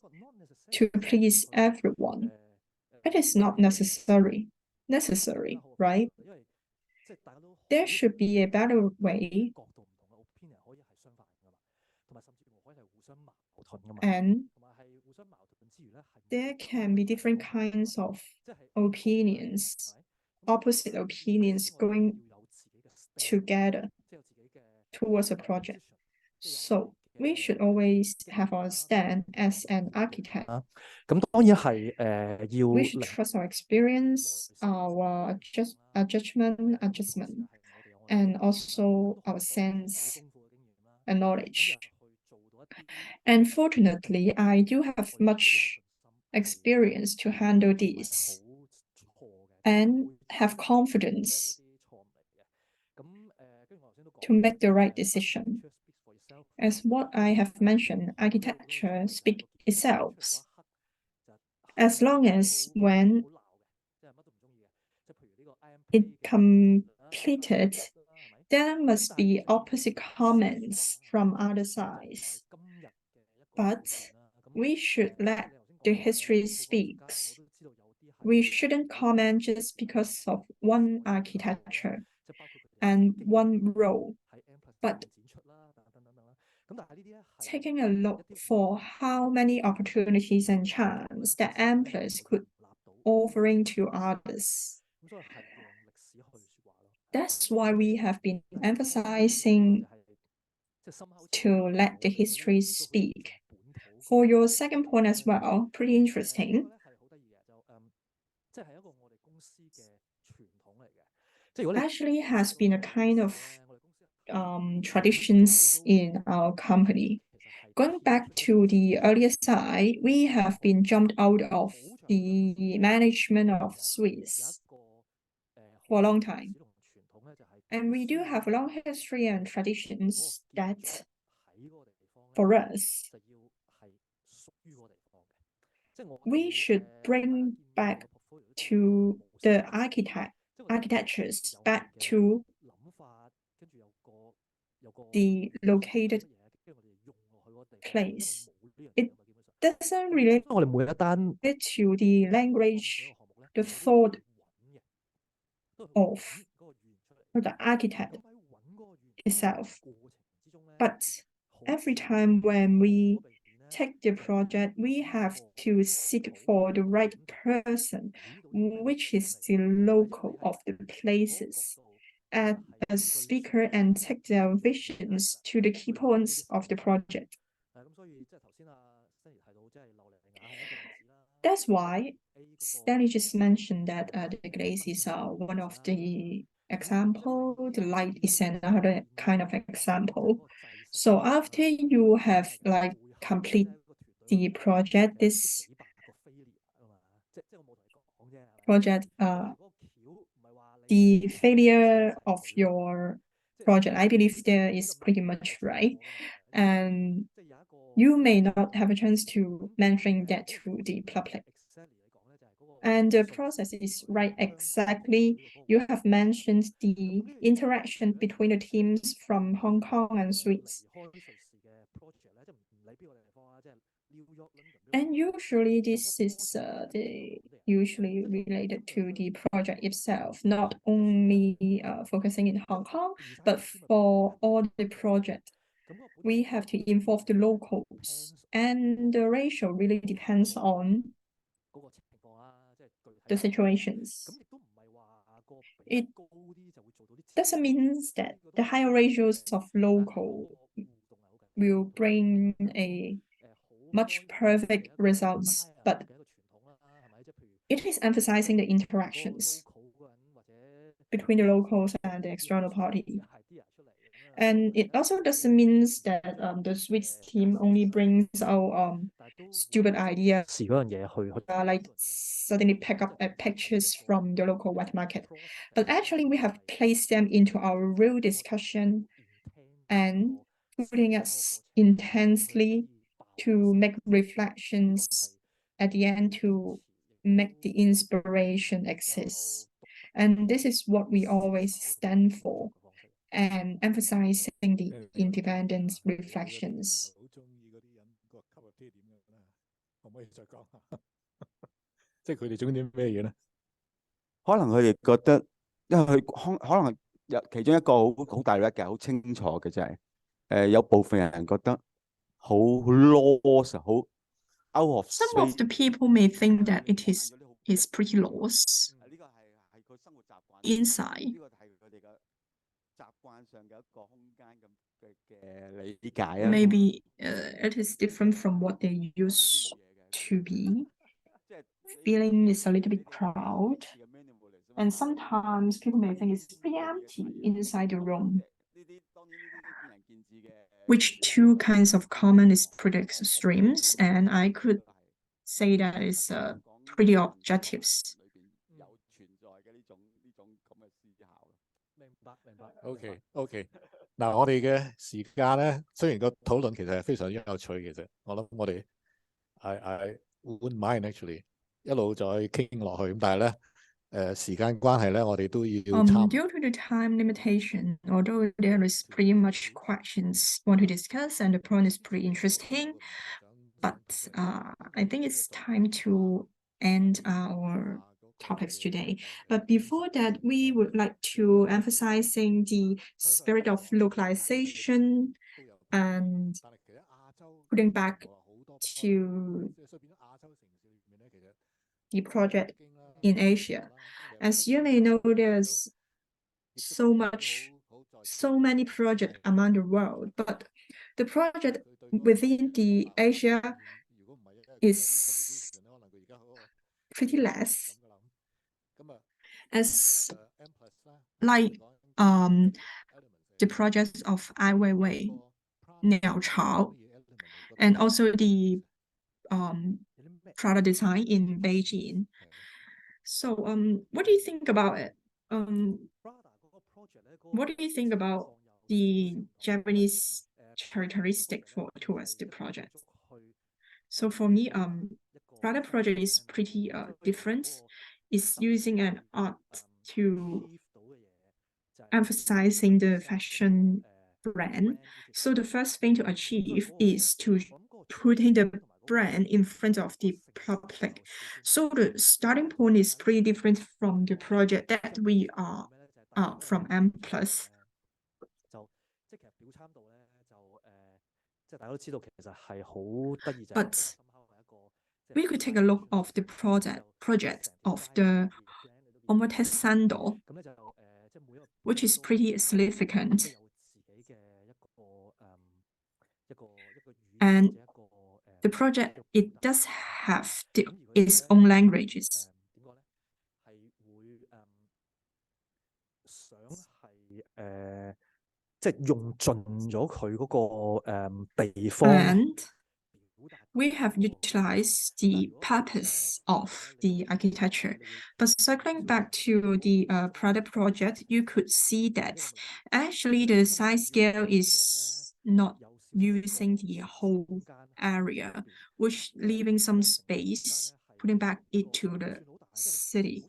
to please everyone. It is not necessary, right? There should be a better way. And there can be different kinds of opinions, opposite opinions going together towards a project. So we should always have our stand as an architect. 咁當然係要 We should trust our experience, our judgment, adjustment, and also our sense and knowledge. And fortunately, I do have much experience to handle this and have confidence to make the right decision. As what I have mentioned, architecture speaks itself. As long as when it completed, there must be opposite comments from other sides. But we should let the history speak. We shouldn't comment just because of one architecture and one role, but taking a look for how many opportunities and chances that M+ could offering to others. That's why we have been emphasizing to let the history speak. For your second point as well, pretty interesting. Actually has been a kind of traditions in our company. Going back to the earlier side, we have been jumped out of the management of Swiss for a long time. And we do have a long history and traditions that, for us, we should bring back to the architectures back to the located place. It doesn't relate to the language, the thought of the architect itself. But every time when we take the project, we have to seek for the right person, which is the local of the places, as a speaker and take their visions to the key points of the project. That's why Stanley just mentioned that the glaciers are one of the example, the light is another kind of example. So after you have like complete the project, this project, the failure of your project. I believe there is pretty much right. And you may not have a chance to mention that to the public. And the process is right exactly. You have mentioned the interaction between the teams from Hong Kong and Swiss. And usually this is usually related to the project itself, not only focusing in Hong Kong, but for all the projects, we have to involve the locals. And the ratio really depends on the situations. It doesn't mean that the higher ratios of local will bring a much perfect results, but it is emphasizing the interactions between the locals and the external party. And it also doesn't mean that the Swiss team only brings out stupid ideas, like suddenly pick up pictures from the local wet market. But actually, we have placed them into our real discussion and putting us intensely to make reflections at the end to make the inspiration exist. And this is what we always stand for, and emphasizing the independent reflections. 好中意嗰啲人個吸入啲點樣啦，可唔可以再講下？即係佢哋中意啲咩嘢咧？可能佢哋覺得，因為佢可能有其中一個好大嘅、好清楚嘅就係，有部分人覺得好 lost，好 out of Some space。of the people may think that it is pretty lost 呢個係佢生活習慣 inside. 呢個係佢哋嘅習慣上嘅一個空間嘅理解啊。 Maybe it is different from what they used to be. Feeling is a little bit crowded, and sometimes people may think it's pretty empty inside the room. Which two kinds of common is pretty extremes, and I could say that it's pretty objectives. OK，嗱，我哋嘅時間咧，雖然個討論其實係非常之有趣，其實我諗我哋 I wouldn't mind actually 一路再傾落去，咁但係咧時間關係咧，我哋都要差唔多。 Due to the time limitation, although there is pretty much questions want to discuss and the point is pretty interesting, but I think it's time to end our topics today. But before that, we would like to emphasizing the spirit of localization and putting back to the project in Asia. As you may know, there's so many projects among the world, but the project within the Asia is pretty less. As like the projects of Ai Weiwei, Niao Chao, and also the product design in Beijing. So what do you think about it? What do you think about the Japanese characteristic towards the project? So for me, Prada project is pretty different. It's using an art to emphasizing the fashion brand. So the first thing to achieve is to putting the brand in front of the public. So the starting point is pretty different from the project that we are from M+. But we could take a look of the project of the Omotesando, which is pretty significant. And the project, it does have its own languages. And we have utilized the purpose of the architecture. But circling back to the product project, you could see that actually the size scale is not using the whole area, which leaving some space, putting back it to the city.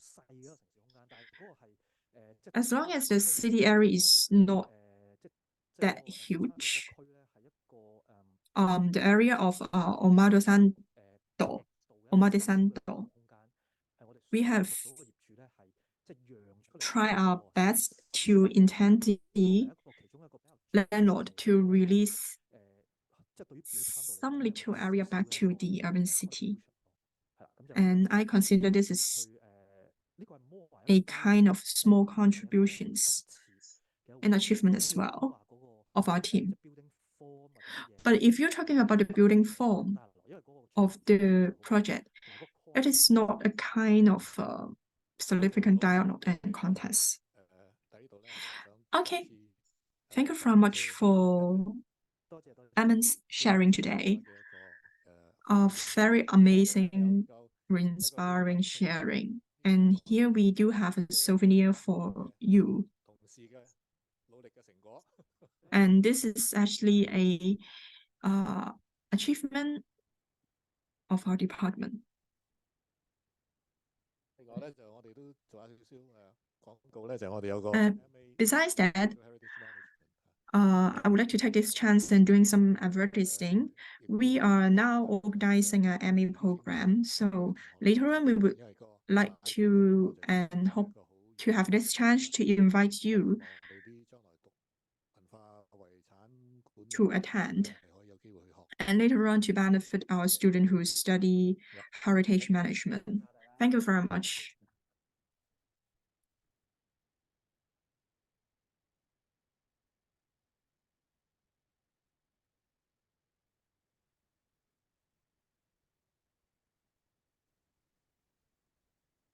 As long as the city area is not that huge, the area of Omade Sando, we have tried our best to intend the landlord to release some little area back to the urban city. And I consider this is a kind of small contributions and achievement as well of our team. But if you're talking about the building form of the project, it is not a kind of significant dialogue and contest. Okay, thank you very much for Edman's sharing today. A very amazing, inspiring sharing. And here we do have a souvenir for you. And this is actually a achievement of our department. Besides that, I would like to take this chance and doing some advertising. We are now organizing an MA program. So later on, we would like to and hope to have this chance to invite you to attend. And later on to benefit our students who study heritage management. Thank you very much.